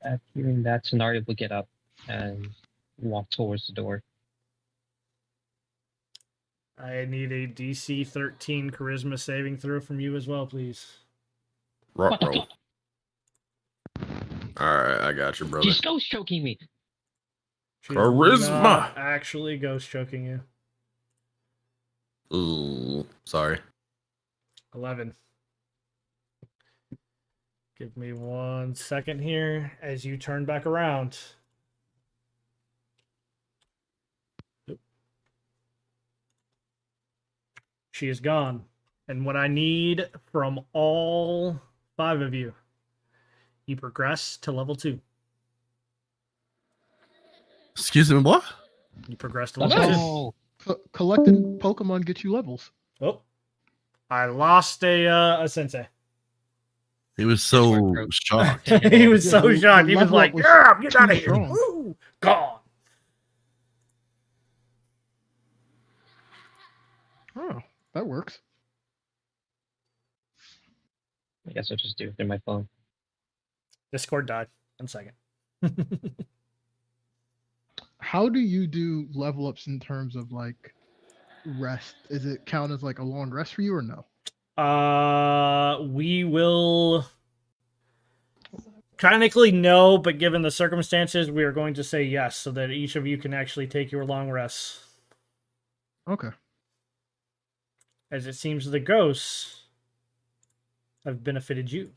At hearing that, Tsunari will get up and walk towards the door. I need a DC 13 charisma saving throw from you as well, please. Roll. What the fuck? All right, I got you, brother. She's ghost choking me. She's Charisma. not actually ghost choking you. Ooh, sorry. 11. Give me 1 second here as you turn back around. Oop. She is gone. And what I need from all 5 of you, you progress to level 2. Excuse me, what? You progress to Let's level 2. go. Collecting Pokemon gets you levels. Oh, I lost a sensei. He was so Discord broke. shocked. He was Yeah, so the shocked. He was level like, up was "Yeah, get too out of here!" strong. Woo! Gone. Oh, that works. I guess I'll just do it through my phone. Discord died. 1 second. How do you do level ups in terms of like rest? Is it count as like a long rest for you or no? We will. Technically, no, but given the circumstances, we are going to say yes, so that each of you can actually take your long rests. Okay. As it seems the ghosts have benefited you.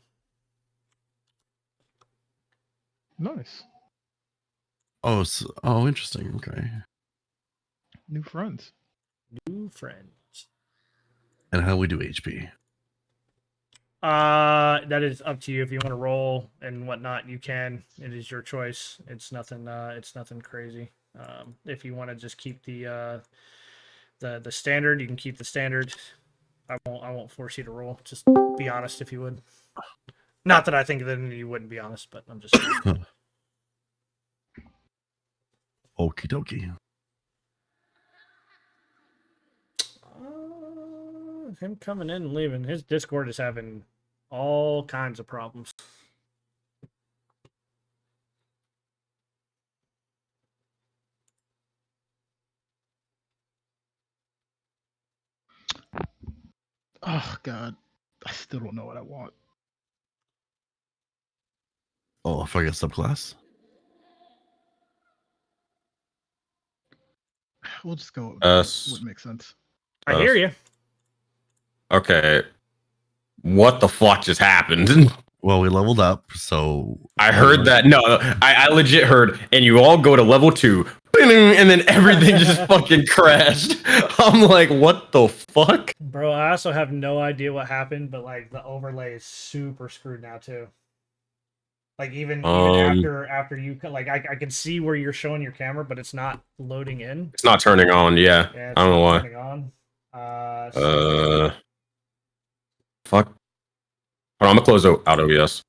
Nice. Oh, interesting. Okay. New friends. New friends. And how we do HP? That is up to you. If you want to roll and whatnot, you can. It is your choice. It's nothing. It's nothing crazy. If you want to just keep the standard, you can keep the standard. I won't force you to roll. Just be honest if you would. Not that I think that you wouldn't be honest, but I'm just. Okie dokie. Him coming in and leaving. His Discord is having all kinds of problems. Oh God, I still don't know what I want. Oh, if I get subclass. We'll just go. S. Would make sense. I hear you. Okay. What the fuck just happened? Well, we leveled up, so I heard that. No, I legit heard, and you all go to level 2, and then everything just fucking crashed. I'm like, what the fuck? Bro, I also have no idea what happened, but like the overlay is super screwed now too. Like even after you like I can see where you're showing your camera, but it's not loading in. It's not turning on. Yeah, It's I don't know not why. turning on. Fuck. Hold on, I'm gonna close out OBS.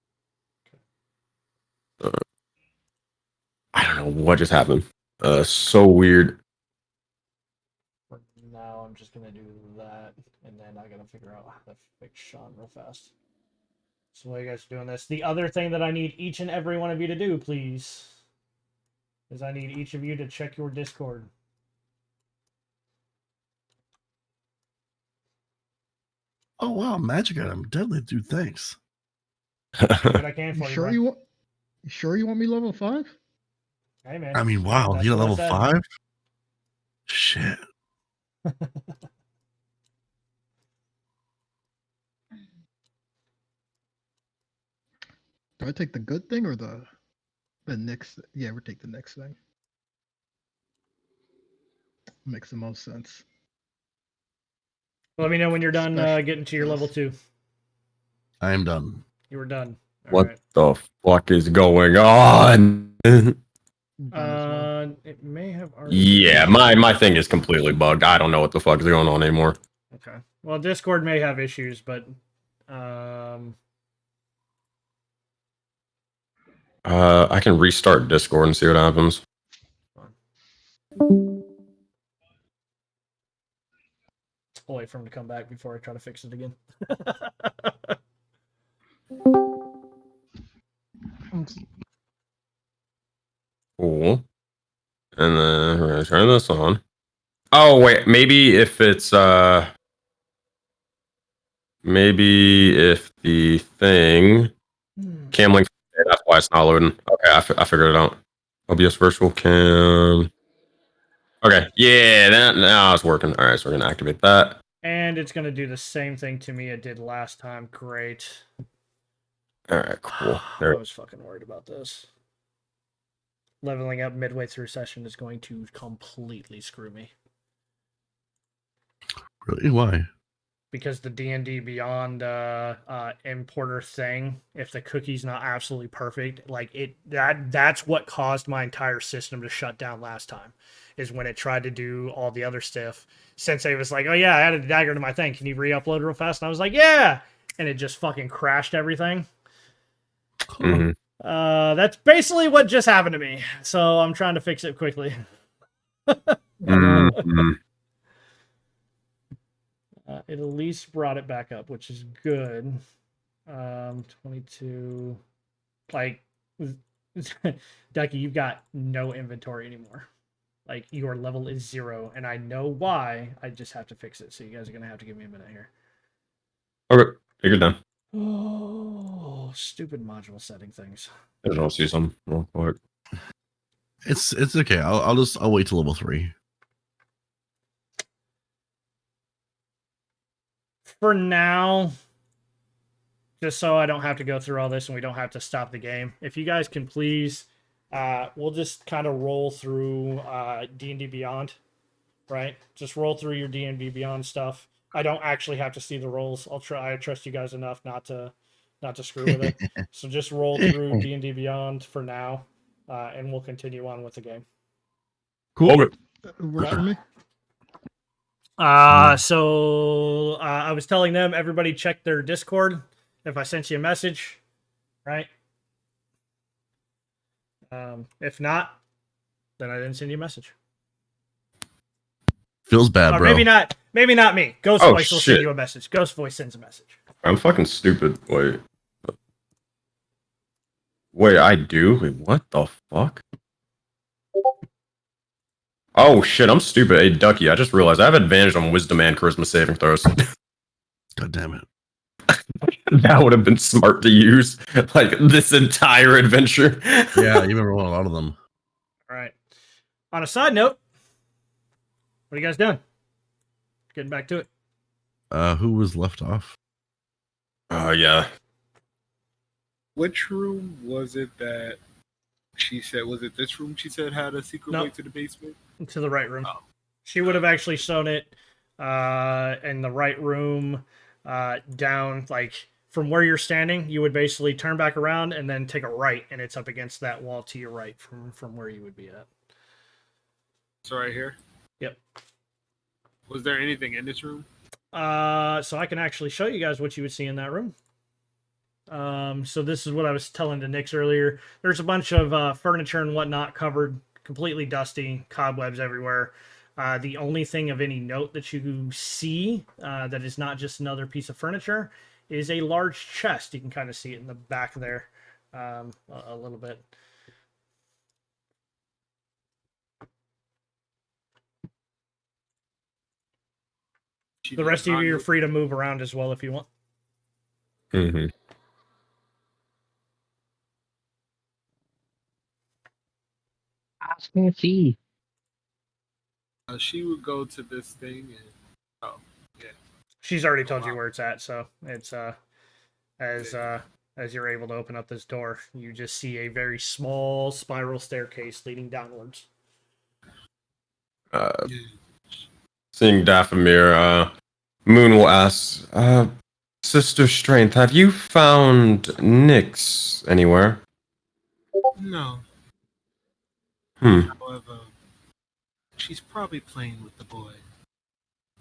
I don't know what just happened. So weird. For now, I'm just gonna do that, and then I gotta figure out how to fix Sean real fast. So while you guys are doing this, the other thing that I need each and every one of you to do, please, is I need each of you to check your Discord. oh wow, magic item, deadly dude. Thanks. Do what I can You for you, sure bro. you want? You sure you want me level 5? Hey man. I mean, wow, That's you got what I level said. 5. Shit. Do I take the good thing or the next? Yeah, we take the next thing. Makes the most sense. Let me know when you're done Special- getting to your level 2. I am done. You were done. All What right. the fuck is going on? Done as well. It may have already. Yeah, my thing is completely bugged. I don't know what the fuck is going on anymore. Okay. Well, Discord may have issues, but I can restart Discord and see what happens. I'll wait for him to come back before I try to fix it again. Cool. And then we're gonna turn this on. Oh wait, maybe if it's maybe if the thing cam link, that's why it's not loading. Okay, I figured it out. OBS virtual cam. Okay, yeah, that now it's working. All right, so we're gonna activate that. And it's gonna do the same thing to me it did last time. Great. All right, cool. I was fucking worried about this. Leveling up midway through session is going to completely screw me. Really? Why? Because the D&D Beyond importer thing, if the cookie's not absolutely perfect, like that's what caused my entire system to shut down last time, is when it tried to do all the other stuff. Sensei was like, oh yeah, I added a dagger to my thing. Can you re-upload real fast? And I was like, yeah! And it just fucking crashed everything. Mm-hmm. That's basically what just happened to me. So I'm trying to fix it quickly. Mm-hmm. It at least brought it back up, which is good. 22. Like, Ducky, you've got no inventory anymore. Like, your level is 0, and I know why. I just have to fix it. So you guys are gonna have to give me a minute here. Okay, figured done. Oh, stupid module setting things. I just want to see some real quick. It's okay. I'll wait till level 3. For now, just so I don't have to go through all this and we don't have to stop the game. If you guys can please, we'll just kind of roll through D&D Beyond, right? Just roll through your D&D Beyond stuff. I don't actually have to see the rolls. I trust you guys enough not to screw with it. So just roll through D&D Beyond for now, and we'll continue on with the game. Cool. Okay. Works for me. So I was telling them, everybody check their Discord if I sent you a message, right? If not, then I didn't send you a message. Feels bad, Or bro. maybe not me. Ghost Oh, Voice will shit. send you a message. Ghost Voice sends a message. I'm fucking stupid. Wait, I do? Wait, what the fuck? Oh shit, I'm stupid. Hey, Ducky, I just realized I have advantage on wisdom and charisma saving throws. God damn it. That would have been smart to use, like, this entire adventure. Yeah, you remember a lot of them. All right. On a side note, what are you guys doing? Getting back to it. Who was left off? Oh, yeah. Which room was it that she said? Was it this room she said had a secret No. way to the basement? To the right room. Oh. She would have actually shown it in the right room, down, like, from where you're standing. You would basically turn back around and then take a right, and it's up against that wall to your right from where you would be at. So right here. Yep. Was there anything in this room? So I can actually show you guys what you would see in that room. So this is what I was telling to Nix earlier. There's a bunch of furniture and whatnot covered, completely dusty, cobwebs everywhere. The only thing of any note that you see that is not just another piece of furniture is a large chest. You can kind of see it in the back there, a little bit. The rest of you are free to move around as well if you want. Mm-hmm. See. She would go to this thing and She's already told you where it's at, so it's as you're able to open up this door, you just see a very small spiral staircase leading downwards. Seeing Dathomir, Moon will ask, Sister Strength, have you found Nyx anywhere? no. Hmm. However, she's probably playing with the boy.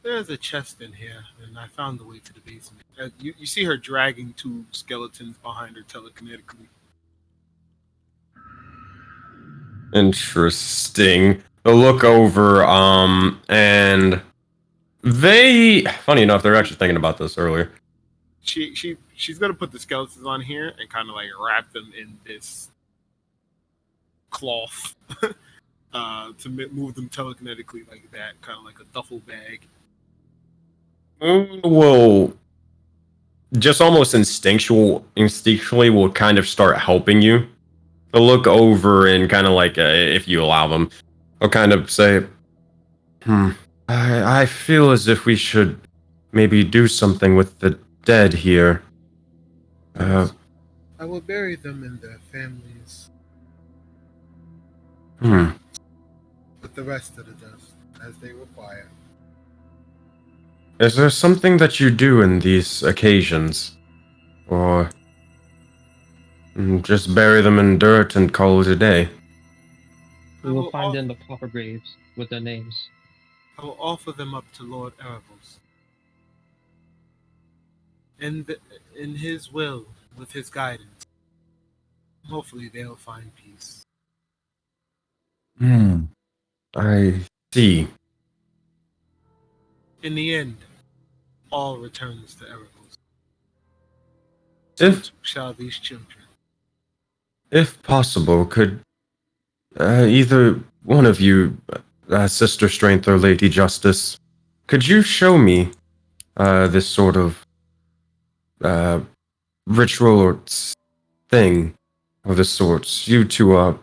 There's a chest in here, and I found the way to the basement. You see her dragging two skeletons behind her telekinetically. Interesting. They'll look over, and Funny enough, they're actually thinking about this earlier. She's gonna put the skeletons on here and kind of like wrap them in this cloth to move them telekinetically like that, kind of like a duffel bag. Will just almost instinctually will kind of start helping you. They'll look over and kind of like, if you allow them, they'll kind of say, I feel as if we should maybe do something with the dead here. I will bury them in their families with the rest of the dust as they require. Is there something that you do in these occasions? Or just bury them in dirt and call it a day? We will find them the proper graves with their names. I will offer them up to Lord Erebos. In his will, with his guidance, hopefully they'll find peace. I see. In the end, all returns to Erebos. If Shall these children? If possible, could either one of you, Sister Strength or Lady Justice, could you show me this sort of ritual or thing of the sorts? You two are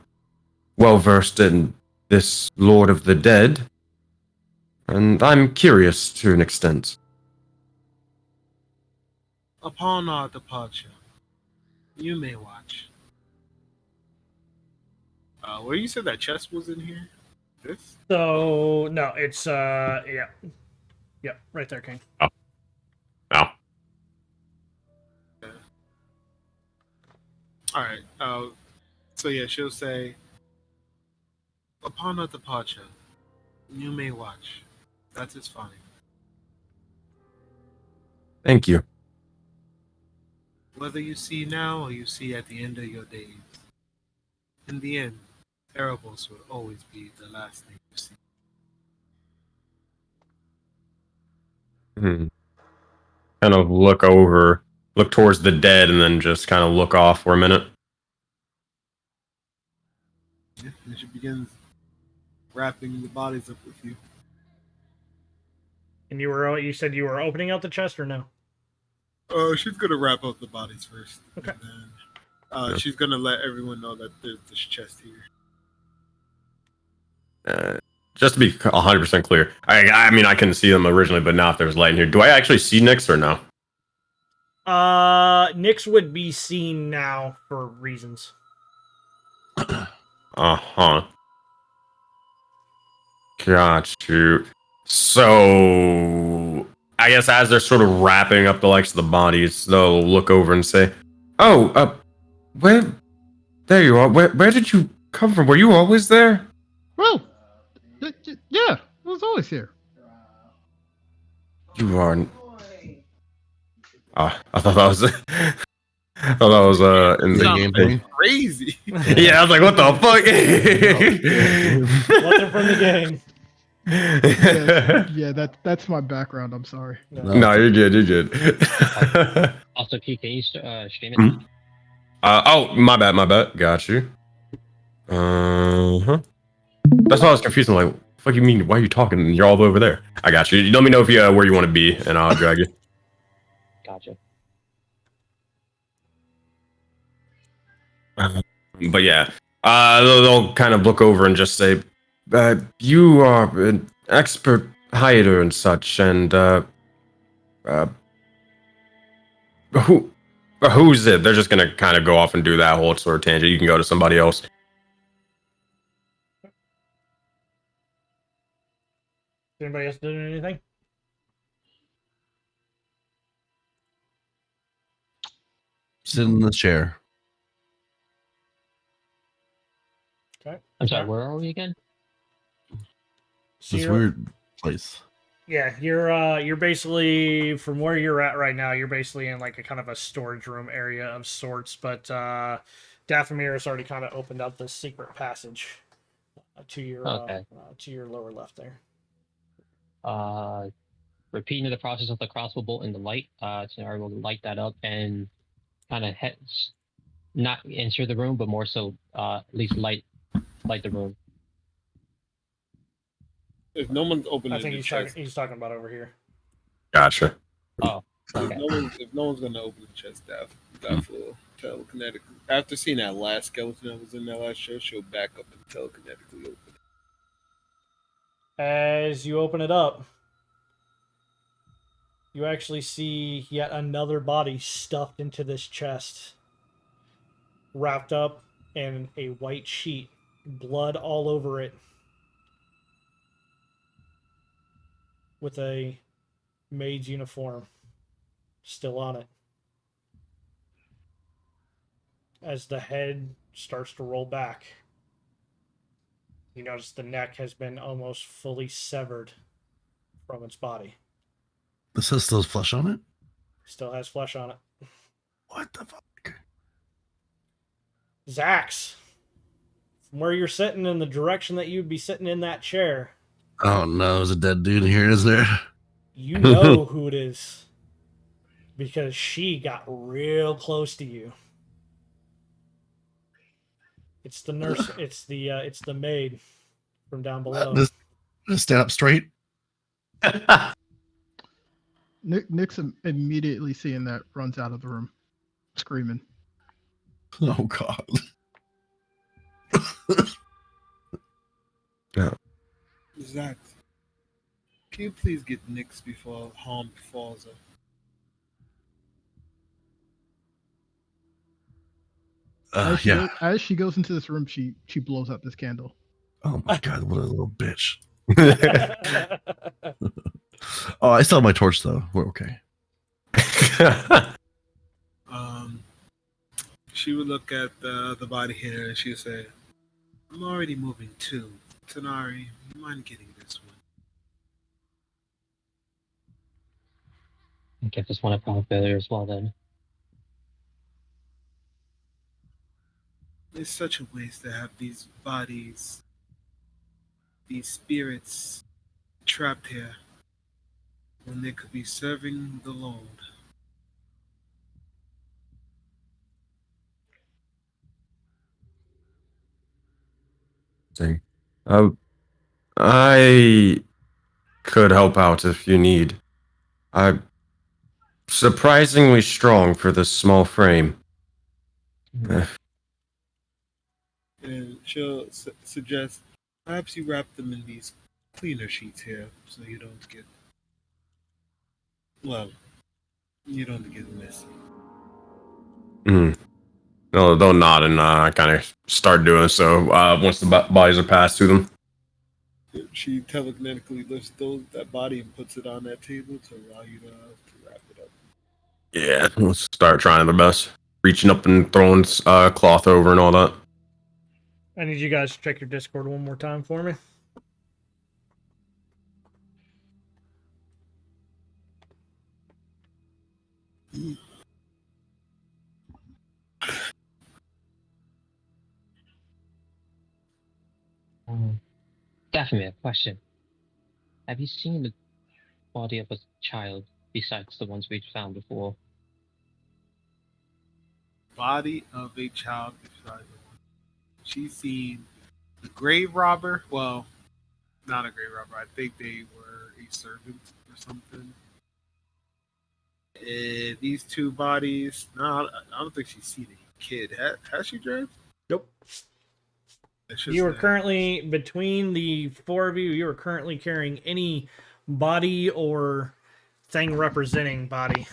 well versed in this Lord of the Dead, and I'm curious to an extent. Upon our departure, you may watch. Where you said that chest was in here? This? So no, it's yeah, right there, King. Oh. All right. So yeah, she'll say, upon our departure, you may watch. That is fine. Thank you. Whether you see now or you see at the end of your days, in the end, Erebos will always be the last thing you see. Kind of look towards the dead, and then just kind of look off for a minute. Yeah, and she begins wrapping the bodies up with you. And you said you were opening out the chest or no? She's gonna wrap up the bodies first. Okay. And then she's gonna let everyone know that there's this chest here. Just to be 100% clear, I mean, I couldn't see them originally, but now if there's light in here, do I actually see Nyx or no? Nyx would be seen now for reasons. Uh-huh. Got you. So, I guess as they're sort of wrapping up the likes of the bodies, they'll look over and say, "Oh, there you are. Where did you come from? Were you always there?" Well, yeah, I was always here. You are. I thought that was. I thought that was in the game thing. Crazy. Yeah, I was like, "What the fuck?" What's it from the game? Yeah, that's my background. I'm sorry. No, you're good. You're good. Also, Key, can you stream it? Oh, my bad. Got you. That's why I was confused. I'm like, fuck you mean? Why are you talking? You're all over there. I got you. Let me know if you where you want to be, and I'll drag you. Gotcha. But yeah, they'll kind of look over and just say, "You are an expert hider and such, and who's it?" They're just gonna kind of go off and do that whole sort of tangent. You can go to somebody else. Anybody else doing anything? Sit in the chair. Okay. I'm sorry, where are we again? So This you're- weird place. Yeah, you're basically from where you're at right now. You're basically in like a kind of a storage room area of sorts, but Dathomir has already kind of opened up this secret passage to your Okay. to your lower left there. repeating the process of the crossbow bolt in the light. Tsunari will light that up and kind of not enter the room, but more so at least light the room. If no one's opening I think the chest, he's talking about over here. Gotcha. Oh, okay. if no one's gonna open the chest, that will telekinetically. After seeing that last skeleton that was in that last show, she'll back up and telekinetically open it. As you open it up, you actually see yet another body stuffed into this chest, wrapped up in a white sheet, blood all over it, with a maid's uniform still on it. As the head starts to roll back, you notice the neck has been almost fully severed from its body. This has still flesh on it? Still has flesh on it. What the fuck? Zax, from where you're sitting in the direction that you'd be sitting in that chair, Oh no, there's a dead dude here, is there? you know who it is. Because she got real close to you. It's the nurse. It's the maid from down below. Just stand up straight. Nick's immediately seeing that runs out of the room, screaming. Oh god. Zach, can you please get Nyx before harm befalls her? Yeah. As she goes into this room, she blows up this candle. Oh my god, what a little bitch. Oh, I still have my torch though. We're okay. She would look at the body here and she would say, "I'm already moving too. Tsunari, you mind getting this one?" I give this one a power failure as well then. It's such a waste to have these bodies, these spirits trapped here when they could be serving the Lord. I could help out if you need. I'm surprisingly strong for this small frame. And she'll suggest perhaps you wrap them in these cleaner sheets here so you don't get, well, you don't get messy. No, they'll nod and kind of start doing so once the bodies are passed to them. She telekinetically lifts that body and puts it on that table to allow you to wrap it up. Yeah, let's start trying the best. Reaching up and throwing cloth over and all that. I need you guys to check your Discord one more time for me. Definitely a question. Have you seen the body of a child besides the ones we've found before? Body of a child beside the one. She's seen the grave robber. Well, not a grave robber. I think they were a servant or something. These two bodies. No, I don't think she's seen a kid. Has she, James? Nope. You are currently, between the four of you are currently carrying any body or thing representing body.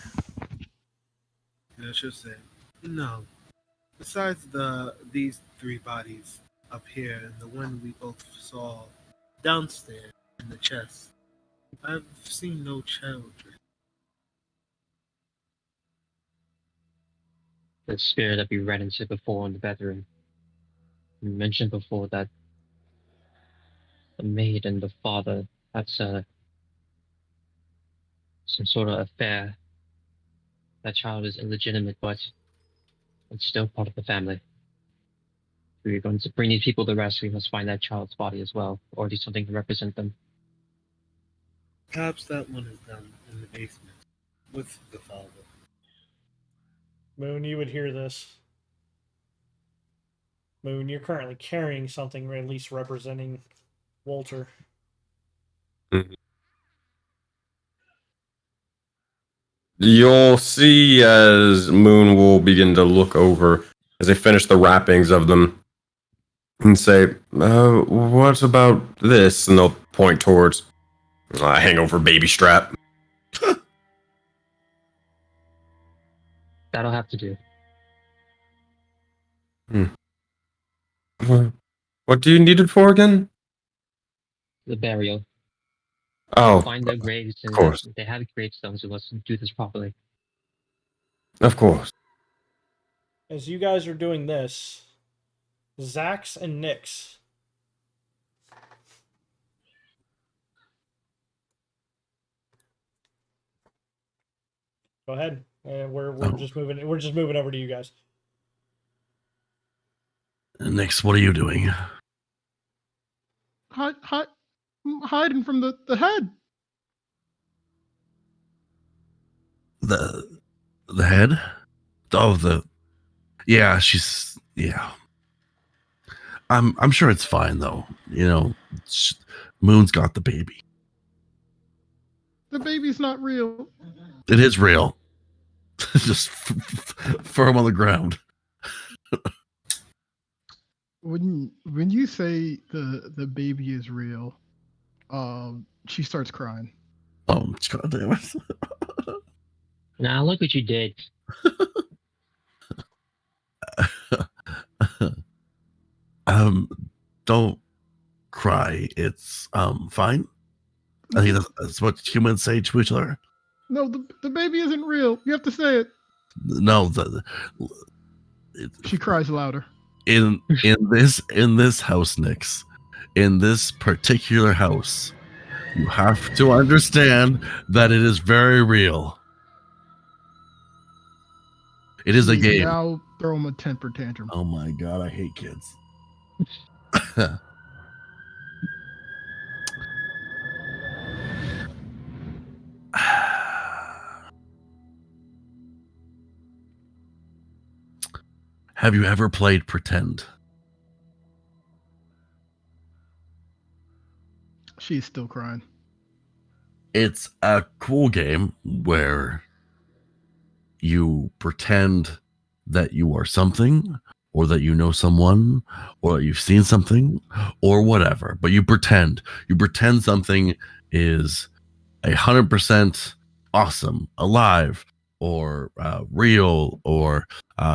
Let's just say, no. Besides these three bodies up here and the one we both saw downstairs in the chest, I've seen no children. The spirit that we ran into before in the bedroom. You mentioned before that the maid and the father had some sort of affair. That child is illegitimate, but it's still part of the family. If we're going to bring these people to rest, we must find that child's body as well, or do something to represent them. Perhaps that one is down in the basement with the father. Moon, you would hear this. Moon, you're currently carrying something, or at least representing Walter. You'll see as Moon will begin to look over as they finish the wrappings of them and say, what about this? And they'll point towards a hangover baby strap. That'll have to do. What do you need it for again? The burial. Oh, Find the graves, and of course. if they have gravestones, we must do this properly. Of course. As you guys are doing this, Zax and Nyx. Go ahead. We're just moving. We're just moving over to you guys. Next, what are you doing? Hiding from the head. The head? Oh, yeah. I'm sure it's fine though. You know, Moon's got the baby. The baby's not real. It is real. Just firm on the ground. When you say the baby is real, she starts crying. Oh, God damn it. Now look what you did. Don't cry. It's fine. I think that's what humans say to each other. No, the baby isn't real. You have to say it. No, She cries louder. in this house, Nyx, in this particular house, you have to understand that it is very real. It is a game. Now throw him a temper tantrum. Oh my God, I hate kids. Have you ever played Pretend? She's still crying. It's a cool game where you pretend that you are something, or that you know someone, or that you've seen something, or whatever. But you pretend something is 100% awesome, alive, or real, or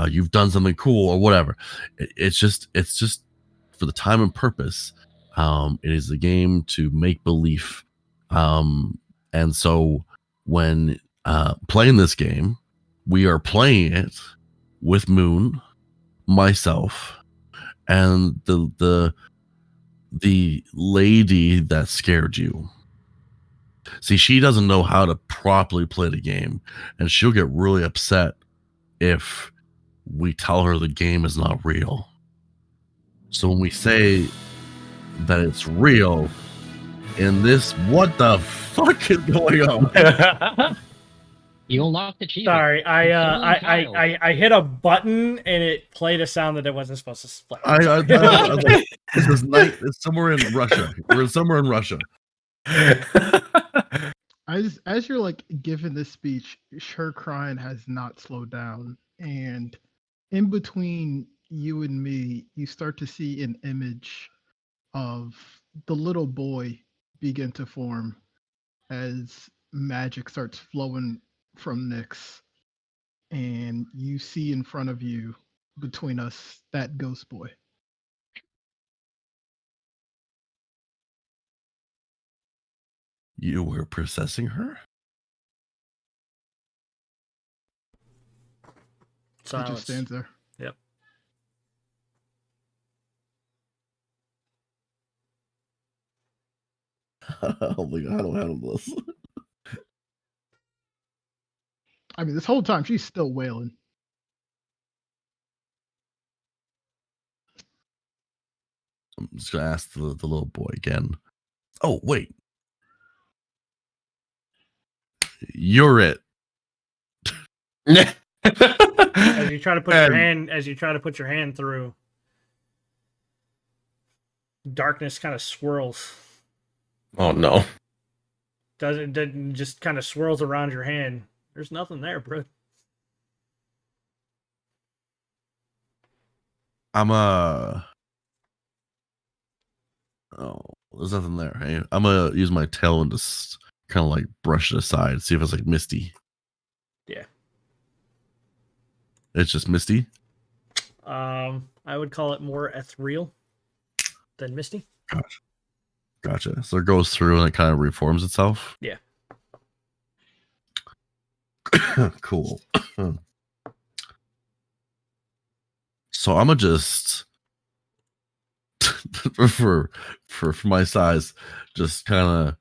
you've done something cool, or whatever. It's just for the time and purpose. It is a game to make belief. And so when playing this game, we are playing it with Moon, myself, and the lady that scared you. See, she doesn't know how to properly play the game, and she'll get really upset if we tell her the game is not real. So when we say that it's real, in this, what the fuck is going on? You unlocked the cheat. Sorry, I hit a button and it played a sound that it wasn't supposed to play. I was like, this is night. It's somewhere in Russia. We're somewhere in Russia. As you're like giving this speech, her crying has not slowed down, and in between you and me, you start to see an image of the little boy begin to form as magic starts flowing from Nyx, and you see in front of you, between us, that ghost boy. You were processing her? He just stands there. Yep. Oh my God, I don't handle this. I mean, this whole time she's still wailing. I'm just gonna ask the little boy again. Oh, wait. you're it. As you try to put your hand through, darkness kind of swirls. Oh no. Doesn't just kind of swirls around your hand. There's nothing there, bro. Oh, there's nothing there. Hey, I'm gonna use my tail and just kind of like brush it aside, see if it's like misty. Yeah. It's just misty. I would call it more ethereal than misty. Gotcha. So it goes through and it kind of reforms itself. Yeah. Cool. So I'm gonna just for my size, just kind of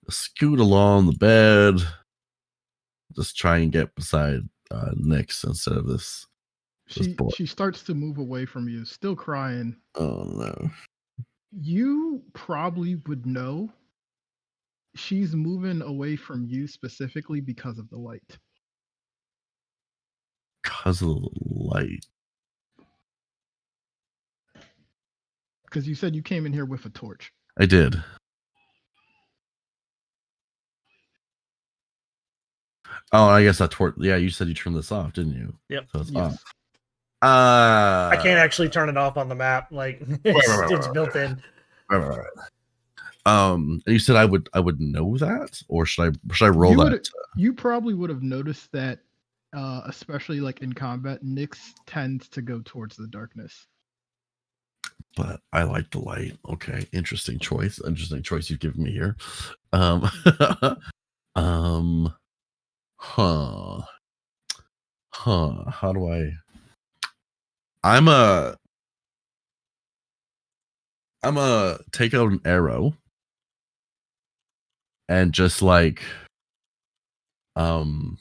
scoot along the bed, just try and get beside Nyx instead of this. She starts to move away from you, still crying. Oh no. You probably would know she's moving away from you specifically because of the light. Because of the light. Because you said you came in here with a torch. I did. Oh, I guess that torch. Yeah, you said you turned this off, didn't you? Yep. So it's Yes. off. I can't actually turn it off on the map. Like it's built in. Right. And you said I would know that, or should I roll that? You probably would have noticed that, especially like in combat, Nyx tends to go towards the darkness. But I like the light. Okay, interesting choice. Interesting choice you've given me here. Huh. How do I? I'm a take out an arrow and just like I'm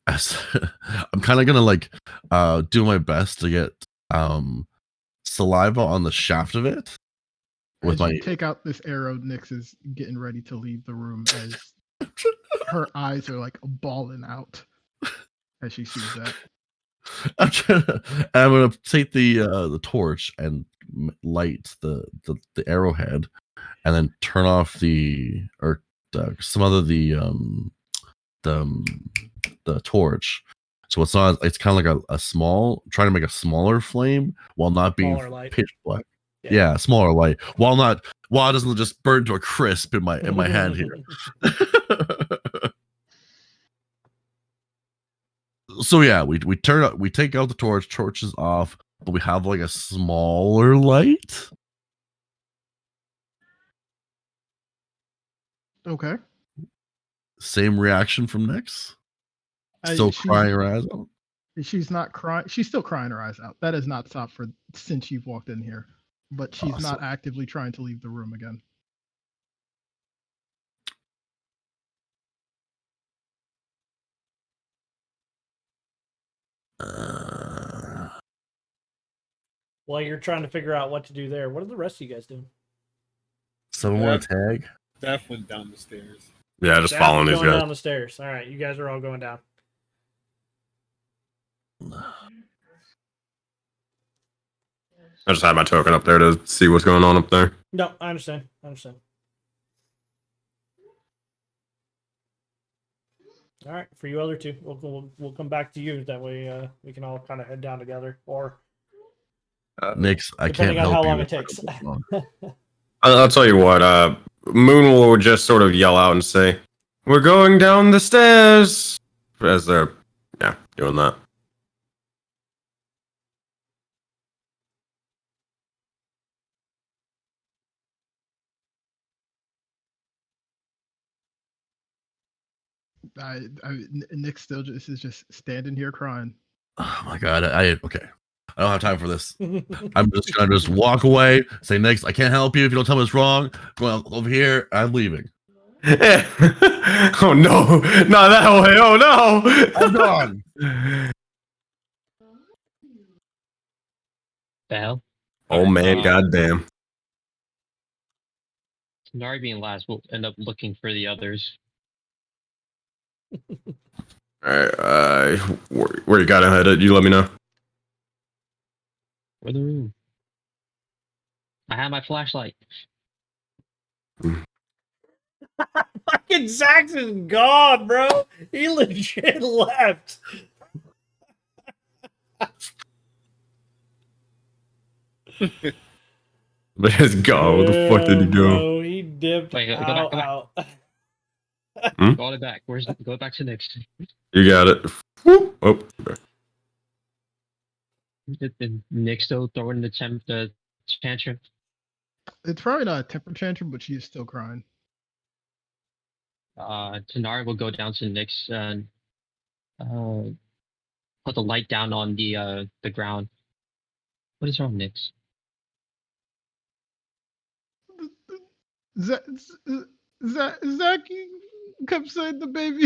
kind of gonna like do my best to get saliva on the shaft of it with As you take out this arrow, Nyx is getting ready to leave the room as her eyes are like balling out as she sees that. I'm gonna take the torch and light the arrowhead, and then turn off the torch. So it's not. It's kind of like a small, trying to make a smaller flame while not being pitch black. Yeah, smaller light while it doesn't just burn to a crisp in my hand here. So yeah, we take out the torch is off, but we have like a smaller light. Okay. Same reaction from Nyx. Still crying her eyes out. She's not crying. She's still crying her eyes out. That has not stopped since you've walked in here. But she's not actively trying to leave the room again. While you're trying to figure out what to do there, what are the rest of you guys doing? Someone want to tag? Daph went down the stairs. Yeah, just following these guys. Down the stairs. All right, you guys are all going down. I just had my token up there to see what's going on up there. No, I understand. All right, for you other two, we'll come back to you. That way, we can all kind of head down together. Or Nyx, I can't help how you. long it takes. I'll tell you what. Moon will just sort of yell out and say, "We're going down the stairs," as they're doing that. Nyx still is just standing here crying. Oh my god! Okay. I don't have time for this. I'm just gonna just walk away. Say Nyx, I can't help you if you don't tell me what's wrong. Go over here. I'm leaving. Oh no! Not that way! Oh no! I'm gone. The hell? Oh man! Goddamn! Nari being last will end up looking for the others. All right, where you got it headed? You let me know. For the room. I have my flashlight. Fucking Saxon's gone, bro. He legit left. Let's go. What the fuck did he do? Bro, he dipped Wait, go back, out, go back. out. Go back. Go back to Nyx. You got it. Whoop. Oh. Okay. The Nyx still throwing the tantrum. It's probably not a temper tantrum, but she is still crying. Tanari will go down to Nyx and put the light down on the ground. What is wrong, Nyx? Zach kept saying the baby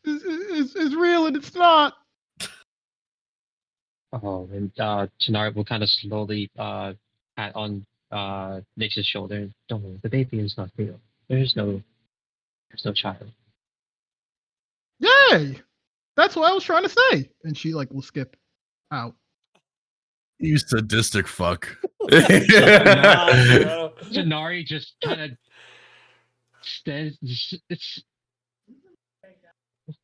is real and it's not. Oh, and Tanari will kind of slowly pat on Nyx's shoulder. Don't worry, the baby is not real. There's no child. Yay! That's what I was trying to say. And she like will skip out. You sadistic fuck. Tanari just kind of says, "It's what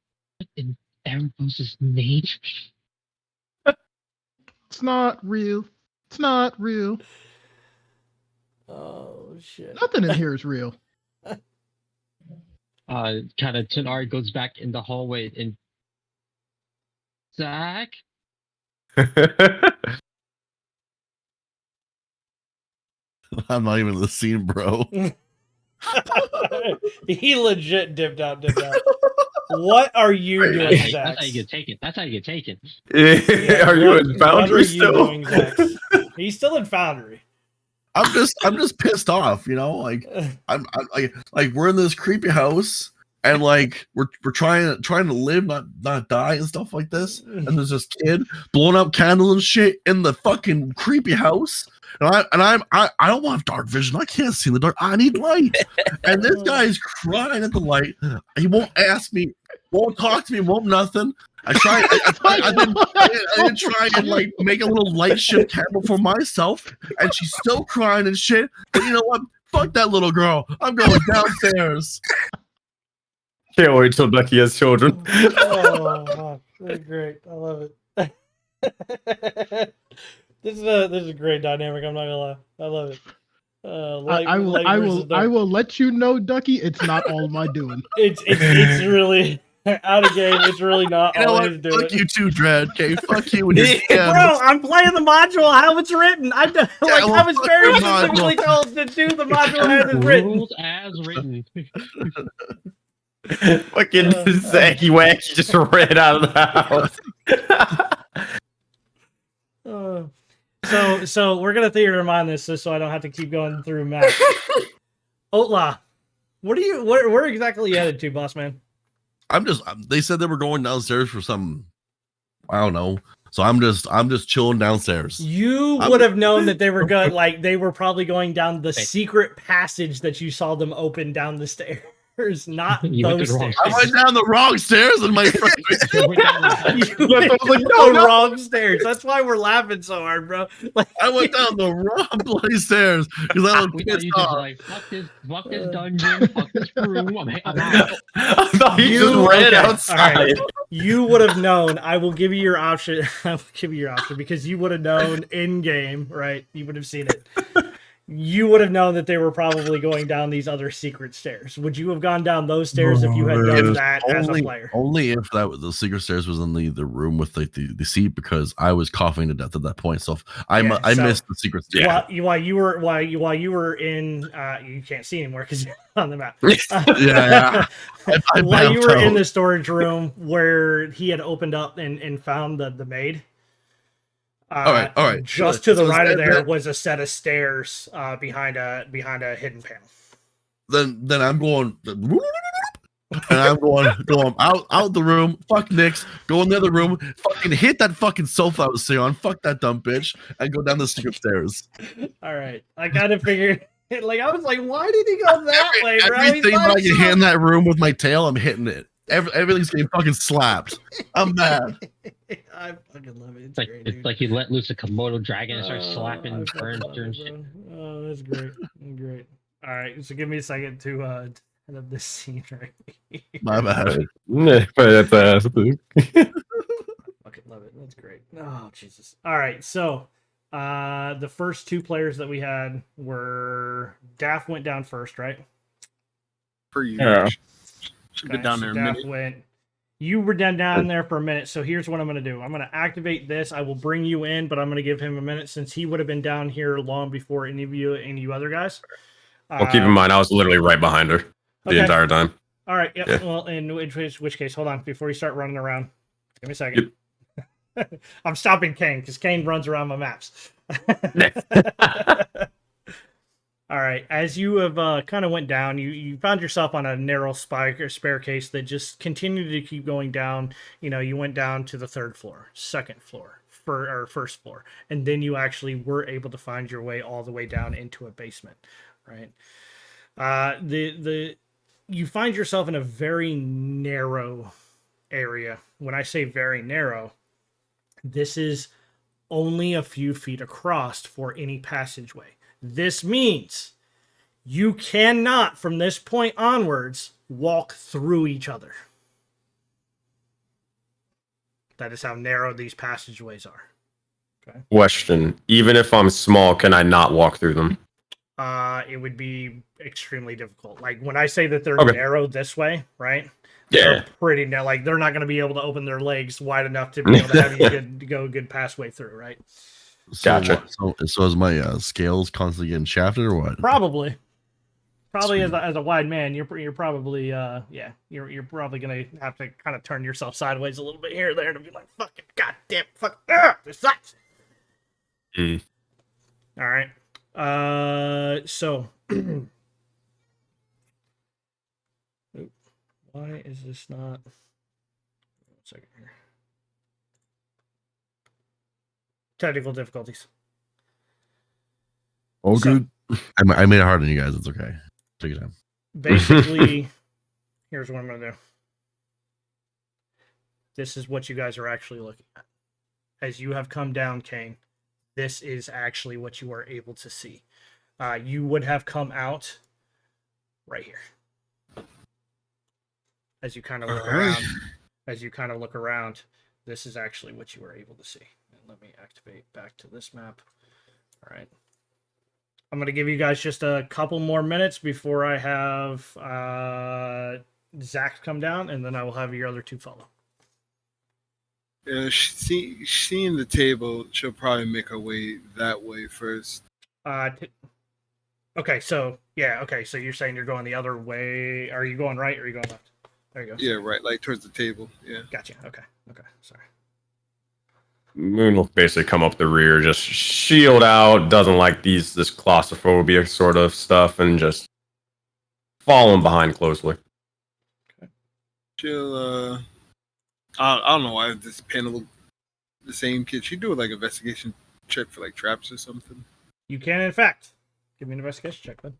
in Erebos' name." It's not real. It's not real. Oh shit. Nothing in here is real. Kind of Tanari goes back in the hallway and Zach. I'm not even in the scene, bro. He legit dipped out. What are you doing, Zach? That's how you get taken. That's how you get taken. Are you in Foundry still? He's still in Foundry. I'm just pissed off, you know. Like I'm like we're in this creepy house, and like we're trying to live, not die, and stuff like this. And there's this kid blowing up candles and shit in the fucking creepy house. And I don't want dark vision. I can't see in the dark. I need light. And this guy's crying at the light. He won't ask me, won't talk to me, won't nothing. I did try and like make a little light shift candle for myself, and she's still crying and shit. But you know what? Fuck that little girl. I'm going downstairs. Can't wait till Becky has children. Oh, that's great. I love it. This is a great dynamic. I'm not gonna lie. I love it. I will let you know, Ducky. It's not all my doing. It's really out of game. It's really not You know all what? his doing. Fuck you too, Dread. Okay, fuck you. And your Bro, I'm playing the module how it's written. I was very fuck your specifically module. told to do the module as it's written. Rules as written. Fucking Zacky Wacky just ran out of the house. So we're gonna theater mine this just so I don't have to keep going through math. Otla, where exactly you headed to, boss man? They said they were going downstairs for some, I don't know. So I'm just chilling downstairs. You would have known that they were good. Like they were probably going down the secret passage that you saw them open down the stairs. Not You went those to the wrong stairs. I went down the wrong stairs, and my friend. You went down the wrong stairs. That's why we're laughing so hard, bro. Like, I went down the wrong bloody stairs because I was We thought pissed you just off. like fuck this dungeon, fuck this room. I'm out. I thought you just You- ran okay, outside. all right. You would have known. I will give you your option. I will give you your option because you would have known in game, right? You would have seen it. You would have known that they were probably going down these other secret stairs. Would you have gone down those stairs if you had It done was that as a player? Only if that was the secret stairs was in the room with like the seat, because I was coughing to death at that point. So I so- missed the secret stairs. While you were in, you can't see anymore because you're on the map. Yeah. I While you bamped were in out. the storage room where he had opened up and found the maid. All right. Just to the So right of that- there was a set of stairs behind a hidden panel. Then I'm going, and I'm going out the room. Fuck Nyx. Go in the other room. Fucking hit that fucking sofa I was sitting on. Fuck that dumb bitch. And go down the secret stairs. All right, I kind of figured. Like I was like, why did he go that way, bro? He's Everything by I can hit in that room with my tail, I'm hitting it. Everything's getting fucking slapped. I'm mad. I fucking love it. It's like it's like you let loose a Komodo dragon and start slapping furniture and shit. Oh, that's great. Great. All right, so give me a second to end up this scene right here. My bad. Fantastic. Fucking love it. That's great. Oh, Jesus. All right, so the first two players that we had were Daff went down first, right? Per you. Yeah. Should be down so there a Daff minute. went. You were down there for a minute, so here's what I'm going to do. I'm going to activate this. I will bring you in, but I'm going to give him a minute since he would have been down here long before any of you other guys. Well, keep in mind, I was literally right behind her the okay. entire time. All right. Yep. Yeah. Well, in which case, hold on before you start running around. Give me a second. Yep. I'm stopping Kane because Kane runs around my maps. All right. As you have kind of went down, you found yourself on a narrow spike or staircase that just continued to keep going down. You know, you went down to the third floor, second floor, first floor, and then you actually were able to find your way all the way down into a basement. Right. You find yourself in a very narrow area. When I say very narrow, this is only a few feet across for any passageway. This means you cannot, from this point onwards, walk through each other. That is how narrow these passageways are. Okay. Question: even if I'm small, can I not walk through them? It would be extremely difficult. Like when I say that they're Okay. narrow this way, right? Yeah. They're pretty narrow. Like they're not going to be able to open their legs wide enough to be able to have you go a good pathway through, right? Gotcha. So is my scales constantly getting shafted or what? Probably Sweet. as a wide man, you're probably you're probably gonna have to kind of turn yourself sideways a little bit here or there to be like fucking goddamn this sucks. Mm. All right. So why is this not? 1 second here. Technical difficulties. Oh, So- good. I made it hard on you guys. It's okay. Take your time. Basically, here's what I'm going to do. This is what you guys are actually looking at. As you have come down, Kane, this is actually what you are able to see. You would have come out right here. As you kind of look around, this is actually what you are able to see. And let me activate back to this map. All right. I'm going to give you guys just a couple more minutes before I have Zach come down, and then I will have your other two follow. Yeah, seeing the table, she'll probably make her way that way first. Okay, so you're saying you're going the other way. Are you going right or are you going left? There you go. Yeah, right, like towards the table. Yeah. Gotcha. Okay, sorry. Moon will basically come up the rear, just shield out, doesn't like this claustrophobia sort of stuff, and just following behind closely. She'll I don't know why this panel the same kid. She do like investigation check for like traps or something. You can, in fact, give me an investigation check, then.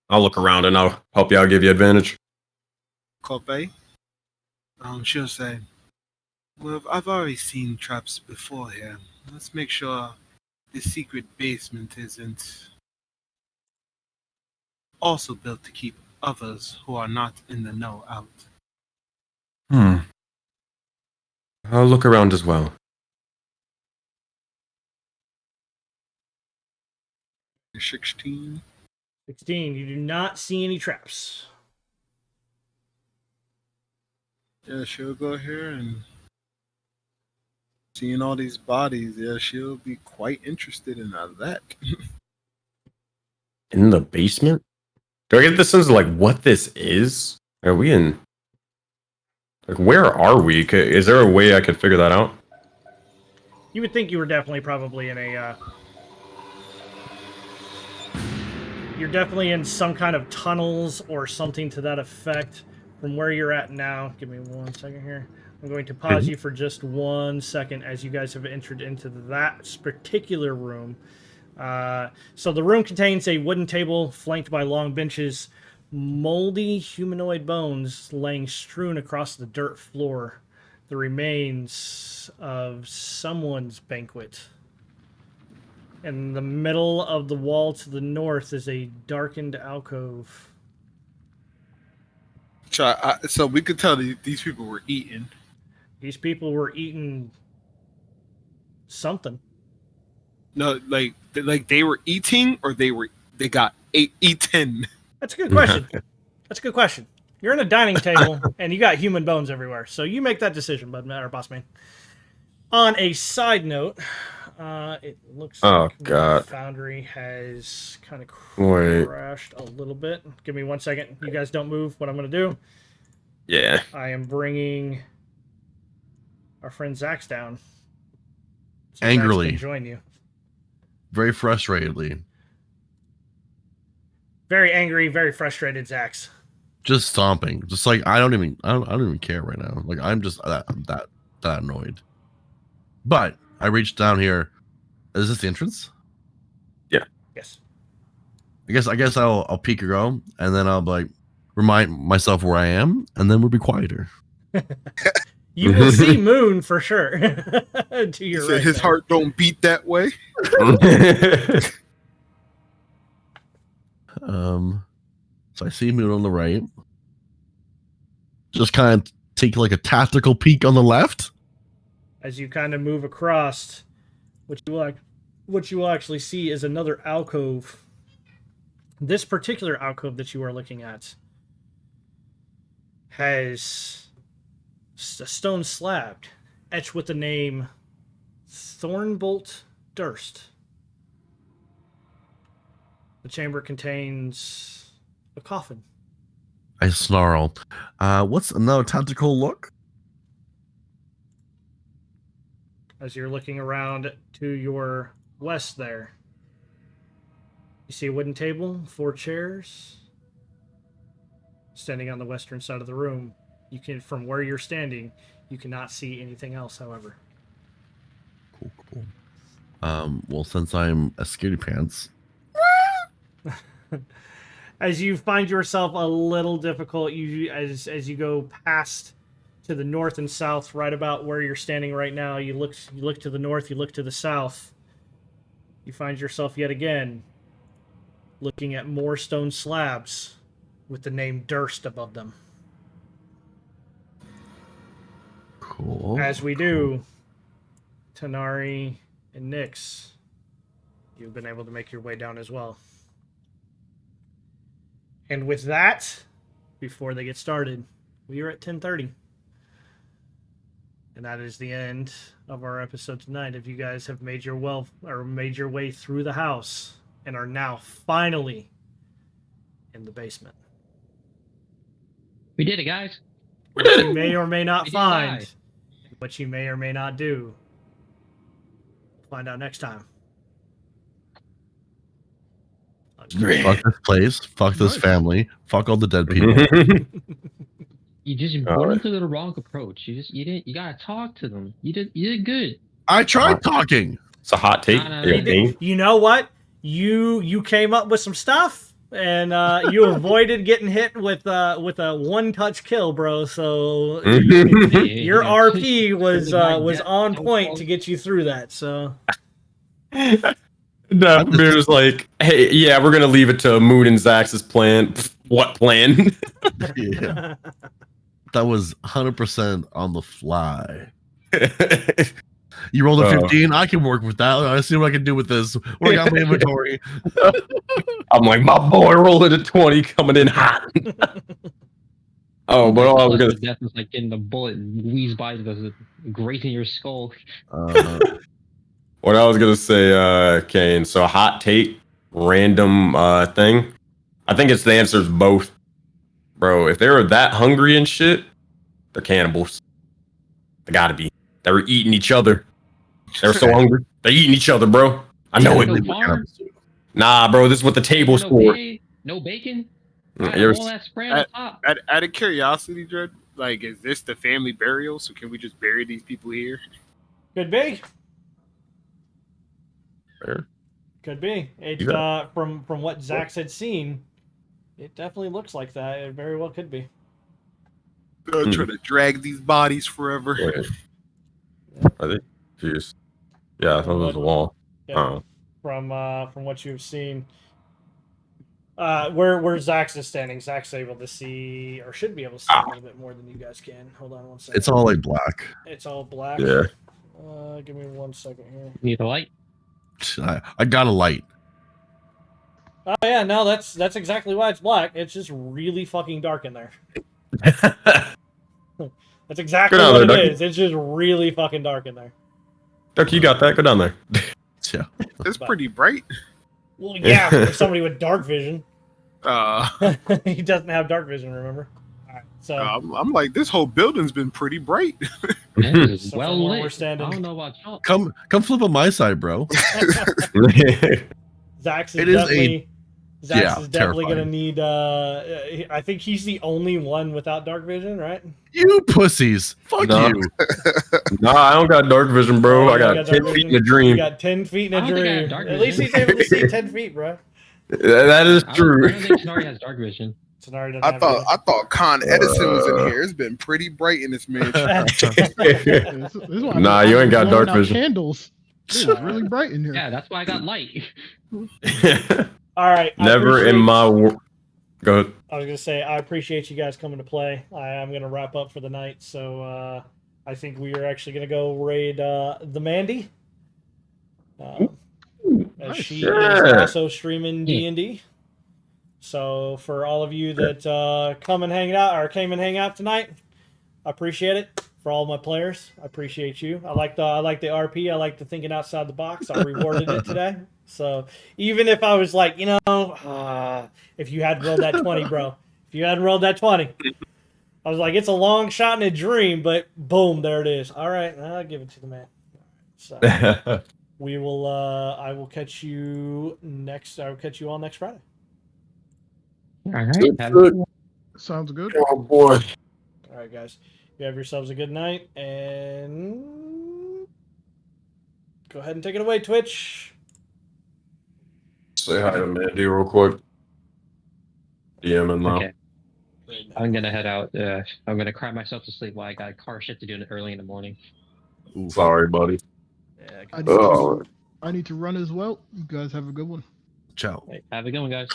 I'll look around and I'll help you out, give you advantage. Cope. She'll say, "Well, I've already seen traps before here. Let's make sure this secret basement isn't also built to keep others who are not in the know out." I'll look around as well. You're 16. 16. You do not see any traps. Yeah, she'll go here and seeing all these bodies. Yeah, she'll be quite interested in that. In the basement? Do I get the sense of like what this is? Are we in? Like, where are we? Is there a way I could figure that out? You would think you were definitely probably in a. You're definitely in some kind of tunnels or something to that effect. From where you're at now, give me 1 second here. I'm going to pause you for just 1 second as you guys have entered into that particular room. So the room contains a wooden table flanked by long benches. moldy humanoid bones laying strewn across the dirt floor, the remains of someone's banquet. In the middle of the wall to the north is a darkened alcove. So we could tell these people were eating. These people were eating something. No, like they were eating, or they got eaten. That's a good question. That's a good question. You're in a dining table and you got human bones everywhere, so you make that decision, bud, or boss man. On a side note, it looks like God. the foundry has kind of Wait. crashed a little bit. Give me 1 second. You guys don't move. What I'm going to do, Yeah. I am bringing our friend Zax down. So Angrily. Zax can join you. Very frustratedly. Very angry, very frustrated Zax. Just stomping. Just like I don't even care right now. Like I'm just that annoyed. But I reached down here. Is this the entrance? Yes. I guess I'll peek or go, and then I'll like remind myself where I am, and then we'll be quieter. You will see Moon for sure. To your He said right his there. heart don't beat that way. So I see Moon on the right. Just kind of take like a tactical peek on the left. As you kind of move across, what you will actually see is another alcove. This particular alcove that you are looking at has a stone slab etched with the name Thornbolt Durst. The chamber contains a coffin. I snarl. What's another tactical look? As you're looking around to your west there, you see a wooden table, 4 chairs. Standing on the western side of the room, you can, from where you're standing, you cannot see anything else, however. Cool. Well, since I'm a scaredy pants, As you find yourself a little difficult, as you go past to the north and south, right about where you're standing right now, you look to the north, you look to the south. You find yourself yet again looking at more stone slabs with the name Durst above them. cool. As we do, Tanari and Nyx, you've been able to make your way down as well. And with that, before they get started, we are at 10:30. And that is the end of our episode tonight. If you guys have made your way through the house and are now finally in the basement. We did it, guys. What you may or may not We did find, die. what you may or may not do. Find out next time. Great. Fuck this place. Fuck this Nice. family. Fuck all the dead people. You just All went right. into the wrong approach. You gotta talk to them. You did good. I tried talking. It's a hot take. Nah, Are you nah, okay? You know what? You came up with some stuff, and you avoided getting hit with a 1-touch kill, bro. So your RP was on point to get you through that. So No, Beer was like, hey, yeah, we're gonna leave it to Moon and Zax's plan. Pfft, what plan? Yeah. That was 100% on the fly. You rolled a Oh. 15. I can work with that. I see what I can do with this. What I got in my inventory. I'm like, my boy rolled a 20 coming in hot. Oh, but all I was gonna Death is like getting the bullet wheezed by the grazing your skull. What I was gonna say, Kane. So a hot take, random thing. I think it's the answer is both, bro. If they were that hungry and shit, they're cannibals. They gotta be. They were eating each other. They were so hungry. They're eating each other, bro. I know No it. farm, Nah, bro. This is what the table's no for. pay, no bacon. Mm, Got you're- all that spread on top. Out of curiosity, Dread, like, is this the family burial? So can we just bury these people here? could be, Fair. could be. It's Yeah. from what Zax had seen. It definitely looks like that. It very well could be. Trying to drag these bodies forever. Wait. I think, jeez. Yeah, I thought it was a wall. Yeah. From what you've seen. Where Zax is standing, Zax's able to see, or should be able to see a little bit more than you guys can. Hold on one second. It's all like black. It's all black. Yeah. Give me 1 second here. Need a light? I got a light. Oh yeah, no, that's exactly why it's black. It's just really fucking dark in there. That's exactly Go down what it there, Ducky. is. It's just really fucking dark in there. Duck, you got that? Go down there. Yeah. It's pretty bright. Well, yeah, for somebody with dark vision. Uh, He doesn't have dark vision, remember? Alright, so I'm like, this whole building's been pretty bright. It is So well from where lit. we're I standing- don't know about y'all. Come flip on my side, bro. Zax is It is definitely yeah, is definitely gonna terrifying. need I think he's the only one without dark vision, right? You pussies. Fuck No. you. Nah, I don't got dark vision, bro. Oh, I you got got 10 dark feet in vision? a dream. You got 10 feet in I a don't think I have dream. dark At least vision. he's able to see 10 feet, bro. That is I true. don't think Tenari has dark vision. Tenari doesn't I have thought Con Edison was in here. It's been pretty bright in this mansion. This is why Nah, I'm you ain't got blowing dark out vision. Candles. It's really bright in here. Yeah, that's why I got light. All right. I Never in appreciate- my world. Go ahead. I was gonna say I appreciate you guys coming to play. I am gonna wrap up for the night, so I think we are actually gonna go raid the Mandy. As Nice. she Yeah. is also streaming D&D. So for all of you that come and hang out or came and hang out tonight, I appreciate it. For all my players, I appreciate you. I like the RP. I like the thinking outside the box. I rewarded it today. So even if I was like, if you hadn't rolled that 20, bro, if you hadn't rolled that 20, I was like, it's a long shot and a dream, but boom, there it is. All right, I'll give it to the man. So we will. I will catch you next. I will catch you all next Friday. All right. Sounds good. Oh boy. All right, guys. You have yourselves a good night, and go ahead and take it away, Twitch. Say hi to Mandy real quick. DM him now. Okay. I'm gonna head out. I'm gonna cry myself to sleep while I got car shit to do early in the morning. Sorry, buddy. I need, Oh. I need to run as well. You guys have a good one. Ciao. Right, have a good one, guys.